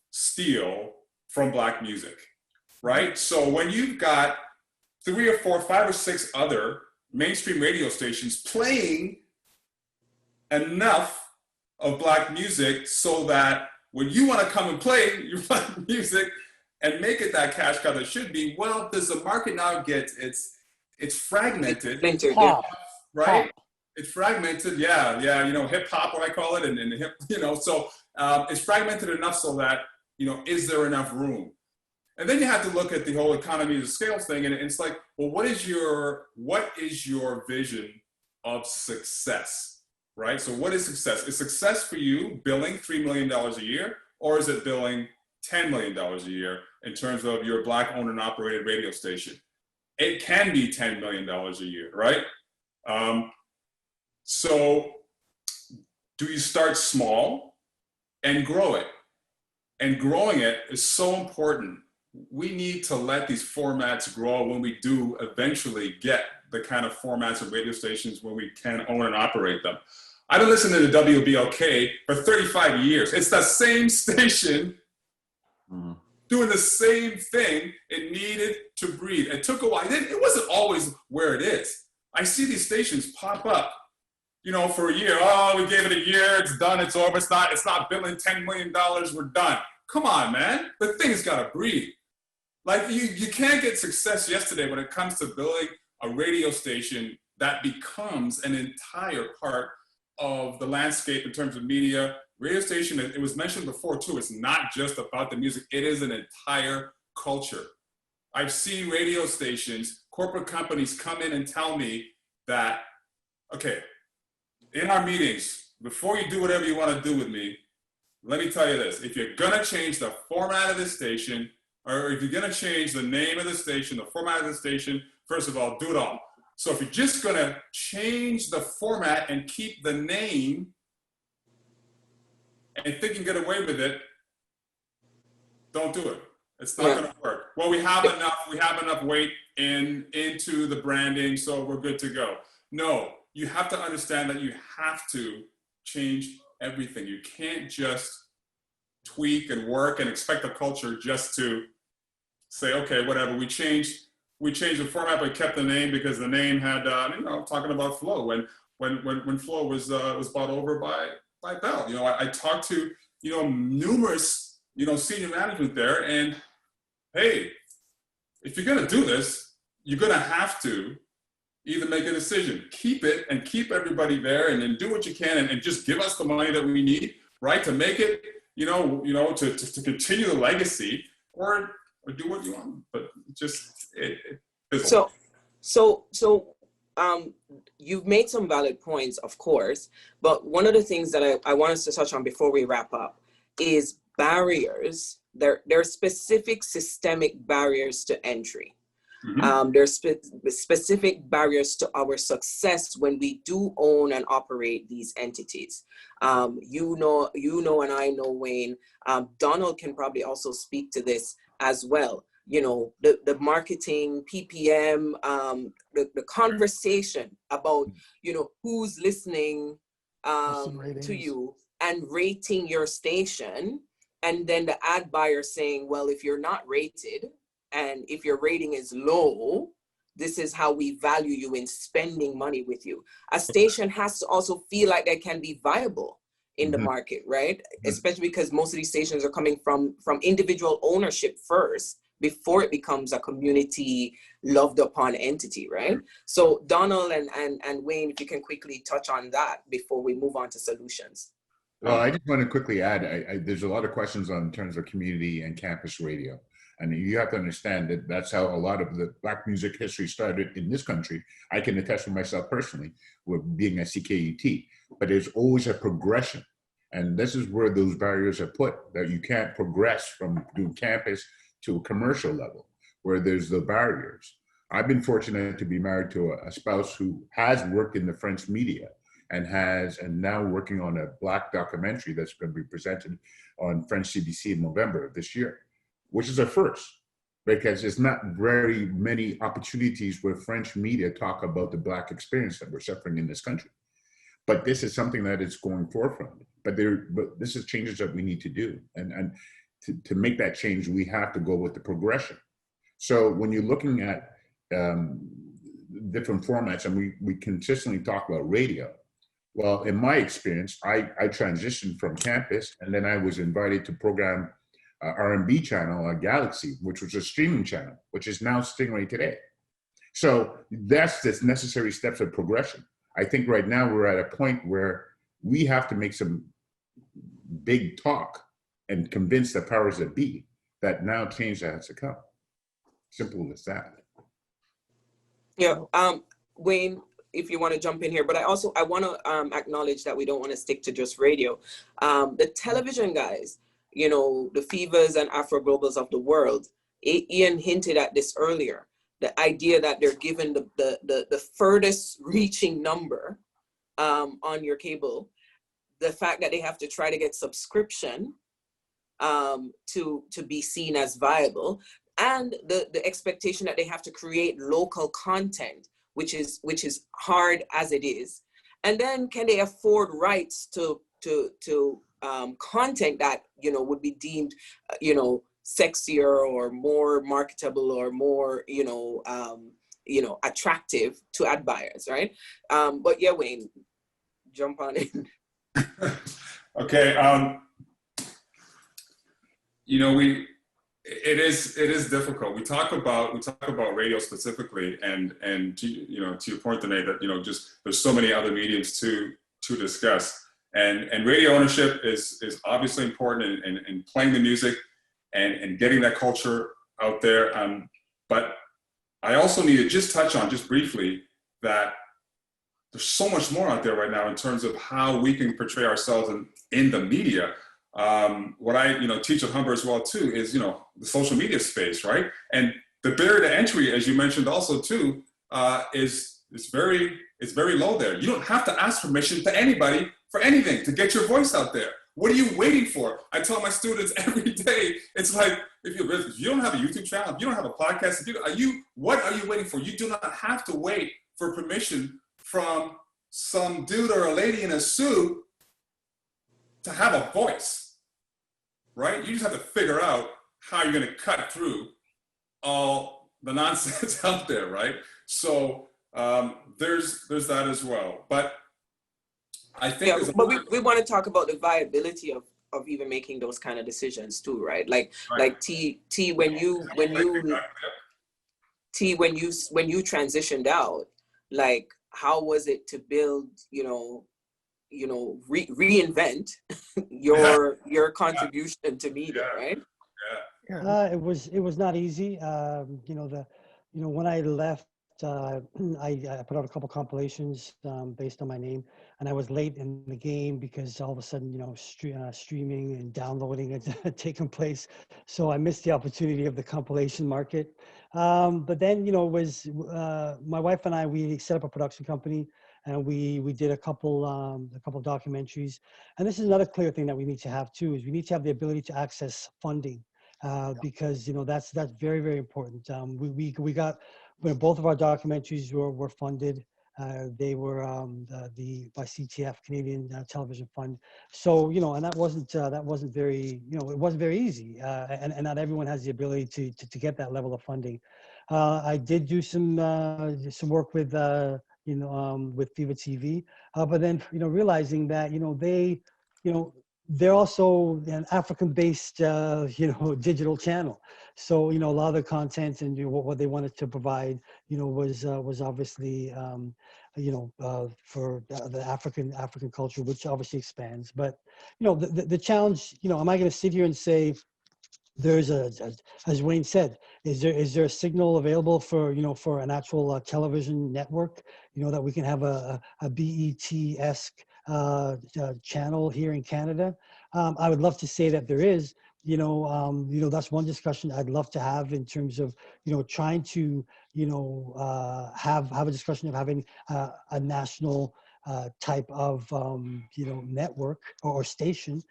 S6: steal from Black music, right? So when you've got 3 or 4, 5 or 6 other mainstream radio stations playing enough of Black music so that when you want to come and play your Black music and make it that cash cow that it should be, well, does the market now get it's fragmented, right? It's fragmented, yeah, you know, hip hop, what I call it, and hip, you know, so it's fragmented enough so that, you know, is there enough room? And then you have to look at the whole economy of scale thing, and it's like, well, what is your vision of success, right? So what is success? Is success for you billing $3 million a year, or is it billing $10 million a year in terms of your Black owned and operated radio station? It can be $10 million a year, right? So do you start small and grow it? And growing it is so important. We need to let these formats grow when we do eventually get the kind of formats of radio stations where we can own and operate them. I've been listening to WBLK for 35 years. It's the same station doing the same thing. It needed to breathe. It took a while. It wasn't always where it is. I see these stations pop up, you know, for a year. Oh, we gave it a year. It's done. It's over. It's not billing $10 million. We're done. Come on, man. The thing's got to breathe. Like you can't get success yesterday when it comes to building a radio station that becomes an entire part of the landscape in terms of media. Radio station, it was mentioned before too, it's not just about the music, it is an entire culture. I've seen radio stations, corporate companies come in and tell me that, okay, in our meetings, before you do whatever you want to do with me, let me tell you this, if you're gonna change the format of the station, or if you're gonna change the name of the station, the format of the station, first of all, do it all. So if you're just gonna change the format and keep the name and think you can get away with it, don't do it. It's not gonna work. Well, we have enough weight into the branding, so we're good to go. No, you have to understand that you have to change everything. You can't just tweak and work and expect the culture just to say, okay, whatever, we changed the format but kept the name because the name had, talking about Flow, when Flow was bought over by Bell. You know, I talked to, numerous, senior management there, and hey, if you're gonna do this, you're gonna have to either make a decision, keep it and keep everybody there and then do what you can and just give us the money that we need, right, to make it, to continue the legacy, or do what you want, but just
S10: you've made some valid points, of course, but one of the things that I want us to touch on before we wrap up is barriers. There are specific systemic barriers to entry. There's specific barriers to our success when we do own and operate these entities. You know, and I know, Wayne, Donald can probably also speak to this as well. The marketing, PPM, the conversation about, who's listening to you and rating your station. And then the ad buyer saying, well, if you're not rated, and if your rating is low, this is how we value you in spending money with you. A station has to also feel like they can be viable in the market, right? Especially because most of these stations are coming from individual ownership first before it becomes a community loved upon entity, right? So Donald and Wayne, if you can quickly touch on that before we move on to solutions.
S5: Well, I just want to quickly add, there's a lot of questions in terms of community and campus radio. And you have to understand that that's how a lot of the Black music history started in this country. I can attest for myself personally with being at CKUT, but there's always a progression. And this is where those barriers are put, that you can't progress from campus to a commercial level, where there's the barriers. I've been fortunate to be married to a spouse who has worked in the French media and now working on a Black documentary that's going to be presented on French CBC in November of this year, which is a first, because there's not very many opportunities where French media talk about the Black experience that we're suffering in this country. But this is something that is going forefront. But this is changes that we need to do. And to make that change, we have to go with the progression. So when you're looking at different formats, and we consistently talk about radio, well, in my experience, I transitioned from campus, and then I was invited to program R&B channel, Galaxy, which was a streaming channel, which is now Stingray today. So that's the necessary steps of progression. I think right now we're at a point where we have to make some big talk and convince the powers that be that now change has to come. Simple as that.
S10: Yeah, Wayne, if you want to jump in here, but I want to acknowledge that we don't want to stick to just radio. The television guys, you know, the Fevers and Afro Globals of the world, Ian hinted at this earlier, the idea that they're given the furthest reaching number on your cable, the fact that they have to try to get subscription to be seen as viable, and the expectation that they have to create local content, which is hard as it is. And then can they afford rights to content that, you know, would be deemed, you know, sexier or more marketable or more, you know, attractive to ad buyers, right? But yeah, Wayne, jump on in.
S6: Okay. You know, it is difficult. We talk about radio specifically, and to, you know, to your point, Danae, that, you know, just there's so many other mediums to discuss, and radio ownership is obviously important in playing the music and getting that culture out there. But I also need to just touch on just briefly that there's so much more out there right now in terms of how we can portray ourselves in the media. What I, you know, teach at Humber as well too is, you know, the social media space, right? And the barrier to entry, as you mentioned also too, is very low there. You don't have to ask permission to anybody for anything to get your voice out there. What are you waiting for? I tell my students every day, it's like, if you don't have a YouTube channel, if you don't have a podcast, what are you waiting for? You do not have to wait for permission from some dude or a lady in a suit to have a voice, right? You just have to figure out how you're gonna cut through all the nonsense out there, right? So there's that as well. But I think,
S10: yeah, but we want to talk about the viability of even making those kind of decisions too, right? Like T when you transitioned out, like how was it to build, reinvent your contribution to media, right?
S11: It was not easy. When I left, I put out a couple compilations based on my name, and I was late in the game because all of a sudden, streaming and downloading had taken place. So I missed the opportunity of the compilation market. But then, my wife and I, we set up a production company, and we did a couple documentaries. And this is another clear thing that we need to have too, is we need to have the ability to access funding, because that's very, very important. We got, both of our documentaries were funded. They were by CTF, Canadian Television Fund. So, and that wasn't very, it wasn't very easy. And not everyone has the ability to get that level of funding. I did do some work with, with Viva TV, but then, realizing that, they're also an African-based, digital channel. So, a lot of the content and what they wanted to provide, was obviously, for the African culture, which obviously expands. But, the challenge, am I going to sit here and say, there's as Wayne said, is there a signal available for, for an actual television network, that we can have a BET-esque channel here in Canada? I would love to say that there is. That's one discussion I'd love to have in terms of, trying to, have a discussion of having a national type of, network or station,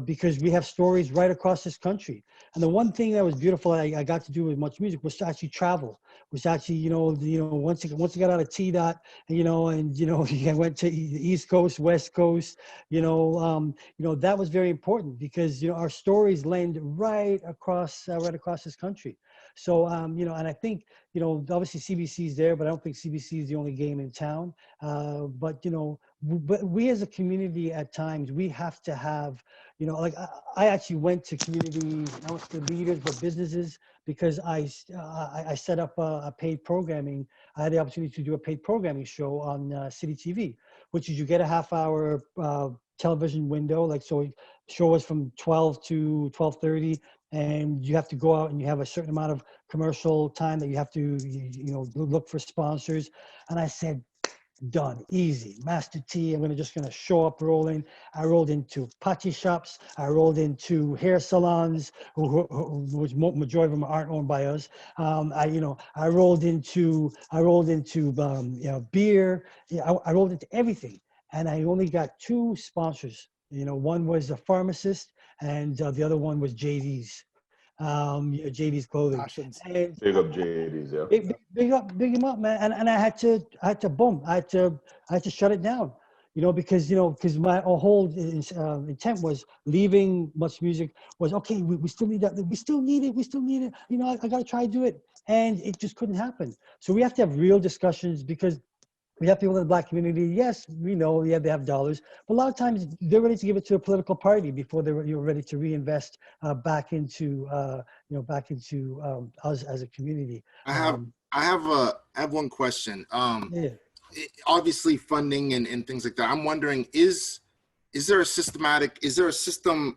S11: because we have stories right across this country. And the one thing that was beautiful I got to do with Much Music was to actually travel, was actually, once you got out of T-Dot, and you went to the East Coast, West Coast, that was very important because, our stories land right across this country. So, and I think, obviously CBC is there, but I don't think CBC is the only game in town. But we as a community at times, we have to have, I actually went to community, not to leaders, but businesses, because I set up a paid programming. I had the opportunity to do a paid programming show on City TV, which is you get a half-hour television window. So show was from 12 to 12:30. And you have to go out and you have a certain amount of commercial time that you have to, look for sponsors. And I said, done, easy. Master T, I'm just gonna show up rolling. I rolled into patchy shops. I rolled into hair salons, which majority of them aren't owned by us. I rolled into beer. I rolled into everything, and I only got 2 sponsors. One was a pharmacist, and the other one was JD's. JD's clothing. And
S9: big up JD's, yeah.
S11: Big him up, man. And I had to boom. I had to shut it down, because my whole intent was leaving Much Music was okay. We still need that. We still need it. I got to try to do it, and it just couldn't happen. So we have to have real discussions because we have people in the Black community. Yes, we know. Yeah, they have dollars, but a lot of times they're ready to give it to a political party before you're ready to reinvest back into us as a community.
S3: I have one question.
S11: Yeah.
S3: Obviously, funding and things like that. I'm wondering, is there a system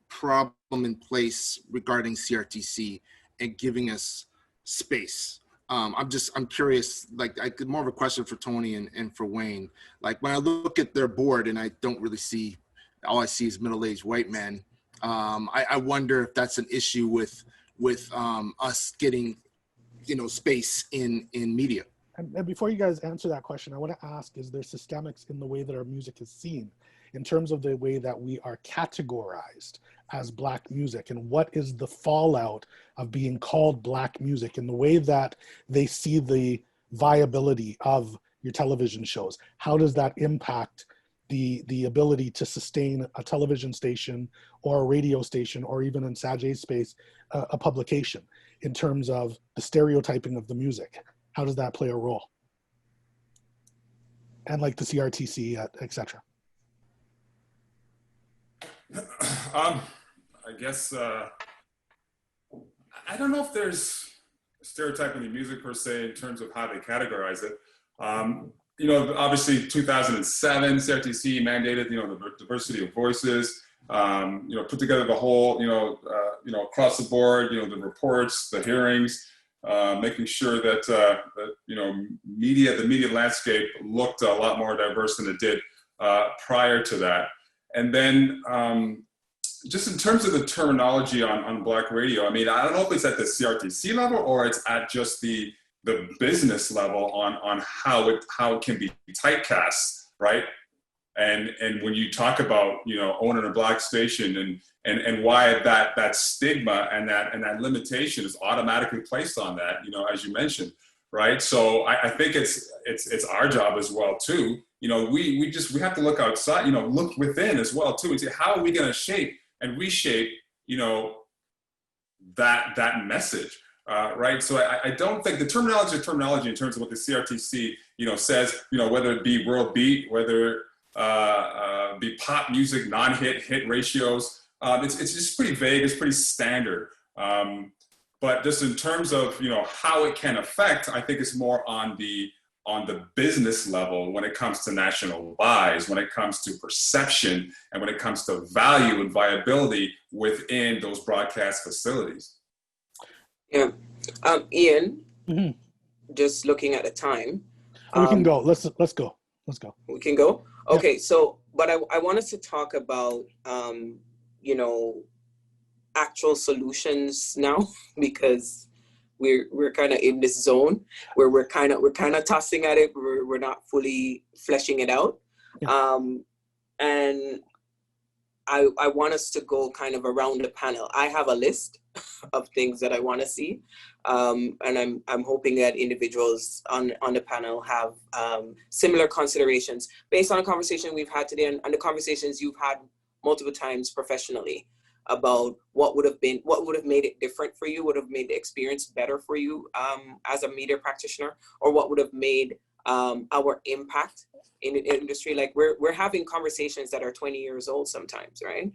S3: problem in place regarding CRTC and giving us space? I'm curious, more of a question for Tony and for Wayne. Like when I look at their board and I don't really see, all I see is middle-aged white men. I wonder if that's an issue with us getting, space in media.
S4: And before you guys answer that question, I want to ask, is there systemics in the way that our music is seen in terms of the way that we are categorized as Black music, and what is the fallout of being called Black music in the way that they see the viability of your television shows? How does that impact the ability to sustain a television station or a radio station, or even in Sajae's space, a publication, in terms of the stereotyping of the music? How does that play a role? And like the CRTC, et cetera.
S6: I guess, I don't know if there's stereotyping in music per se in terms of how they categorize it. Obviously 2007, CRTC mandated, the diversity of voices, put together the whole, across the board, the reports, the hearings, making sure that, the media landscape looked a lot more diverse than it did prior to that. And then just in terms of the terminology on Black radio, I don't know if it's at the CRTC level or it's at just the business level on how it can be typecast, right? And when you talk about owning a Black station and why that stigma and that limitation is automatically placed on that, as you mentioned, right? So I think it's our job as well too. We have to look outside, look within as well too, and say how are we going to shape and reshape, that message. Right. So I don't think the terminology in terms of what the CRTC, says, whether it be world beat, whether be pop music, non-hit, hit ratios. It's just pretty vague. It's pretty standard. But just in terms of, how it can affect, I think it's more on the business level when it comes to national buys, when it comes to perception, and when it comes to value and viability within those broadcast facilities.
S10: Yeah. Ian, just looking at the time.
S4: We can go. Let's go.
S10: We can go? Okay, yeah. So, but I want us to talk about, actual solutions now, because we're kind of in this zone where we're kind of tossing at it. We're not fully fleshing it out. Yeah. And I want us to go kind of around the panel. I have a list of things that I want to see, and I'm hoping that individuals on the panel have similar considerations based on a conversation we've had today and the conversations you've had multiple times professionally about what would have made it different for you, would have made the experience better for you as a media practitioner, or what would have made our impact in the industry. Like we're having conversations that are 20 years old sometimes, right?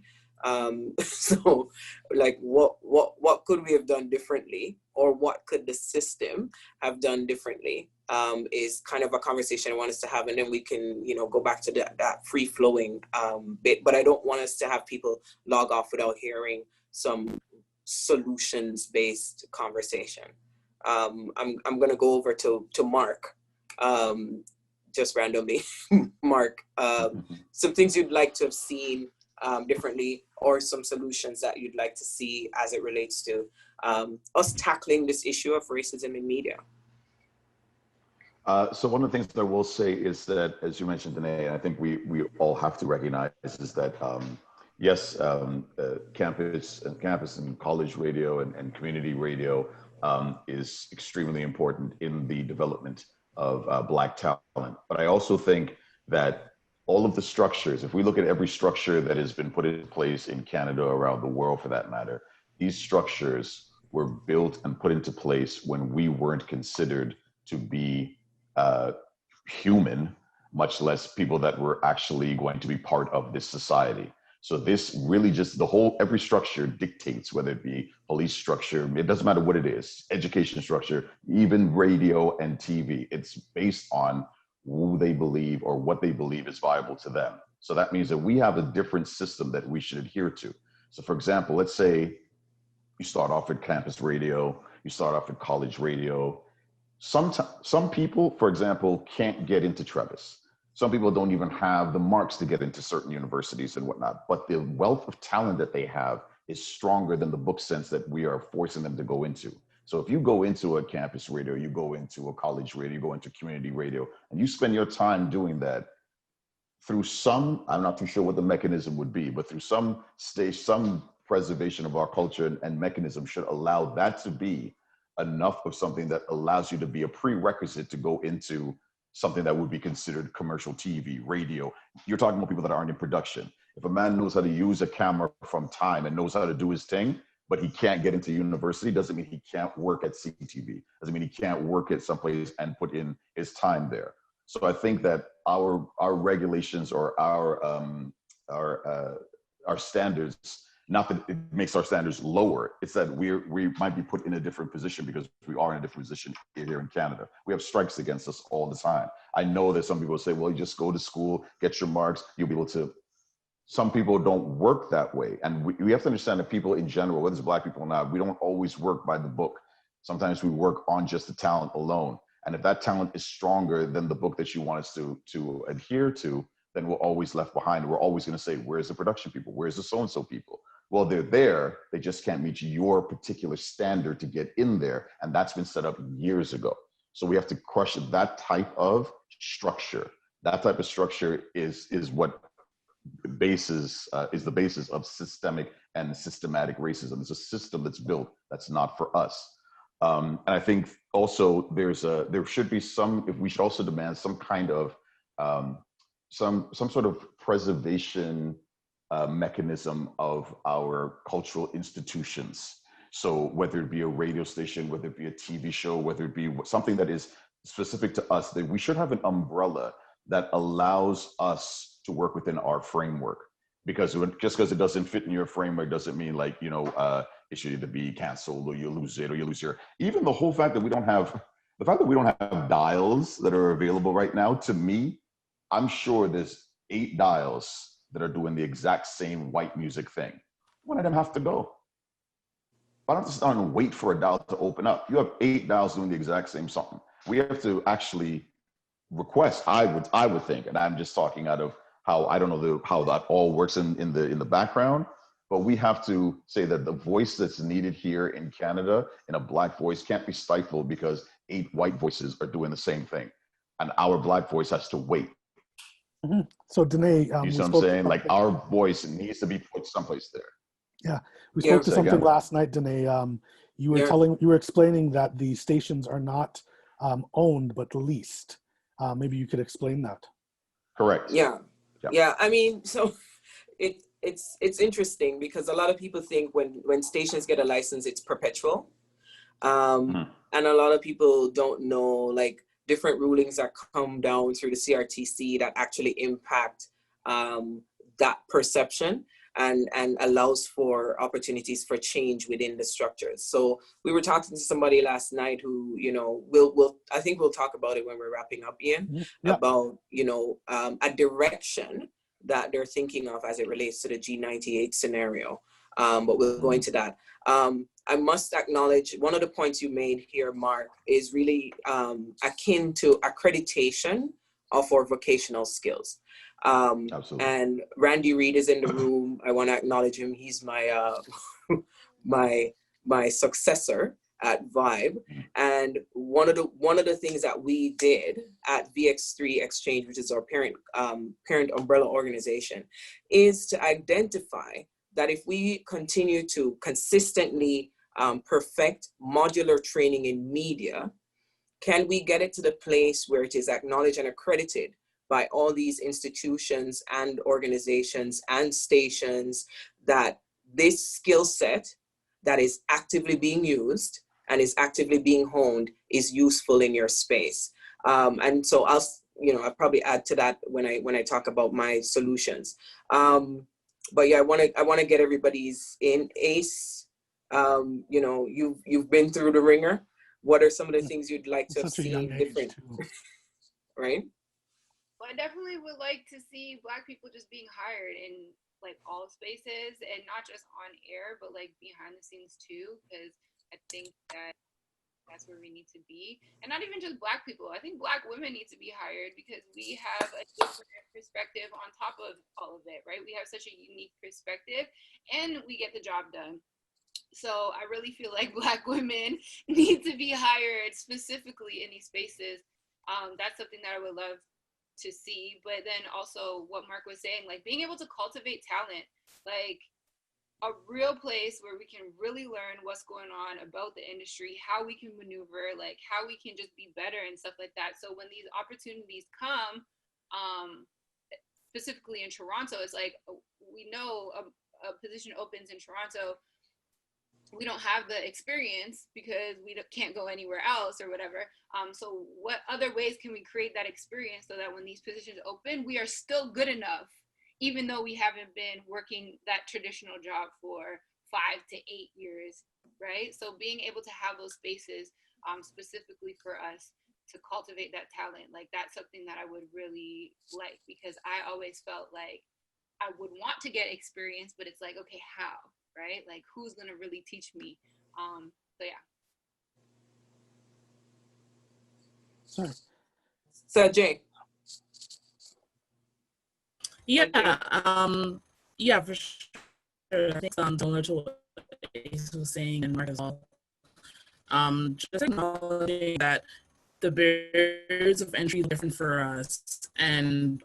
S10: So like what could we have done differently, or what could the system have done differently, is kind of a conversation I want us to have, and then we can go back to that free flowing bit. But I don't want us to have people log off without hearing some solutions based conversation. I'm going to go over to Mark. just randomly, Mark, some things you'd like to have seen differently, or some solutions that you'd like to see as it relates to us tackling this issue of racism in media?
S9: So one of the things that I will say is that, as you mentioned, Danae, and I think we all have to recognize is that, yes, campus and college radio and community radio is extremely important in the development of Black talent. But I also think that all of the structures, if we look at every structure that has been put in place in Canada, around the world for that matter, these structures were built and put into place when we weren't considered to be human, much less people that were actually going to be part of this society. So this really just, every structure dictates, whether it be police structure, it doesn't matter what it is, education structure, even radio and TV, it's based on who they believe or what they believe is viable to them. So that means that we have a different system that we should adhere to. So for example, let's say you start off at campus radio, you start off at college radio. Some people, for example, can't get into Travis. Some people don't even have the marks to get into certain universities and whatnot, but the wealth of talent that they have is stronger than the book sense that we are forcing them to go into. So if you go into a campus radio, you go into a college radio, you go into community radio, and you spend your time doing that through some, I'm not too sure what the mechanism would be, but through some stage, some preservation of our culture and mechanism should allow that to be enough of something that allows you to be a prerequisite to go into something that would be considered commercial TV, radio. You're talking about people that aren't in production. If a man knows how to use a camera from time and knows how to do his thing, but he can't get into university, doesn't mean he can't work at CTV. Doesn't mean he can't work at someplace and put in his time there. So I think that our regulations or our standards, not that it makes our standards lower, it's that we might be put in a different position because we are in a different position here in Canada. We have strikes against us all the time. I know that some people say, well, you just go to school, get your marks, you'll be able to. Some people don't work that way. And we have to understand that people in general, whether it's Black people or not, we don't always work by the book. Sometimes we work on just the talent alone. And if that talent is stronger than the book that you want us to adhere to, then we're always left behind. We're always going to say, where's the production people? Where's the so-and-so people? Well, they're there. They just can't meet your particular standard to get in there. And that's been set up years ago. So we have to crush that type of structure. That type of structure is what is the basis of systemic and systematic racism. It's a system that's built that's not for us. And I think also there should be we should also demand some kind of some sort of preservation mechanism of our cultural institutions. So whether it be a radio station, whether it be a TV show, whether it be something that is specific to us, that we should have an umbrella that allows us to work within our framework. Because just because it doesn't fit in your framework doesn't mean it should either be canceled or you lose it or you lose your, even the whole fact that we don't have dials that are available right now, to me, I'm sure there's 8 dials that are doing the exact same white music thing. One of them have to go. I don't have to stand and wait for a dial to open up. You have 8 dials doing the exact same something. We have to actually request, I would think, and I'm just talking out of how I don't know how that all works in the background, but we have to say that the voice that's needed here in Canada, in a Black voice, can't be stifled because 8 white voices are doing the same thing, and our Black voice has to wait.
S4: Mm-hmm. So Danae,
S9: you see what I'm saying? Like our voice needs to be put someplace there.
S4: Yeah, we spoke to something last night, Danae. You were explaining that the stations are not owned but leased. Maybe you could explain that.
S9: Correct.
S10: Yeah. I mean, so it's interesting because a lot of people think when stations get a license, it's perpetual, and a lot of people don't know different rulings that come down through the CRTC that actually impact that perception and allows for opportunities for change within the structures. So we were talking to somebody last night who, I think we'll talk about it when we're wrapping up, Ian, about, a direction that they're thinking of as it relates to the G98 scenario. But we'll go into that. I must acknowledge one of the points you made here, Mark, is really akin to accreditation of our vocational skills.
S9: Absolutely.
S10: And Randy Reed is in the room. I want to acknowledge him. He's my my successor at Vibe. And one of the things that we did at VX3 Exchange, which is our parent umbrella organization, is to identify that if we continue to consistently perfect modular training in media, can we get it to the place where it is acknowledged and accredited by all these institutions and organizations and stations that this skill set that is actively being used and is actively being honed is useful in your space? And so I'll probably add to that when I talk about my solutions. But yeah, I want to get everybody's in. Ace, you've been through the ringer. What are some of the things you'd like to have seen different? Right?
S8: Well, I definitely would like to see Black people just being hired in like all spaces, and not just on air, but like behind the scenes too, because I think that's where we need to be. And not even just Black people. I think Black women need to be hired because we have a different perspective on top of all of it, right? We have such a unique perspective and we get the job done. So I really feel like Black women need to be hired specifically in these spaces. That's something that I would love to see. But then also what Mark was saying, like being able to cultivate talent, like a real place where we can really learn what's going on about the industry, how we can maneuver, like how we can just be better and stuff like that. So when these opportunities come, specifically in Toronto, it's like, we know a position opens in Toronto, we don't have the experience because we can't go anywhere else or whatever. So what other ways can we create that experience so that when these positions open, we are still good enough, even though we haven't been working that traditional job for 5 to 8 years, right? So being able to have those spaces specifically for us to cultivate that talent, like that's something that I would really like, because I always felt like I would want to get experience, but it's like, okay, how? Right? Like who's gonna really teach me? So yeah.
S10: Sorry. Sajae.
S7: Yeah, for sure. I think similar to what Ace was saying and Mark as well. Just acknowledging that the barriers of entry are different for us, and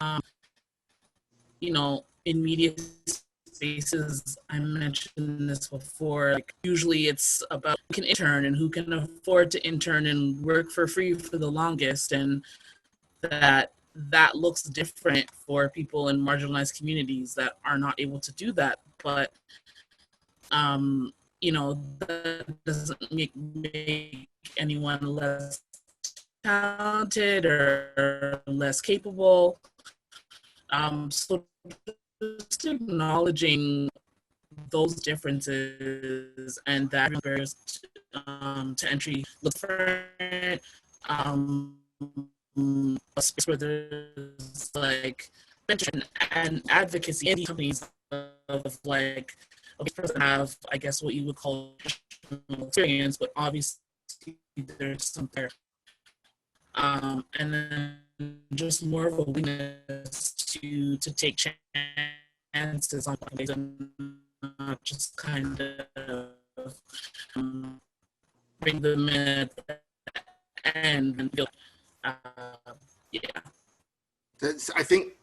S7: in media spaces, I mentioned this before, like usually it's about who can intern and who can afford to intern and work for free for the longest, and that looks different for people in marginalized communities that are not able to do that. But that doesn't make anyone less talented or less capable. So just acknowledging those differences and that barriers to entry look different. A space where there's like mentoring and advocacy in these companies of like, okay, person have, I guess, what you would call experience, but obviously there's some there. And then just more of a willingness to take chances on things and not just kind of bring them in at the end and feel, yeah.
S3: I think,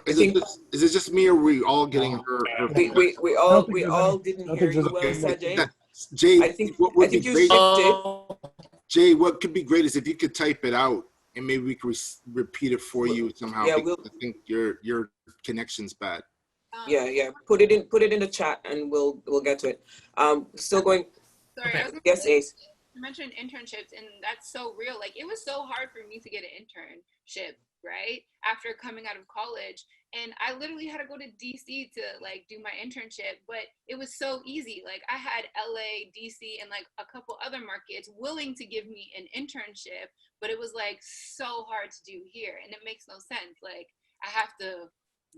S3: is it just me or are we all getting her?
S10: We all didn't hear you well, Sajae.
S3: Jay,
S10: I think you shifted.
S3: Jay, what could be great is if you could type it out and maybe we could repeat it for you somehow.
S10: Yeah,
S3: I think your connection's bad.
S10: Yeah. Put it in the chat and we'll get to it. Still going.
S8: Sorry,
S10: okay. Yes, Ace.
S8: You mentioned internships, and that's so real. Like it was so hard for me to get an internship, right? After coming out of college. And I literally had to go to DC to like do my internship, but it was so easy. Like I had LA, DC, and like a couple other markets willing to give me an internship, but it was like so hard to do here. And it makes no sense. Like I have to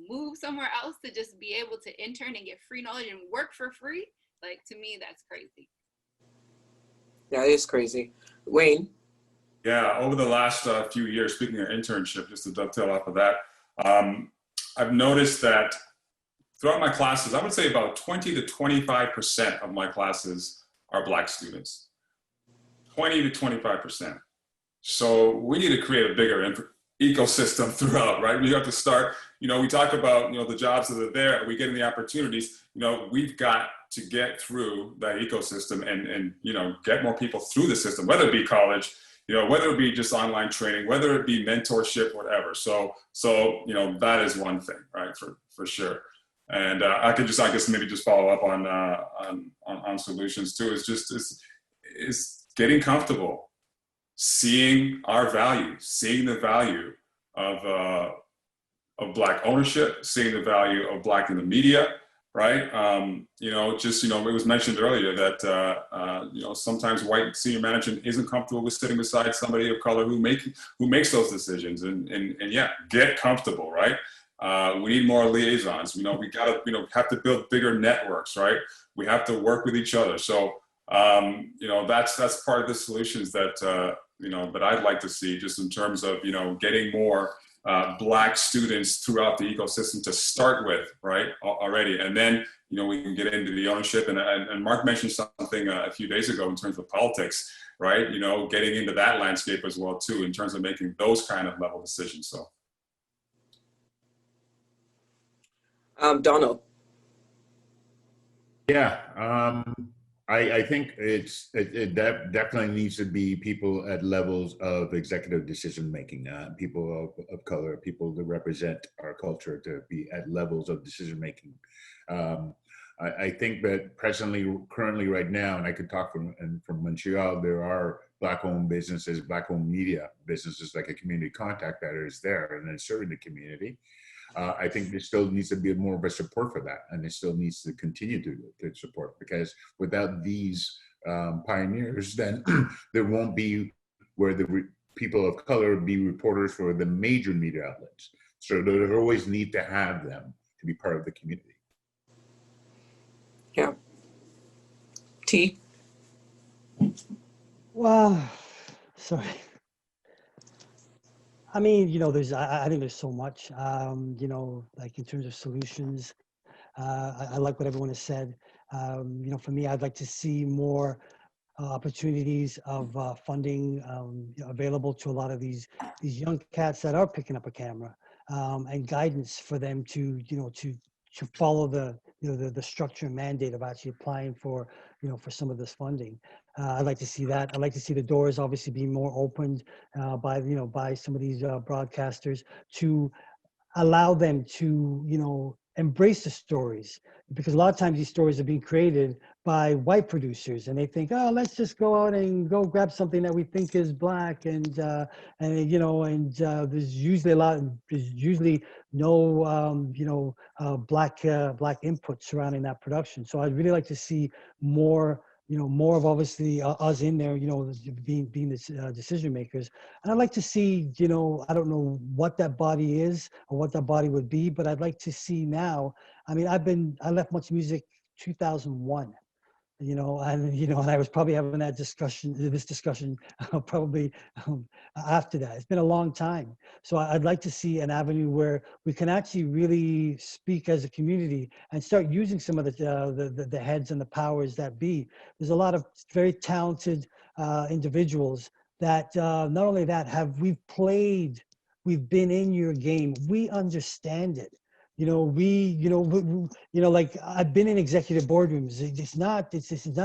S8: move somewhere else to just be able to intern and get free knowledge and work for free. Like to me, that's crazy.
S10: That is crazy. Wayne?
S6: Yeah, over the last few years, speaking of internship, just to dovetail off of that, I've noticed that throughout my classes, I would say about 20 to 25% of my classes are Black students. 20 to 25%. So we need to create a bigger ecosystem throughout, right? We have to start, we talk about, the jobs that are there, are we getting the opportunities? We've got to get through that ecosystem and get more people through the system, whether it be college, whether it be just online training, whether it be mentorship, whatever. So that is one thing, right, for sure. And I guess maybe just follow up on solutions too. Is getting comfortable, seeing our value, seeing the value of Black ownership, seeing the value of Black in the media, right? It was mentioned earlier that sometimes white senior management isn't comfortable with sitting beside somebody of color who makes those decisions, and yeah, get comfortable, right? We need more liaisons. We gotta have to build bigger networks, right? We have to work with each other. So that's part of the solutions that that I'd like to see, just in terms of getting more Black students throughout the ecosystem to start with, right, already, and then we can get into the ownership. And Mark mentioned something a few days ago in terms of politics, right? Getting into that landscape as well too, in terms of making those kind of level decisions. So.
S10: Donald.
S5: Yeah, I think it definitely needs to be people at levels of executive decision making, people of color, people that represent our culture to be at levels of decision making. I think that currently right now, and I could talk from Montreal, there are Black-owned businesses, Black-owned media businesses, like a community contact that is there and then serving the community. I think there still needs to be more of a support for that, and it still needs to continue to support, because without these pioneers, then there won't be where the people of color be reporters for the major media outlets. So there always need to have them to be part of the community.
S10: Yeah. T.
S11: Well, sorry. I mean, I think there's so much, like in terms of solutions. I like what everyone has said. For me, I'd like to see more opportunities of funding available to a lot of these young cats that are picking up a camera, and guidance for them to follow the structure and mandate of actually applying for some of this funding. I'd like to see that. I'd like to see the doors obviously be more opened by some of these broadcasters, to allow them to embrace the stories, because a lot of times these stories are being created by white producers, and they think, oh, let's just go out and go grab something that we think is Black, and there's usually no Black input surrounding that production. So I'd really like to see more of obviously us in there, being the decision makers. And I'd like to see, I don't know what that body is or what that body would be, but I'd like to see now. I mean, I left Much Music 2001. And I was probably having this discussion probably after that. It's been a long time. So I'd like to see an avenue where we can actually really speak as a community and start using some of the heads and the powers that be. There's a lot of very talented individuals that not only that we've been in your game, we understand it. Like I've been in executive boardrooms. It's not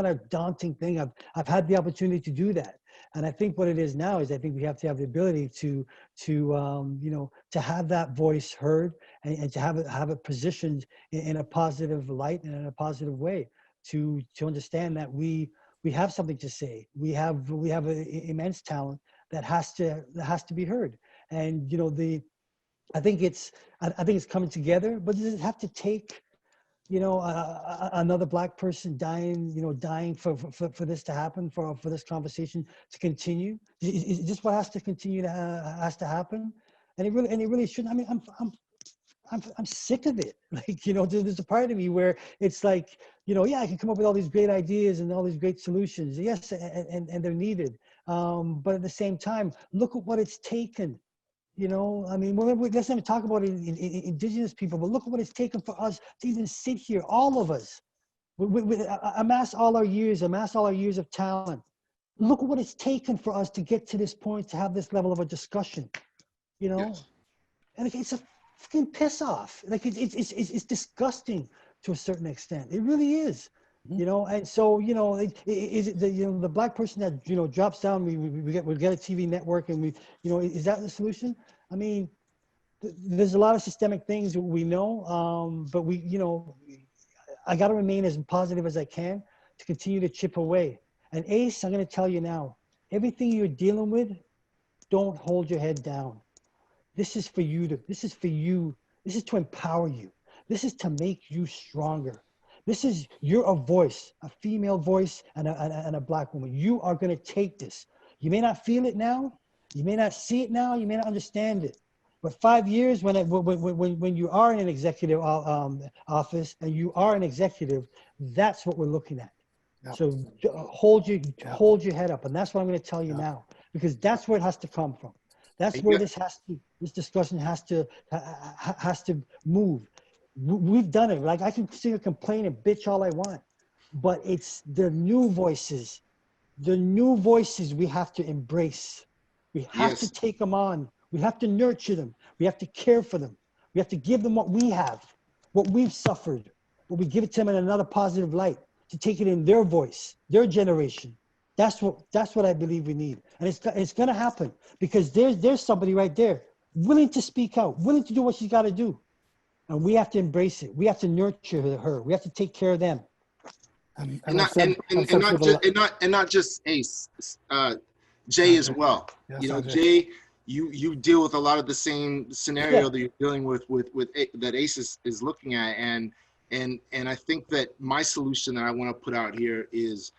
S11: a daunting thing. I've had the opportunity to do that. And I think what it is now is I think we have to have the ability to have that voice heard, and to have it positioned in a positive light and in a positive way, to understand that we have something to say. We have an immense talent that has to be heard. And I think it's coming together, but does it have to take, another Black person dying for this to happen, for this conversation to continue? Is this what has to continue has to happen? And it really shouldn't. I mean, I'm sick of it. Like, there's a part of me where it's like, yeah, I can come up with all these great ideas and all these great solutions. Yes, and they're needed. But at the same time, look at what it's taken. You know, I mean, let's not talk about indigenous people, but look at what it's taken for us to even sit here, all of us, amass all our years of talent. Look at what it's taken for us to get to this point, to have this level of a discussion, you know?
S3: Yes.
S11: And it's a fucking piss off. Like it's disgusting to a certain extent. It really is, you know? And so, you know, is it the, you know, the black person that, you know, drops down, we get a TV network and we, you know, is that the solution? I mean, there's a lot of systemic things we know, but we, you know, I got to remain as positive as I can to continue to chip away. And Ace, I'm going to tell you now, everything you're dealing with, don't hold your head down. This is for you this is to empower you. This is to make you stronger. You're a voice, a female voice and a black woman. You are going to take this. You may not feel it now. You may not see it now. You may not understand it. But 5 years when you are in an executive office and you are an executive, that's what we're looking at. Yep. So hold your head up, and that's what I'm going to tell you now, because that's where it has to come from. That's where this discussion has to move. We've done it. Like I can sit here, complain and bitch all I want, but it's the new voices. The new voices we have to embrace. We have to take them on. We have to nurture them. We have to care for them. We have to give them what we have, what we've suffered, but we give it to them in another positive light, to take it in their voice, their generation. That's what I believe we need. And it's going to happen, because there's somebody right there willing to speak out, willing to do what she's got to do. And we have to embrace it. We have to nurture her. We have to take care of them.
S3: And not just Ace, Jay as well. Yes, you know, Jay, you deal with a lot of the same scenario that you're dealing with that Ace is looking at, and I think that my solution that I want to put out here is,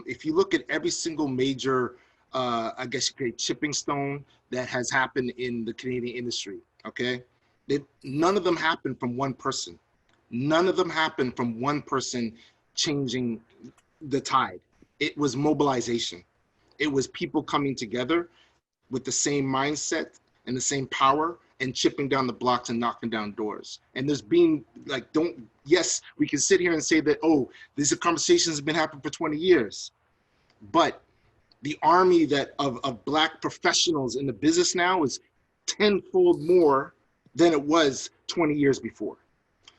S3: if you look at every single major, I guess you could say, chipping stone that has happened in the Canadian industry, okay? None of them happened from one person. None of them happened from one person changing the tide. It was mobilization. It was people coming together with the same mindset and the same power and chipping down the blocks and knocking down doors. And there's being like, yes, we can sit here and say that, oh, these conversations have been happening for 20 years. But the army of black professionals in the business now is tenfold more than it was 20 years before.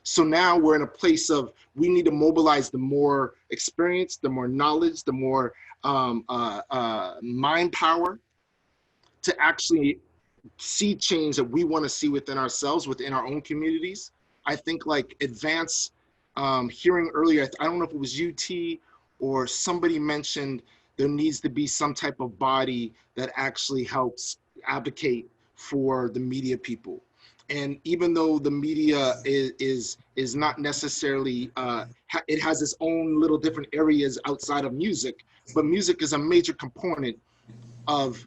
S3: So now we're in a place of, we need to mobilize the more experience, the more knowledge, the more mind power to actually see change that we want to see within ourselves, within our own communities. I think like advance, hearing earlier, I don't know if it was UT or somebody mentioned there needs to be some type of body that actually helps advocate for the media people. And even though the media is not necessarily, it has its own little different areas outside of music, but music is a major component of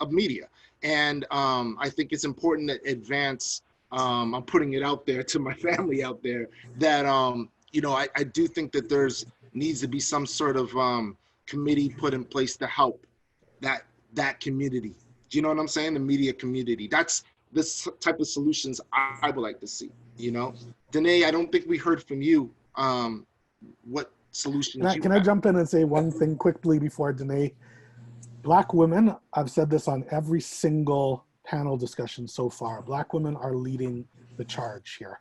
S3: media. And I think it's important that advance, I'm putting it out there to my family out there, that you know, I do think that needs to be some sort of committee put in place to help that community. Do you know what I'm saying? The media community. That's this type of solutions I would like to see, you know? Danae, I don't think we heard from you. What solutions
S4: Can I jump in and say one thing quickly before Danae? Black women, I've said this on every single panel discussion so far, Black women are leading the charge here.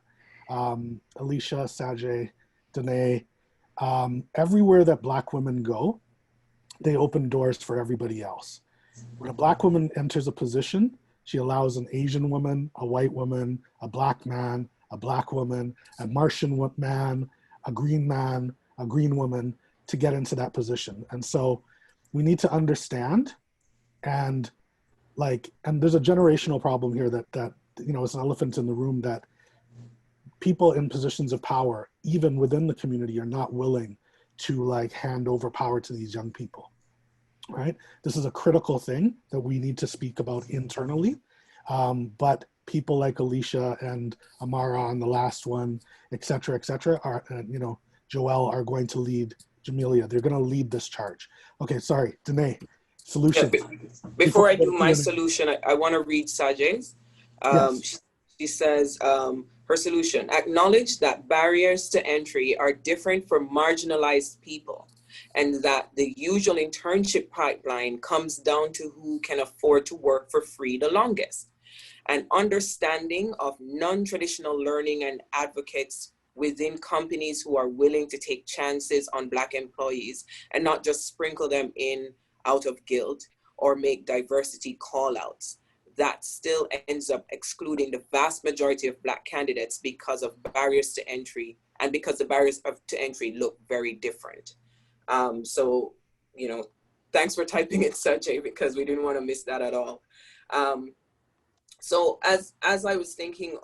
S4: Alicia, Sajae, Danae, everywhere that Black women go, they open doors for everybody else. When a Black woman enters a position, she allows an Asian woman, a white woman, a Black man, a Black woman, a Martian man, a green woman to get into that position. And so we need to understand, and there's a generational problem here that you know, it's an elephant in the room, that people in positions of power, even within the community, are not willing to like hand over power to these young people. Right? This is a critical thing that we need to speak about internally. But people like Alicia and Amara on the last one, et cetera, are, you know, Joelle, are going to lead Jamelia. They're going to lead this charge. Okay, sorry, Danae, solution.
S10: Yeah, before I do my solution, I want to read Sajae's.
S4: Yes.
S10: She says, her solution: acknowledge that barriers to entry are different for marginalized people, and that the usual internship pipeline comes down to who can afford to work for free the longest. An understanding of non-traditional learning and advocates within companies who are willing to take chances on Black employees and not just sprinkle them in out of guilt or make diversity call-outs. That still ends up excluding the vast majority of Black candidates because of barriers to entry, and because the barriers to entry look very different. So, you know, thanks for typing it, Sajae, because we didn't want to miss that at all. So as I was thinking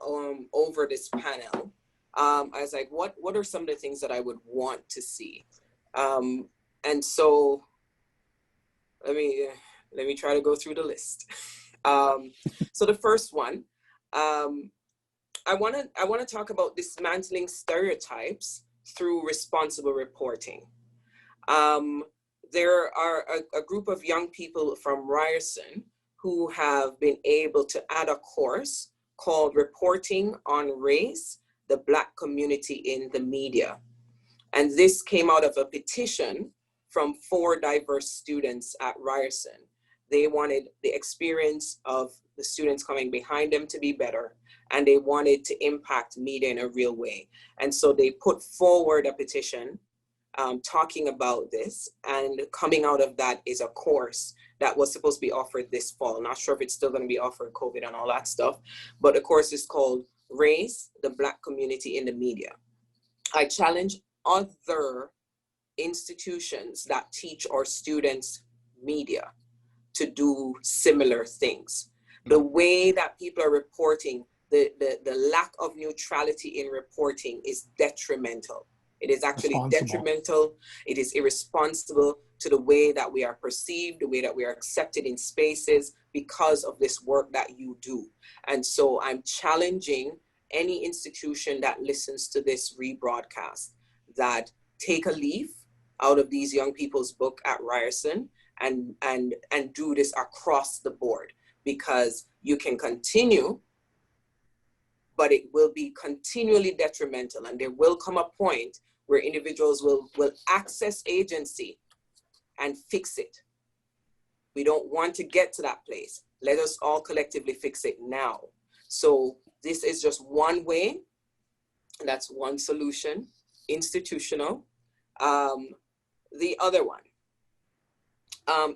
S10: over this panel, I was like, what are some of the things that I would want to see? And so let me try to go through the list. So the first one, I want to talk about dismantling stereotypes through responsible reporting. There are a group of young people from Ryerson who have been able to add a course called Reporting on Race, the Black Community in the Media. And this came out of a petition from 4 diverse students at Ryerson. They wanted the experience of the students coming behind them to be better, and they wanted to impact media in a real way. And so they put forward a petition talking about this, and coming out of that is a course that was supposed to be offered this fall. Not sure if it's still going to be offered, COVID and all that stuff, but the course is called Race, the Black Community in the Media. I challenge other institutions that teach our students media to do similar things. The way that people are reporting, the lack of neutrality in reporting is detrimental. It is actually detrimental. It is irresponsible to the way that we are perceived, the way that we are accepted in spaces because of this work that you do. And so I'm challenging any institution that listens to this rebroadcast that take a leaf out of these young people's book at Ryerson and do this across the board, because you can continue, but it will be continually detrimental. And there will come a point where individuals will access agency and fix it. We don't want to get to that place. Let us all collectively fix it now. So this is just one way. That's one solution, institutional. The other one,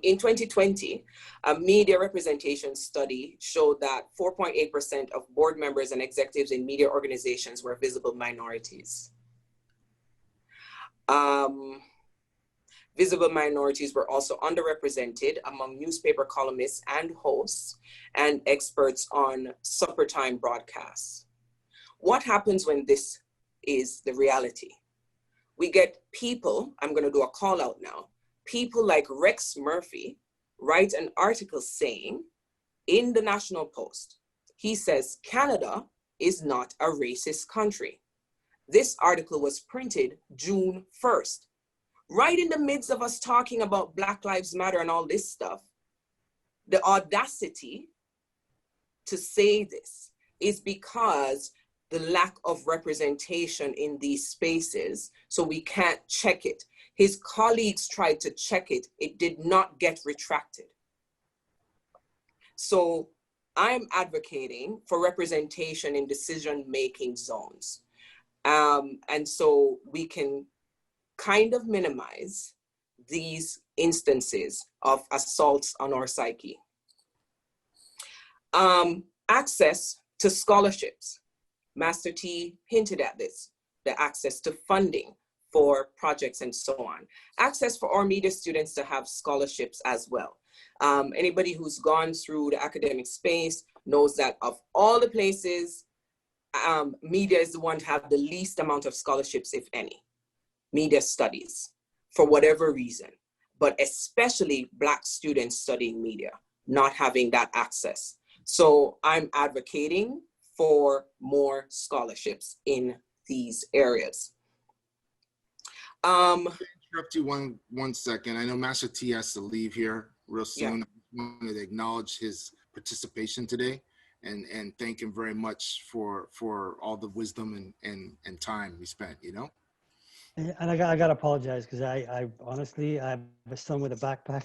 S10: in 2020, a media representation study showed that 4.8% of board members and executives in media organizations were visible minorities. Visible minorities were also underrepresented among newspaper columnists and hosts and experts on supper time broadcasts. What happens when this is the reality? We get people, I'm going to do a call out now, people like Rex Murphy write an article saying in the National Post, he says, Canada is not a racist country. This article was printed June 1st, right in the midst of us talking about Black Lives Matter and all this stuff. The audacity to say this is because the lack of representation in these spaces, so we can't check it. His colleagues tried to check it. It did not get retracted. So I'm advocating for representation in decision-making zones. And so we can kind of minimize these instances of assaults on our psyche. Access to scholarships. Master T hinted at this, the access to funding for projects and so on. Access for our media students to have scholarships as well. Anybody who's gone through the academic space knows that of all the places, media is the one to have the least amount of scholarships, if any. Media studies, for whatever reason, but especially Black students studying media, not having that access. So I'm advocating for more scholarships in these areas.
S3: interrupt you one second. I know Master T has to leave here real soon.
S10: Yeah.
S3: I wanted to acknowledge his participation today and thank him very much for all the wisdom and time we spent, you know?
S11: And I got to apologize because I honestly, I have a son with a backpack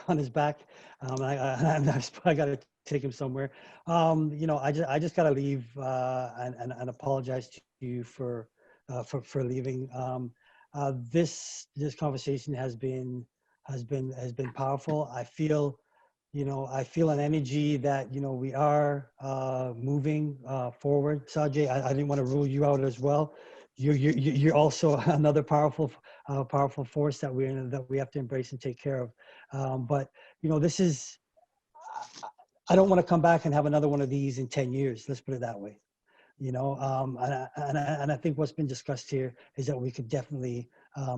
S11: on his back. I got to take him somewhere. You know, I just got to leave and apologize to you for leaving. This conversation has been powerful. I feel an energy that, you know, we are moving forward. Sajae, I didn't want to rule you out as well. You're also another powerful force that we have to embrace and take care of. But you know, this is, I don't want to come back and have another one of these in 10 years. Let's put it that way. You know, and I think what's been discussed here is that we could definitely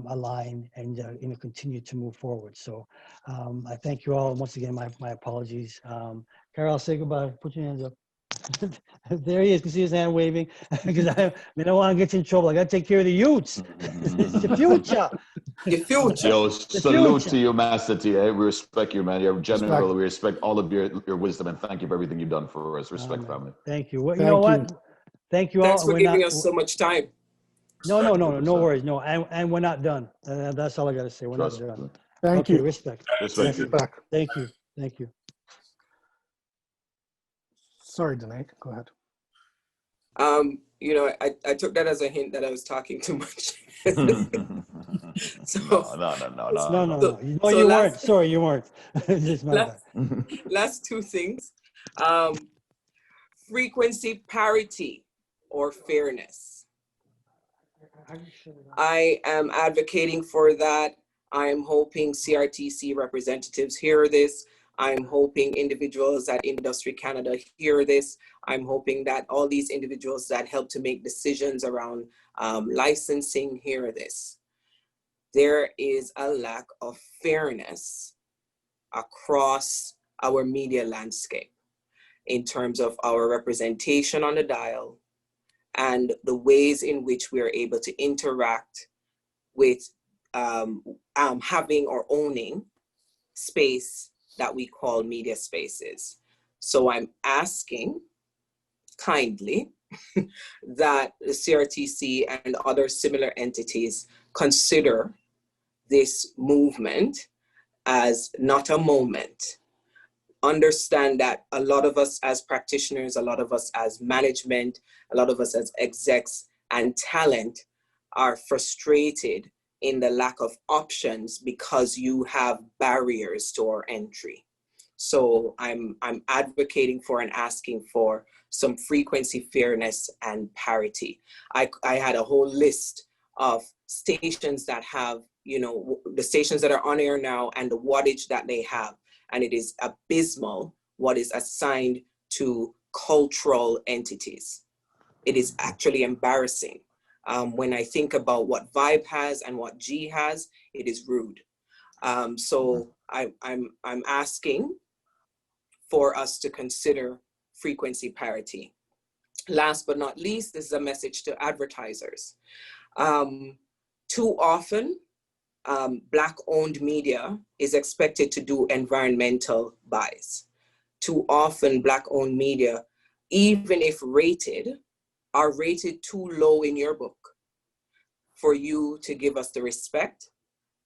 S11: align and you know, continue to move forward. So I thank you all, and once again, my apologies. Carol, say goodbye. Put your hands up. There he is. You can see his hand waving because I don't want to get you in trouble. I got to take care of the youths. It's the future.
S10: The future.
S9: Yo, salute to you, Master T. We respect you, man. You're general. We respect all of your wisdom, and thank you for everything you've done for us. Respect, family.
S11: Thank you. Well, you know what? Thank you all.
S10: Thanks for giving us so much time.
S11: No worries. No, and we're not done. That's all I got to say. We're not done.
S4: Thank you.
S11: Respect.
S9: Respect you.
S11: Thank you. Thank you.
S4: Sorry, Danae, go ahead.
S10: You know, I took that as a hint that I was talking too much. So,
S11: No, you weren't. Sorry, you weren't. Just my bad.
S10: Last two things. Frequency parity or fairness. I am advocating for that. I'm hoping CRTC representatives hear this. I'm hoping individuals at Industry Canada hear this. I'm hoping that all these individuals that help to make decisions around licensing hear this. There is a lack of fairness across our media landscape in terms of our representation on the dial and the ways in which we are able to interact with having or owning space that we call media spaces. So I'm asking kindly that the CRTC and other similar entities consider this movement as not a moment. Understand that a lot of us as practitioners, a lot of us as management, a lot of us as execs and talent are frustrated in the lack of options because you have barriers to our entry. So I'm advocating for and asking for some frequency, fairness, and parity. I had a whole list of stations that have, you know, the stations that are on air now and the wattage that they have. And it is abysmal what is assigned to cultural entities. It is actually embarrassing. When I think about what Vibe has and what G has, it is rude. So I'm asking for us to consider frequency parity. Last but not least, this is a message to advertisers. Too often, Black-owned media is expected to do environmental buys. Too often, Black-owned media, even if rated, are rated too low in your book for you to give us the respect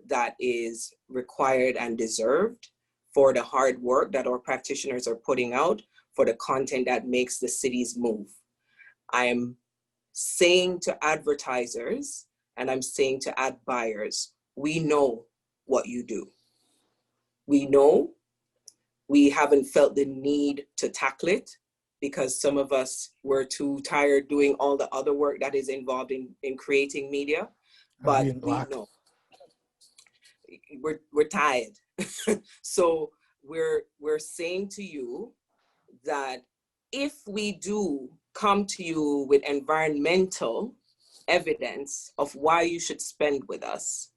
S10: that is required and deserved for the hard work that our practitioners are putting out, for the content that makes the cities move. I'm saying to advertisers, and I'm saying to ad buyers, we know what you do. We know we haven't felt the need to tackle it because some of us were too tired doing all the other work that is involved in creating media, but we know. We're tired. So we're saying to you that if we do come to you with environmental evidence of why you should spend with us,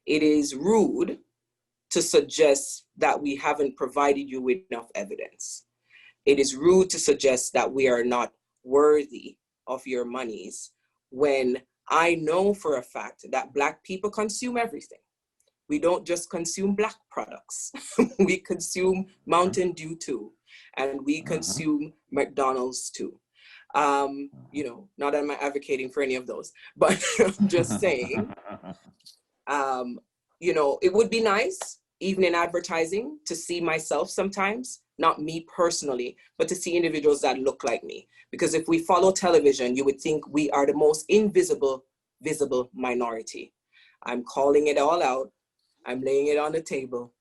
S10: it is rude to suggest that we haven't provided you with enough evidence. It is rude to suggest that we are not worthy of your monies when I know for a fact that Black people consume everything. We don't just consume Black products. We consume Mountain Dew too, and we consume McDonald's too. You know, not that I'm advocating for any of those, but I'm just saying, you know, it would be nice, even in advertising, to see myself sometimes, not me personally, but to see individuals that look like me. Because if we follow television, you would think we are the most visible minority. I'm calling it all out. I'm laying it on the table.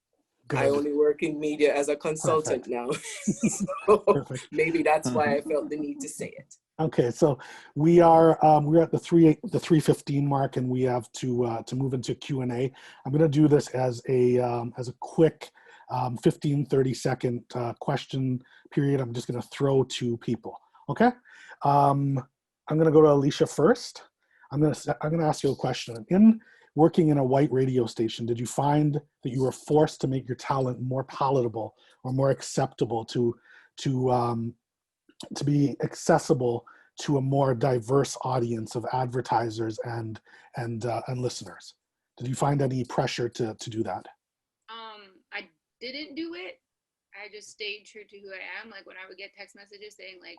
S4: Good.
S10: I only work in media as a consultant now. So maybe that's why I felt the need to say it.
S4: Okay, so we're at the 3:15 mark, and we have to move into Q&A. I'm going to do this as a quick 15-30 second question period. I'm just going to throw to people. Okay, I'm going to go to Alicia first. I'm going to ask you a question. In working in a white radio station, did you find that you were forced to make your talent more palatable or more acceptable to be accessible to a more diverse audience of advertisers and listeners? Did you find any pressure to do that?
S8: I didn't do it. I just stayed true to who I am. Like when I would get text messages saying like,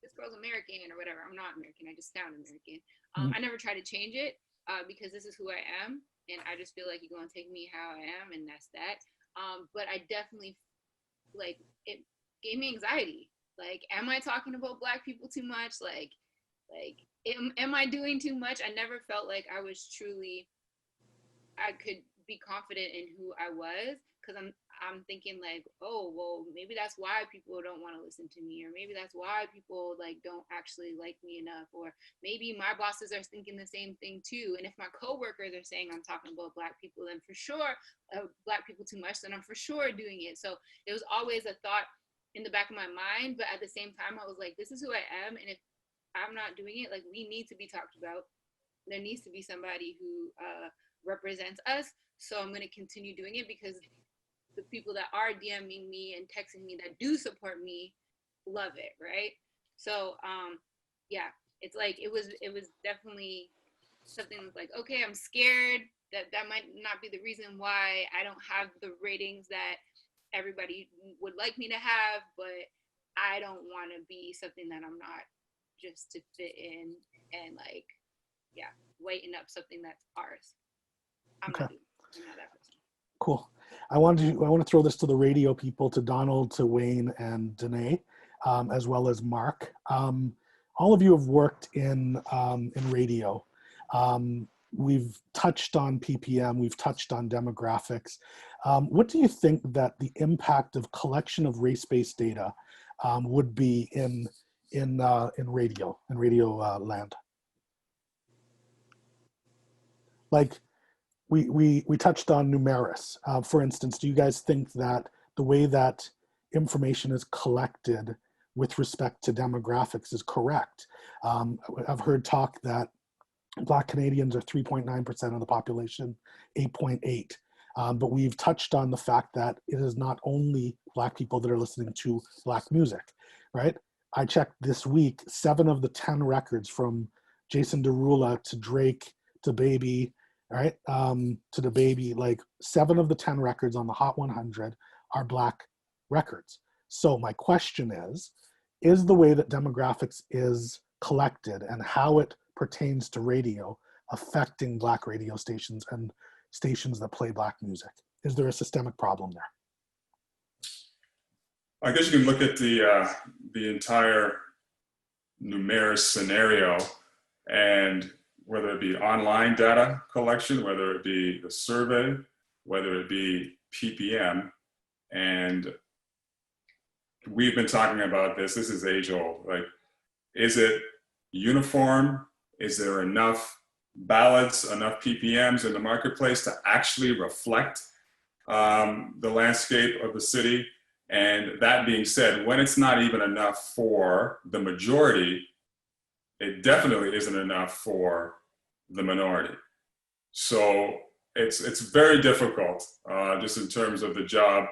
S8: this girl's American or whatever, I'm not American, I just sound American. I never try to change it because this is who I am. And I just feel like you're going to take me how I am, and that's that. But I definitely, like, it gave me anxiety. Like, am I talking about Black people too much? Like, am I doing too much? I never felt like I was truly, I could be confident in who I was, because I'm thinking like, oh, well, maybe that's why people don't want to listen to me, or maybe that's why people like don't actually like me enough, or maybe my bosses are thinking the same thing too. And if my coworkers are saying I'm talking about Black people, then for sure, Black people too much, then I'm for sure doing it. So it was always a thought in the back of my mind, but at the same time, I was like, this is who I am, and if I'm not doing it, like, we need to be talked about. There needs to be somebody who represents us. So I'm going to continue doing it, because the people that are DMing me and texting me that do support me love it, right? So yeah, it's like it was definitely something that's like, okay, I'm scared that might not be the reason why I don't have the ratings that everybody would like me to have, but I don't want to be something that I'm not, just to fit in and like, yeah, whiten up something that's ours. I'm not that person.
S4: Cool. I want to throw this to the radio people, to Donald, to Wayne, and Danae, as well as Mark. All of you have worked in radio. We've touched on PPM. We've touched on demographics. What do you think that the impact of collection of race-based data would be in radio land? Like, we touched on numerous. For instance, do you guys think that the way that information is collected with respect to demographics is correct? I've heard talk that Black Canadians are 3.9% of the population, 8.8. But we've touched on the fact that it is not only Black people that are listening to Black music, right? I checked this week, 7 of the 10 records, from Jason Derulo to Drake to Baby, right, to the Baby, like 7 of the 10 records on the Hot 100 are Black records. So my question is the way that demographics is collected and how it pertains to radio affecting Black radio stations and stations that play Black music? Is there a systemic problem there?
S6: I guess you can look at the entire numerous scenario, and whether it be online data collection, whether it be the survey, whether it be PPM, and we've been talking about this is age old. Like, is it uniform? Is there enough ballots, enough PPMs in the marketplace to actually reflect the landscape of the city? And that being said, when it's not even enough for the majority, it definitely isn't enough for the minority. So it's very difficult just in terms of the job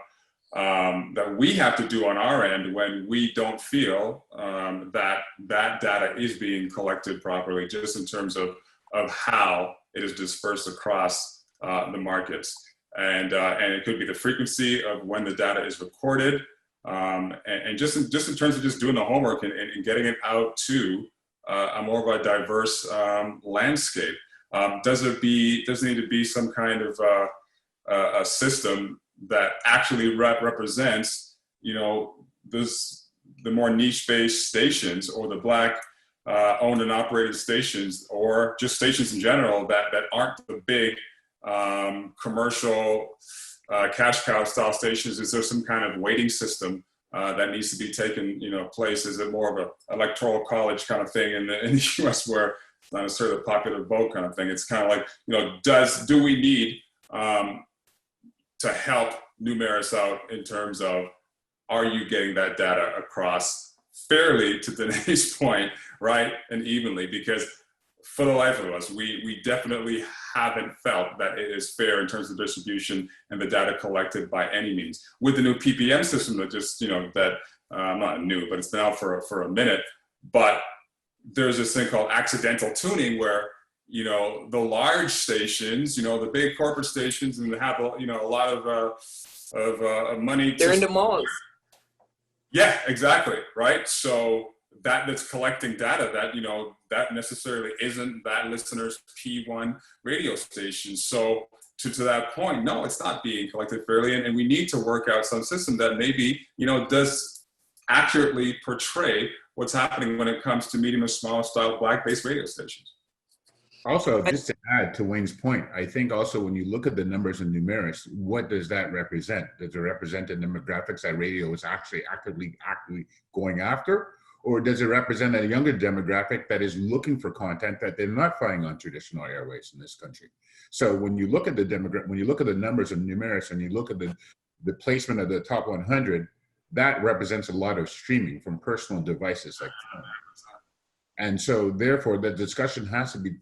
S6: that we have to do on our end when we don't feel that data is being collected properly, just in terms of of how it is dispersed across the markets. And it could be the frequency of when the data is recorded, and just in terms of just doing the homework and getting it out to a more of a diverse landscape. Does it need to be some kind of a system that actually represents, the more niche-based stations, or the Black owned and operated stations, or just stations in general that aren't the big commercial cash cow style stations? Is there some kind of weighting system that needs to be taken place? Is it more of an electoral college kind of thing in the US, where it's not necessarily a popular vote kind of thing? It's kind of like, do we need to help Numeris out in terms of, are you getting that data across fairly, to Danae's point, right, and evenly? Because for the life of us, we definitely haven't felt that it is fair in terms of distribution and the data collected by any means. With the new PPM system that just, not new, but it's been out for a minute, but there's this thing called accidental tuning where, the large stations, the big corporate stations, and they have, a lot of money.
S10: They're in the malls.
S6: Yeah, exactly, right? So that's collecting data that, that necessarily isn't that listener's P1 radio station. So to that point, no, it's not being collected fairly. And we need to work out some system that maybe, does accurately portray what's happening when it comes to medium and small style Black-based radio stations.
S5: Also, just to add to Wayne's point, I think also when you look at the numbers in Numeris, what does that represent? Does it represent the demographics that radio is actually actively going after? Or does it represent a younger demographic that is looking for content that they're not finding on traditional airways in this country? So when you look at the when you look at the numbers of Numeris and you look at the placement of the top 100, that represents a lot of streaming from personal devices like phones. And so therefore the discussion has to be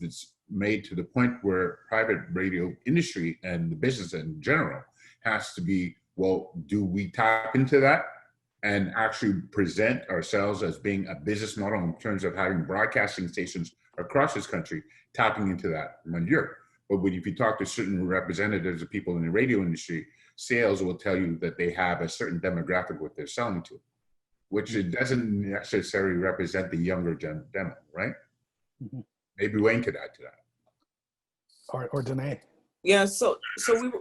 S5: made to the point where private radio industry and the business in general has to be, well, do we tap into that and actually present ourselves as being a business model in terms of having broadcasting stations across this country, tapping into that one year. But if you talk to certain representatives of people in the radio industry, sales will tell you that they have a certain demographic what they're selling to, which it doesn't necessarily represent the younger demo, right? Mm-hmm. Maybe Wayne could add to that.
S4: Or Danae.
S10: Yeah, so we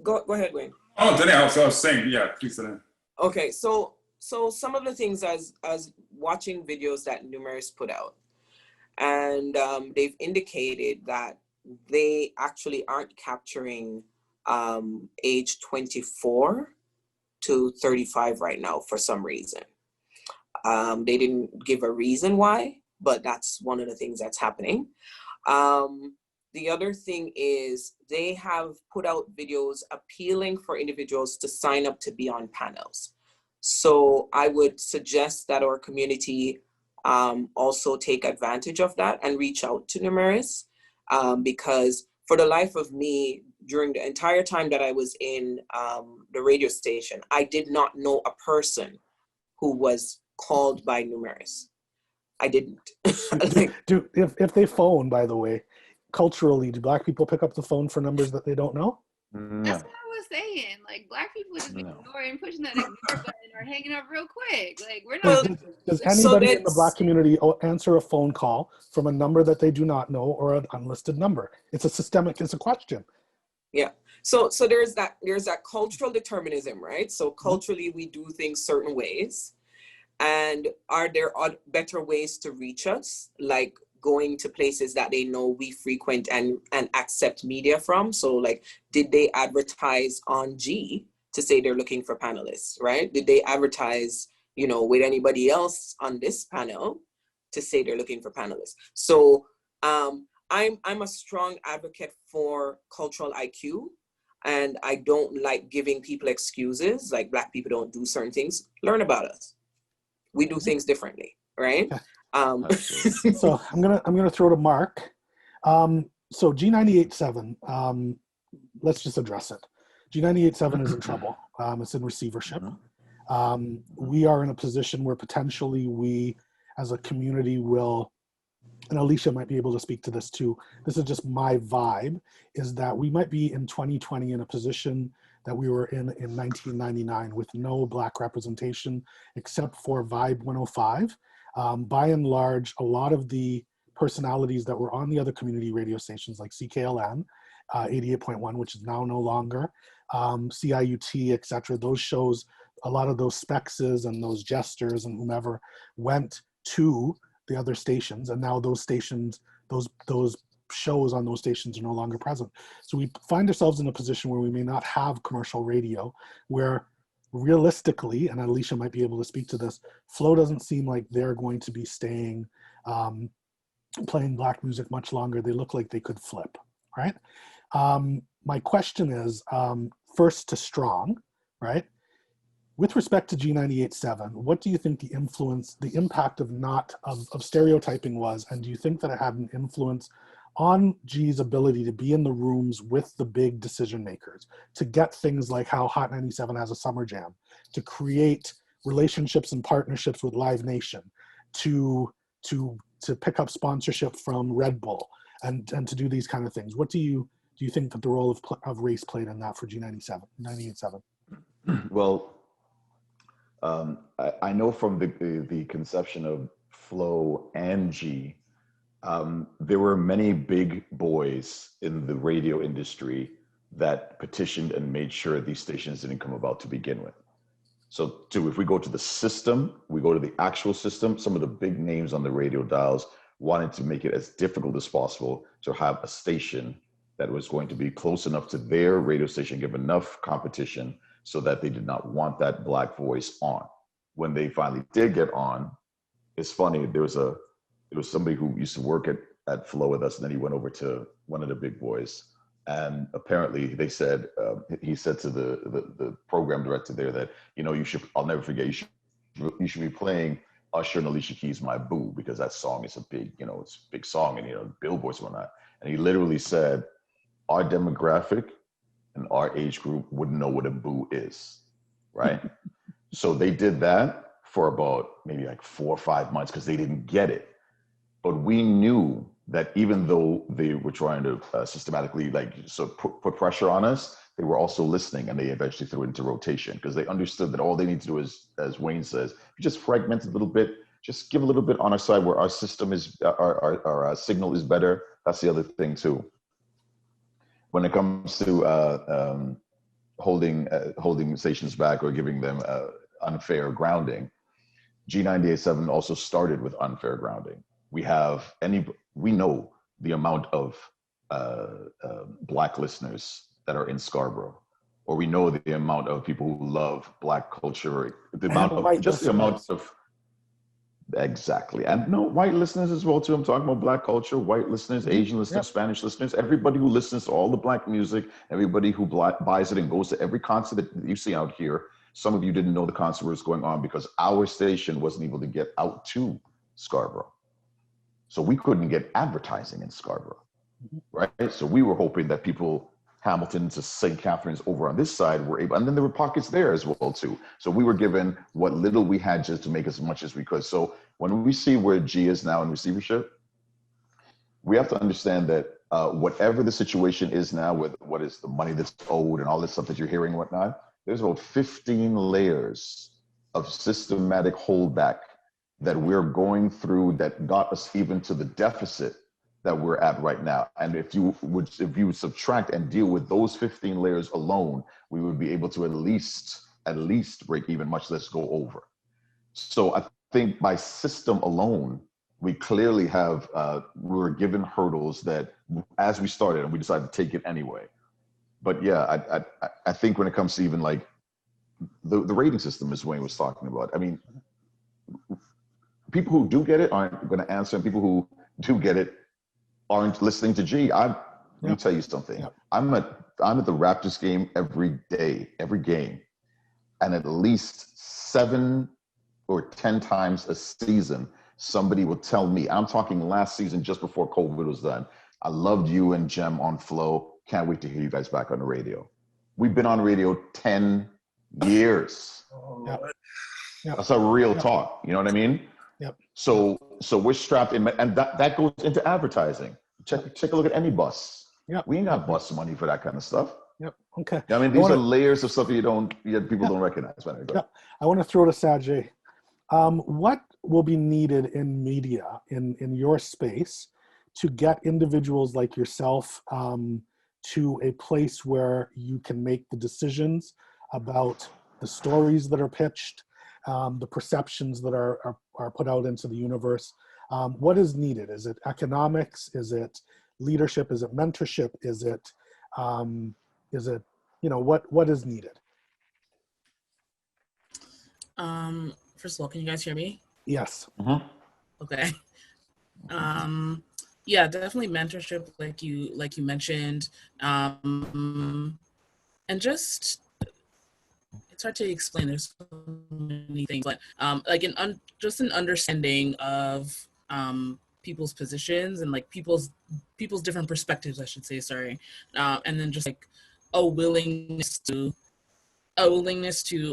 S10: go ahead, Wayne.
S6: Oh, Danae, I was saying, yeah, please, Danae.
S10: Okay, so some of the things as watching videos that Numeris put out, and they've indicated that they actually aren't capturing age 24 to 35 right now for some reason. They didn't give a reason why, but that's one of the things that's happening. The other thing is they have put out videos appealing for individuals to sign up to be on panels. So I would suggest that our community also take advantage of that and reach out to Numeris, because for the life of me, during the entire time that I was in the radio station, I did not know a person who was called by Numeris. I didn't.
S4: If they phone, by the way, culturally, do Black people pick up the phone for numbers that they don't know?
S8: No. That's what I was saying. Like, Black people just be ignoring, pushing that ignore button or hanging up real quick. Like, we're not.
S4: Does anybody in the Black community answer a phone call from a number that they do not know or an unlisted number? It's a question.
S10: Yeah. So there's that cultural determinism, right? So culturally we do things certain ways. And are there better ways to reach us? Like going to places that they know we frequent and accept media from. So like, did they advertise on G to say they're looking for panelists, right? Did they advertise, with anybody else on this panel to say they're looking for panelists? So I'm a strong advocate for cultural IQ, and I don't like giving people excuses, like Black people don't do certain things. Learn about us. We do things differently, right?
S4: So I'm gonna throw to Mark. So G98.7, let's just address it. G98.7 is in trouble. It's in receivership. We are in a position where potentially we, as a community, will and Alicia might be able to speak to this too, this is just my vibe, is that we might be in 2020 in a position that we were in 1999 with no Black representation except for Vibe 105. By and large, a lot of the personalities that were on the other community radio stations like CKLN, 88.1, which is now no longer, CIUT, etc. Those shows, a lot of those spexes and those jesters and whomever went to the other stations, and now those stations, those shows on those stations are no longer present. So we find ourselves in a position where we may not have commercial radio, where realistically, and Alicia might be able to speak to this, Flow doesn't seem like they're going to be staying playing Black music much longer. They look like they could flip, right? My question is, first to Strong, right? With respect to G98.7, what do you think the influence, the impact of stereotyping was, and do you think that it had an influence on G's ability to be in the rooms with the big decision makers, to get things like how Hot 97 has a summer jam, to create relationships and partnerships with Live Nation, to pick up sponsorship from Red Bull, and to do these kind of things? What do you think that the role of race played in that for G98.7?
S9: Well, I know from the conception of Flow and G, there were many big boys in the radio industry that petitioned and made sure these stations didn't come about to begin with. So if we go to the system, we go to the actual system, some of the big names on the radio dials wanted to make it as difficult as possible to have a station that was going to be close enough to their radio station, give enough competition so that they did not want that Black voice on. When they finally did get on, it's funny, there was somebody who used to work at Flow with us, and then he went over to one of the big boys. And apparently they said, he said to the program director there that, I'll never forget, you should be playing Usher and Alicia Keys' My Boo, because that song is a big, it's a big song, and, billboards and whatnot. And he literally said, our demographic and our age group wouldn't know what a boo is, right? So they did that for about maybe like 4 or 5 months because they didn't get it. But we knew that even though they were trying to systematically put pressure on us, they were also listening, and they eventually threw it into rotation because they understood that all they need to do is, as Wayne says, if you just fragment it a little bit, just give a little bit on our side where our system is, our signal is better. That's the other thing too. When it comes to holding stations back or giving them unfair grounding, G98.7 also started with unfair grounding. We know the amount of Black listeners that are in Scarborough, or we know the amount of people who love Black culture, the amount of exactly, and no, white listeners as well too. I'm talking about Black culture, white listeners, Asian listeners, Spanish listeners, everybody who listens to all the Black music, everybody who buys it and goes to every concert that you see out here. Some of you didn't know the concert was going on because our station wasn't able to get out to Scarborough. So we couldn't get advertising in Scarborough, right? So we were hoping that people, Hamilton to St. Catharines over on this side were able, and then there were pockets there as well too. So we were given what little we had just to make as much as we could. So when we see where G is now in receivership, we have to understand that whatever the situation is now with what is the money that's owed and all this stuff that you're hearing and whatnot, there's about 15 layers of systematic holdback that we're going through that got us even to the deficit that we're at right now. And if you would subtract and deal with those 15 layers alone, we would be able to at least break even, much less go over. So I think by system alone, we clearly have, we were given hurdles that as we started, and we decided to take it anyway. But yeah, I think when it comes to even like the rating system, as Wayne was talking about, I mean, people who do get it aren't going to answer, and people who do get it aren't listening to G. Let me tell you something. Yep. I'm at the Raptors game every day, every game, and at least 7 or 10 times a season, somebody will tell me, I'm talking last season just before COVID was done, I loved you and Jem on Flow. Can't wait to hear you guys back on the radio. We've been on radio 10 years. Yep. That's a real talk. You know what I mean?
S4: Yep.
S9: So we're strapped in, and that goes into advertising. Take a look at any bus.
S4: Yeah.
S9: We ain't got bus money for that kind of stuff.
S4: Yep. Okay.
S9: I mean, these are layers of stuff people don't recognize.
S4: Yeah. I want to throw to Sajae. What will be needed in media in your space to get individuals like yourself to a place where you can make the decisions about the stories that are pitched, the perceptions that are put out into the universe? What is needed? Is it economics? Is it leadership? Is it mentorship? Is it what is needed?
S7: First of all, can you guys hear me?
S4: Yes.
S7: Okay. Yeah, definitely mentorship, like you mentioned, and just it's hard to explain. There's so many things, but like just an understanding of people's positions and like people's different perspectives, I should say. Sorry, and then just like a willingness to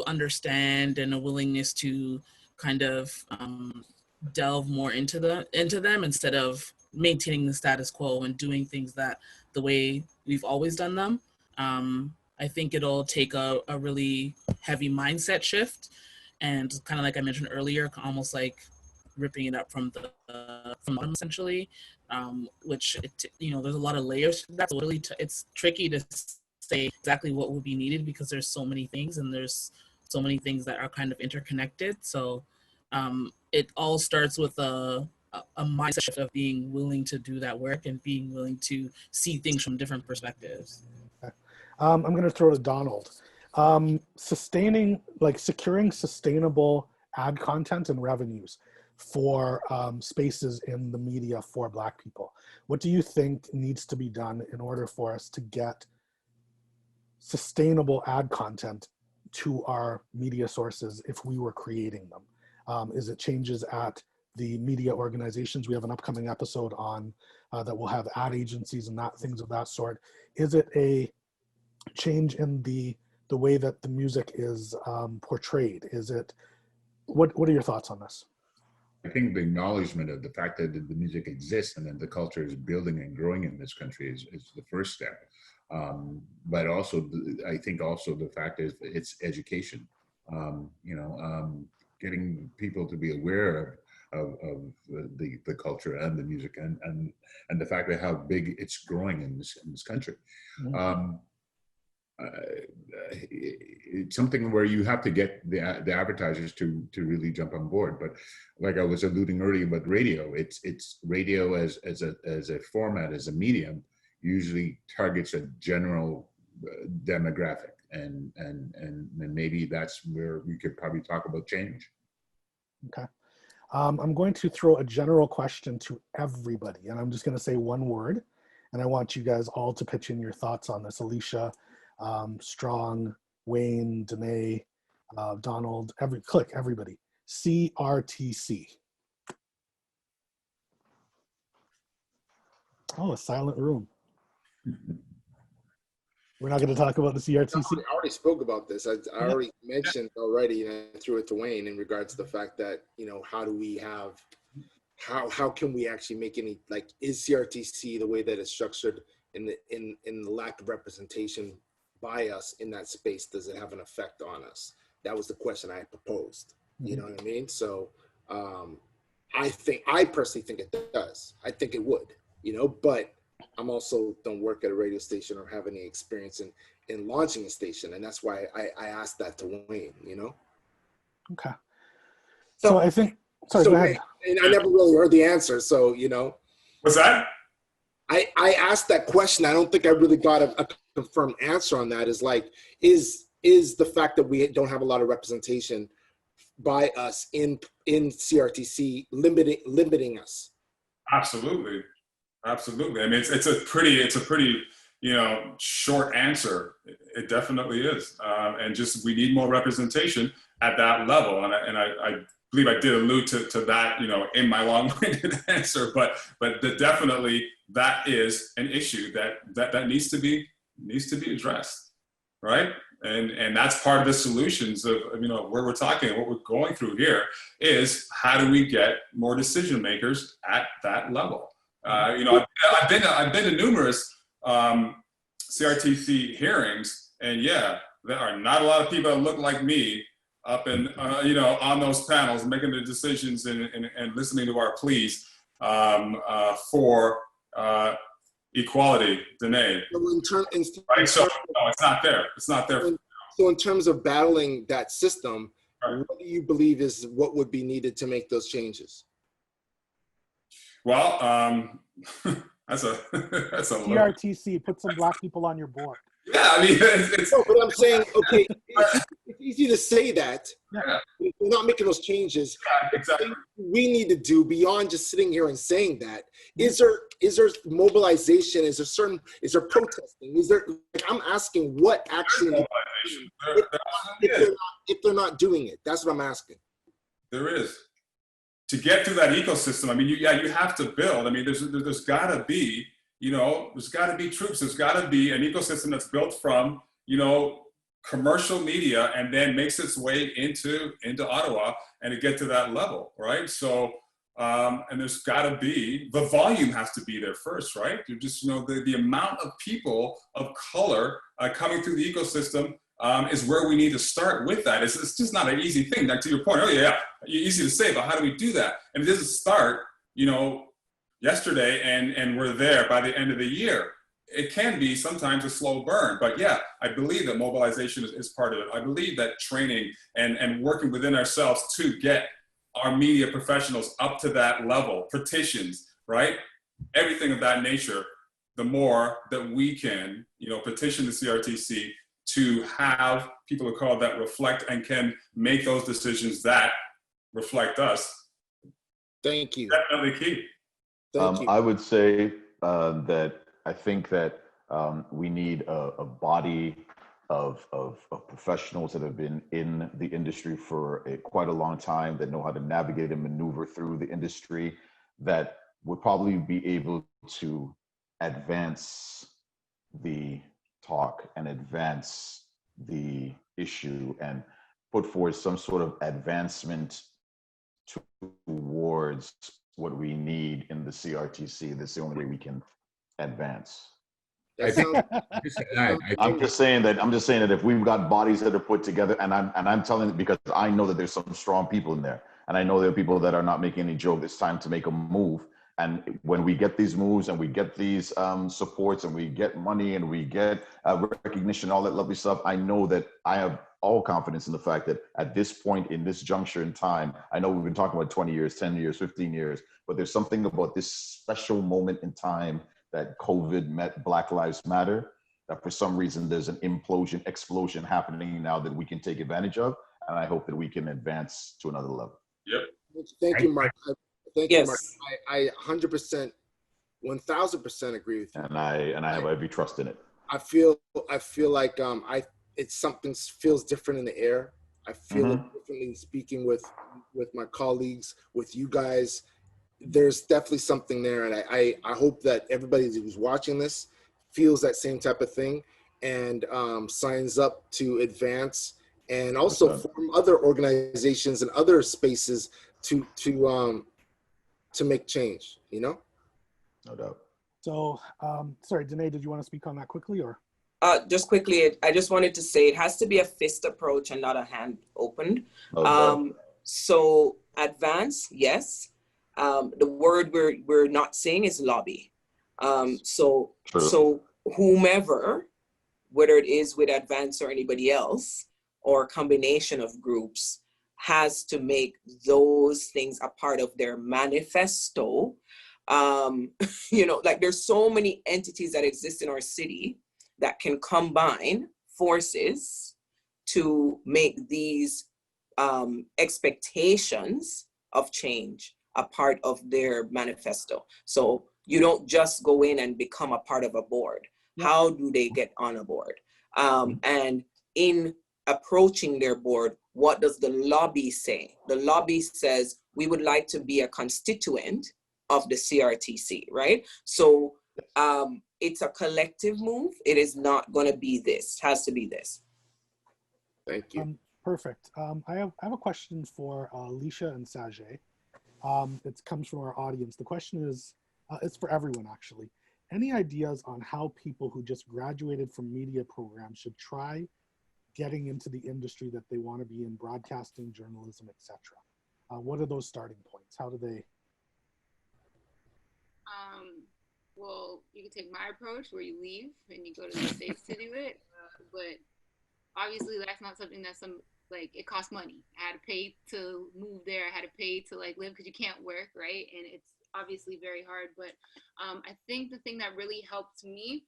S7: understand and a willingness to kind of delve more into them instead of maintaining the status quo and doing things the way we've always done them. I think it'll take a really heavy mindset shift, and kind of like I mentioned earlier, almost like ripping it up from the bottom essentially, which there's a lot of layers to that. So really it's tricky to say exactly what will be needed because there's so many things and there's so many things that are kind of interconnected. So it all starts with a mindset shift of being willing to do that work and being willing to see things from different perspectives.
S4: Okay. I'm going to throw to Donald. Securing sustainable ad content and revenues for spaces in the media for Black people. What do you think needs to be done in order for us to get sustainable ad content to our media sources if we were creating them? Is it changes at the media organizations? We have an upcoming episode on that will have ad agencies and things of that sort. Is it a change in the way that the music is portrayed? Is it, what are your thoughts on this?
S5: I think the acknowledgement of the fact that the music exists and that the culture is building and growing in this country is the first step. But also, I think also the fact is it's education. Getting people to be aware of the culture and the music and the fact that how big it's growing in this country. Mm-hmm. It's something where you have to get the advertisers to really jump on board. But like I was alluding earlier about radio, it's radio as a format, as a medium, usually targets a general demographic, and maybe that's where we could probably talk about change.
S4: Okay. I'm going to throw a general question to everybody, and I'm just going to say one word, and I want you guys all to pitch in your thoughts on this. Alicia, Strong, Wayne, Danae, Donald, everybody. CRTC. Oh, a silent room. We're not going to talk about the CRTC.
S3: I already spoke about this. I already mentioned already, and I threw it to Wayne in regards to the fact that, how do we have, how can we actually make any, like, is CRTC the way that it's structured in the lack of representation by us in that space, does it have an effect on us? That was the question I proposed. You know what I mean? So I personally think it does. I think it would, but I'm also don't work at a radio station or have any experience in launching a station. And that's why I asked that to Wayne,
S4: Okay. So I think, sorry, go ahead.
S3: And I never really heard the answer. So,
S6: What's that?
S3: I asked that question. I don't think I really got a confirmed answer on that. Is the fact that we don't have a lot of representation by us in CRTC limiting us?
S6: Absolutely. I mean, it's a pretty short answer. It definitely is, and just we need more representation at that level. And I believe I did allude to that, in my long-winded answer. But definitely that is an issue that needs to be addressed. right? And that's part of the solutions of, you know, where we're talking, what we're going through here is how do we get more decision makers at that level? You know, I've been to numerous CRTC hearings, and yeah, there are not a lot of people that look like me up in, you know, on those panels, making the decisions and listening to our pleas for equality, Danae. Right? So no, it's not there. It's not there.
S3: So in terms of battling that system,
S6: right,
S3: what do you believe is what would be needed to make those changes?
S6: Well, that's a
S12: CRTC, put some Black people on your board.
S6: Yeah, I mean, it's
S3: no, but I'm saying, okay, it's easy to say that.
S6: Yeah.
S3: If we're not making those changes.
S6: Yeah, exactly.
S3: We need to do beyond just sitting here and saying that. Is there mobilization? Is there protesting? Is there? Like, I'm asking what action if they're not doing it. That's what I'm asking.
S6: There is. To get through that ecosystem, I mean, you have to build. I mean, there's got to be, you know, there's got to be troops. There's got to be an ecosystem that's built from, you know, commercial media and then makes its way into Ottawa and to get to that level, right? So, and there's got to be, the volume has to be there first, right? You just, you know, the amount of people of color coming through the ecosystem is where we need to start with that. It's just not an easy thing. Like to your point, easy to say, but how do we do that? And it doesn't start, you know, yesterday and we're there by the end of the year. It can be sometimes a slow burn, but yeah, I believe that mobilization is part of it. I believe that training and working within ourselves to get our media professionals up to that level, petitions, right? Everything of that nature, the more that we can, you know, petition the CRTC to have people of color that reflect and can make those decisions that reflect us.
S3: Thank you.
S6: Definitely key.
S3: Thank you.
S9: I would say that I think that we need a body of professionals that have been in the industry for quite a long time, that know how to navigate and maneuver through the industry, that would probably be able to advance the talk and advance the issue and put forward some sort of advancement towards what we need in the CRTC. That's the only way we can advance. I'm just saying that if we've got bodies that are put together, and I'm telling it because I know that there's some strong people in there, and I know there are people that are not making any joke. It's time to make a move. And when we get these moves and we get these supports and we get money and we get recognition, all that lovely stuff, I know that I have all confidence in the fact that at this point in this juncture in time, I know we've been talking about 20 years, 10 years, 15 years, but there's something about this special moment in time that COVID met Black Lives Matter, that for some reason there's an explosion happening now that we can take advantage of. And I hope that we can advance to another level.
S6: Yep.
S3: Thank you, Mark. Thank you,
S10: Yes.
S3: Mark. I 100%, 1000% agree with you.
S9: And I have every trust in it.
S3: I feel like it's something feels different in the air. I feel it differently speaking with my colleagues, with you guys. There's definitely something there, and I hope that everybody who's watching this feels that same type of thing and signs up to advance and also form other organizations and other spaces to make change. You know.
S9: No doubt.
S12: So, sorry, Danae, did you want to speak on that quickly, or?
S10: Just quickly, I just wanted to say it has to be a fist approach and not a hand opened. So advance, yes. The word we're not saying is lobby. So whomever, whether it is with Advance or anybody else, or a combination of groups, has to make those things a part of their manifesto. You know, like there's so many entities that exist in our city that can combine forces to make these expectations of change a part of their manifesto. So you don't just go in and become a part of a board. How do they get on a board? And in approaching their board, what does the lobby say? The lobby says, we would like to be a constituent of the CRTC, right? So It's a collective move. It is not going to be this. It has to be this.
S3: Thank you.
S12: Perfect. I have a question for Alicia and Sajae. It comes from our audience. The question is, it's for everyone actually. Any ideas on how people who just graduated from media programs should try getting into the industry that they want to be in, broadcasting, journalism, etc.? What are those starting points? How do they?
S8: Well, you can take my approach where you leave and you go to the States to do it. But obviously that's not something that's it costs money. I had to pay to move there. I had to pay to live because you can't work, right? And it's obviously very hard. But I think the thing that really helped me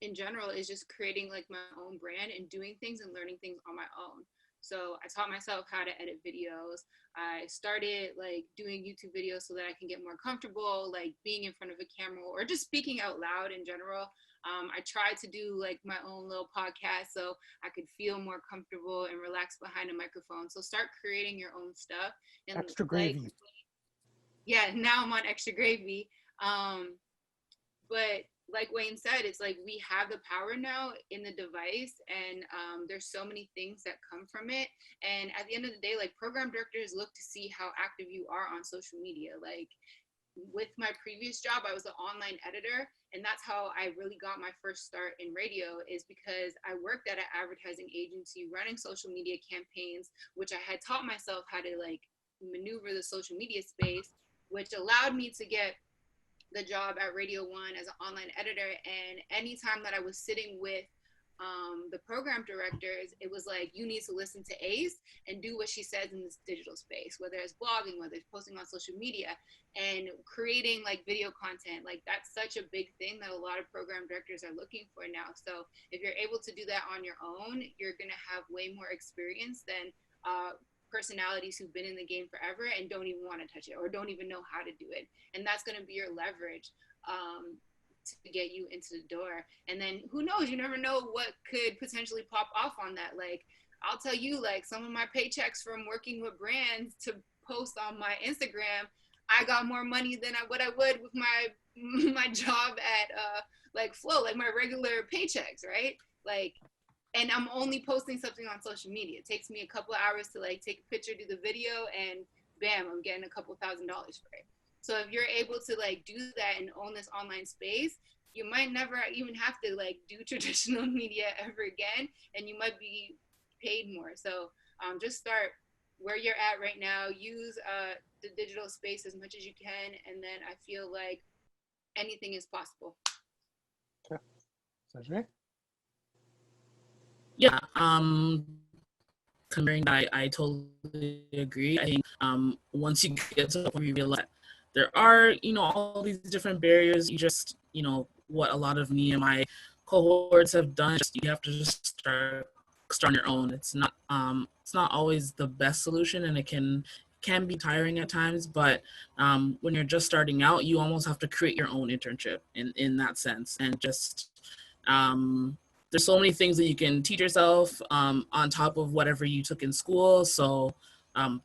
S8: in general is just creating my own brand and doing things and learning things on my own. So I taught myself how to edit videos. I started doing YouTube videos so that I can get more comfortable, being in front of a camera or just speaking out loud in general. I tried to do my own little podcast so I could feel more comfortable and relax behind a microphone. So start creating your own stuff. And
S12: Extra gravy.
S8: Yeah, now I'm on Extra Gravy. But like Wayne said, it's we have the power now in the device, and there's so many things that come from it. And at the end of the day, program directors look to see how active you are on social media. With my previous job, I was an online editor, and that's how I really got my first start in radio, is because I worked at an advertising agency running social media campaigns, which I had taught myself how to maneuver the social media space, which allowed me to get the job at Radio One as an online editor. And anytime that I was sitting with the program directors, it was you need to listen to Ace and do what she says in this digital space, whether it's blogging, whether it's posting on social media, and creating video content. That's such a big thing that a lot of program directors are looking for now. So if you're able to do that on your own, you're going to have way more experience than personalities who've been in the game forever and don't even want to touch it or don't even know how to do it. And that's going to be your leverage to get you into the door. And then who knows, you never know what could potentially pop off on that. I'll tell you, some of my paychecks from working with brands to post on my Instagram, I got more money than what I would with my job at Flow, my regular paychecks, right? And I'm only posting something on social media. It takes me a couple of hours to take a picture, do the video, and bam, I'm getting a couple $1,000 for it. So if you're able to do that and own this online space, you might never even have to do traditional media ever again, and you might be paid more. So just start where you're at right now. Use the digital space as much as you can, and then I feel like anything is possible.
S12: Okay. Sajae?
S7: Yeah, comparing that, I totally agree. I think once you get to the point where you realize there are, all these different barriers, you just, what a lot of me and my cohorts have done, you have to just start on your own. It's not always the best solution, and it can be tiring at times, but when you're just starting out, you almost have to create your own internship in that sense. And just there's so many things that you can teach yourself on top of whatever you took in school. So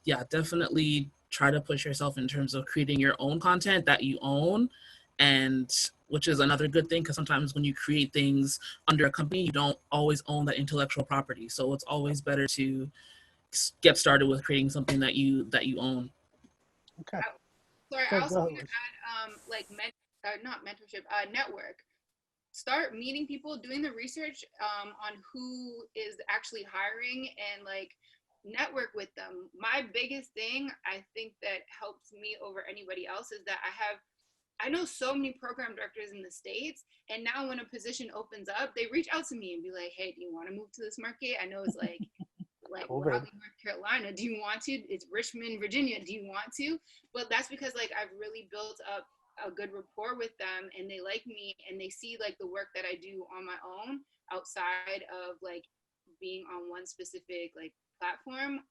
S7: yeah, definitely try to push yourself in terms of creating your own content that you own, and which is another good thing, because sometimes when you create things under a company, you don't always own that intellectual property. So it's always better to get started with creating something that you own.
S12: Okay.
S8: Sorry, I also want to add not mentorship, network. Start meeting people, doing the research on who is actually hiring, and network with them. My biggest thing I think that helps me over anybody else is that I know so many program directors in the States, and now when a position opens up, they reach out to me and be like, hey, do you want to move to this market? I know it's Raleigh, North Carolina, do you want to? It's Richmond, Virginia, do you want to? But that's because I've really built up a good rapport with them, and they like me, and they see the work that I do on my own outside of being on one specific platform.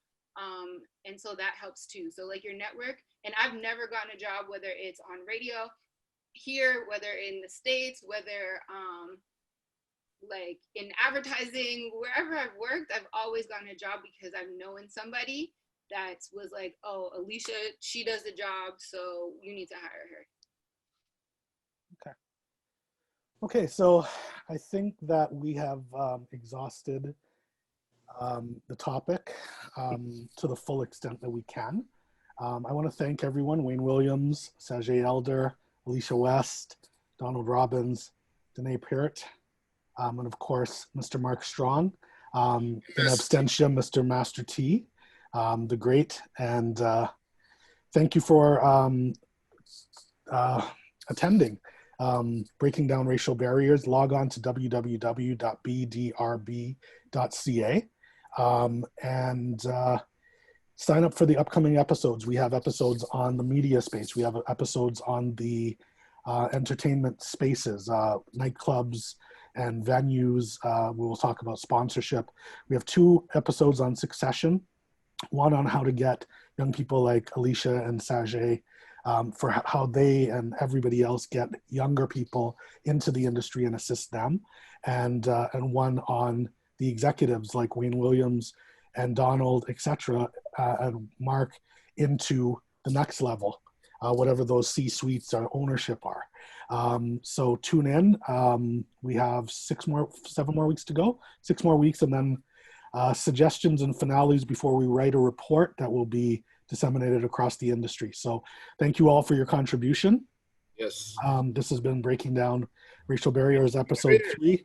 S8: And so that helps too. So your network, and I've never gotten a job, whether it's on radio here, whether in the States, whether in advertising, wherever I've worked, I've always gotten a job because I've known somebody that was oh, Alicia, she does the job, so you need to hire her.
S12: Okay, so I think that we have exhausted the topic to the full extent that we can. I want to thank everyone: Wayne Williams, Sajae Elder, Alicia West, Donald Robbins, Danae Peart, and of course, Mr. Mark Strong, in absentia, Mr. Master T, the great, and thank you for attending. Breaking Down Racial Barriers. Log on to www.bdrb.ca and sign up for the upcoming episodes. We have episodes on the media space. We have episodes on the entertainment spaces, nightclubs and venues. We will talk about sponsorship. We have 2 episodes on succession, one on how to get young people like Alicia and Sajae for how they and everybody else get younger people into the industry and assist them, and one on the executives like Wayne Williams and Donald, etc., and Mark into the next level, whatever those C-suites or ownership are. So tune in. We have 7 more weeks to go, 6 more weeks, and then suggestions and finales before we write a report that will be disseminated across the industry. So thank you all for your contribution.
S3: Yes.
S12: This has been Breaking Down Racial Barriers, episode 3.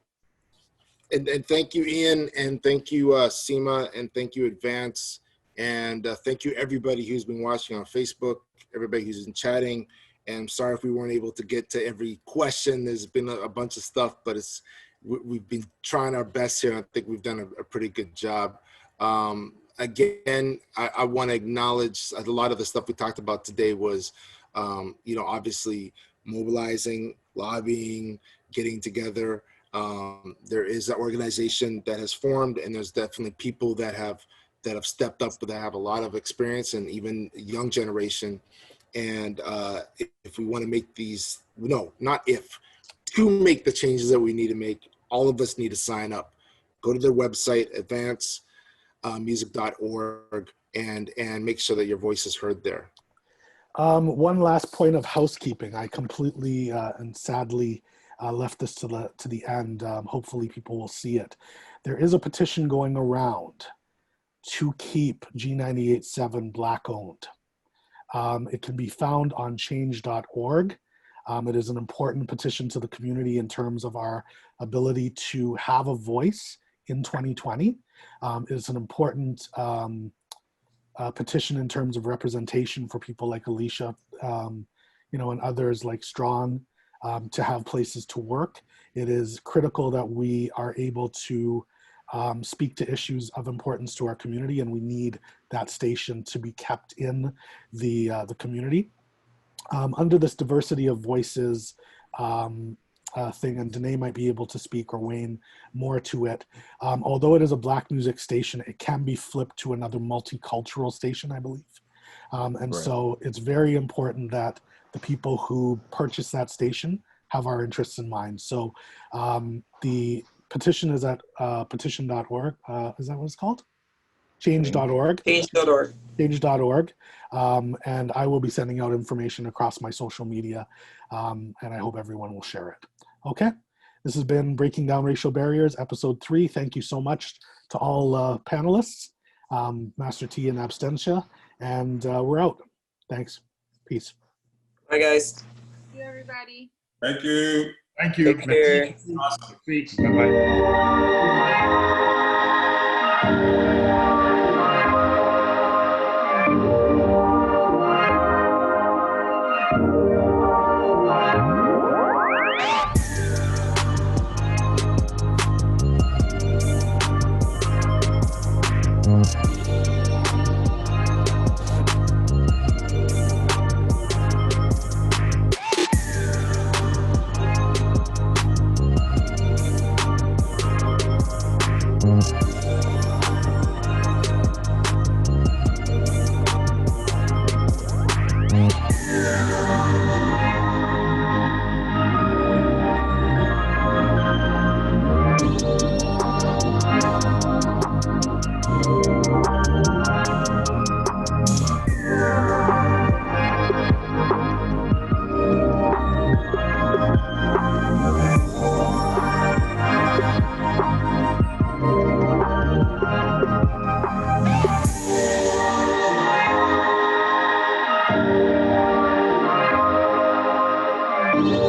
S3: And thank you, Ian, and thank you, CIMA, and thank you, Advance, and thank you, everybody who's been watching on Facebook, everybody who's been chatting. And I'm sorry if we weren't able to get to every question. There's been a bunch of stuff, but we've been trying our best here, and I think we've done a pretty good job. Again, I want to acknowledge a lot of the stuff we talked about today was, obviously mobilizing, lobbying, getting together. There is an organization that has formed, and there's definitely people that have stepped up, that have a lot of experience, and even young generation. And if we want to make to make the changes that we need to make, all of us need to sign up. Go to their website, advancemusic.org, and make sure that your voice is heard there.
S12: One last point of housekeeping. I completely and sadly left this to the end. Hopefully people will see it. There is a petition going around to keep G98.7 Black owned. It can be found on change.org. It is an important petition to the community in terms of our ability to have a voice in 2020. It's an important petition in terms of representation for people like Alicia, and others like Strong, to have places to work. It is critical that we are able to speak to issues of importance to our community, and we need that station to be kept in the community. Under this diversity of voices thing, and Danae might be able to speak, or Wayne, more to it. Although it is a Black music station, it can be flipped to another multicultural station, I believe. And right. So it's very important that the people who purchase that station have our interests in mind. So the petition is at petition.org. Is that what it's called? Change.org.
S10: Change.org.
S12: Change.org. And I will be sending out information across my social media, and I hope everyone will share it. Okay. This has been Breaking Down Racial Barriers, episode 3. Thank you so much to all panelists, Master T and Abstentia, and we're out. Thanks. Peace.
S10: Bye, guys.
S8: Thank you, everybody.
S6: Thank you.
S5: Thank you.
S10: Take care.
S5: Awesome. Bye-bye.
S8: Bye.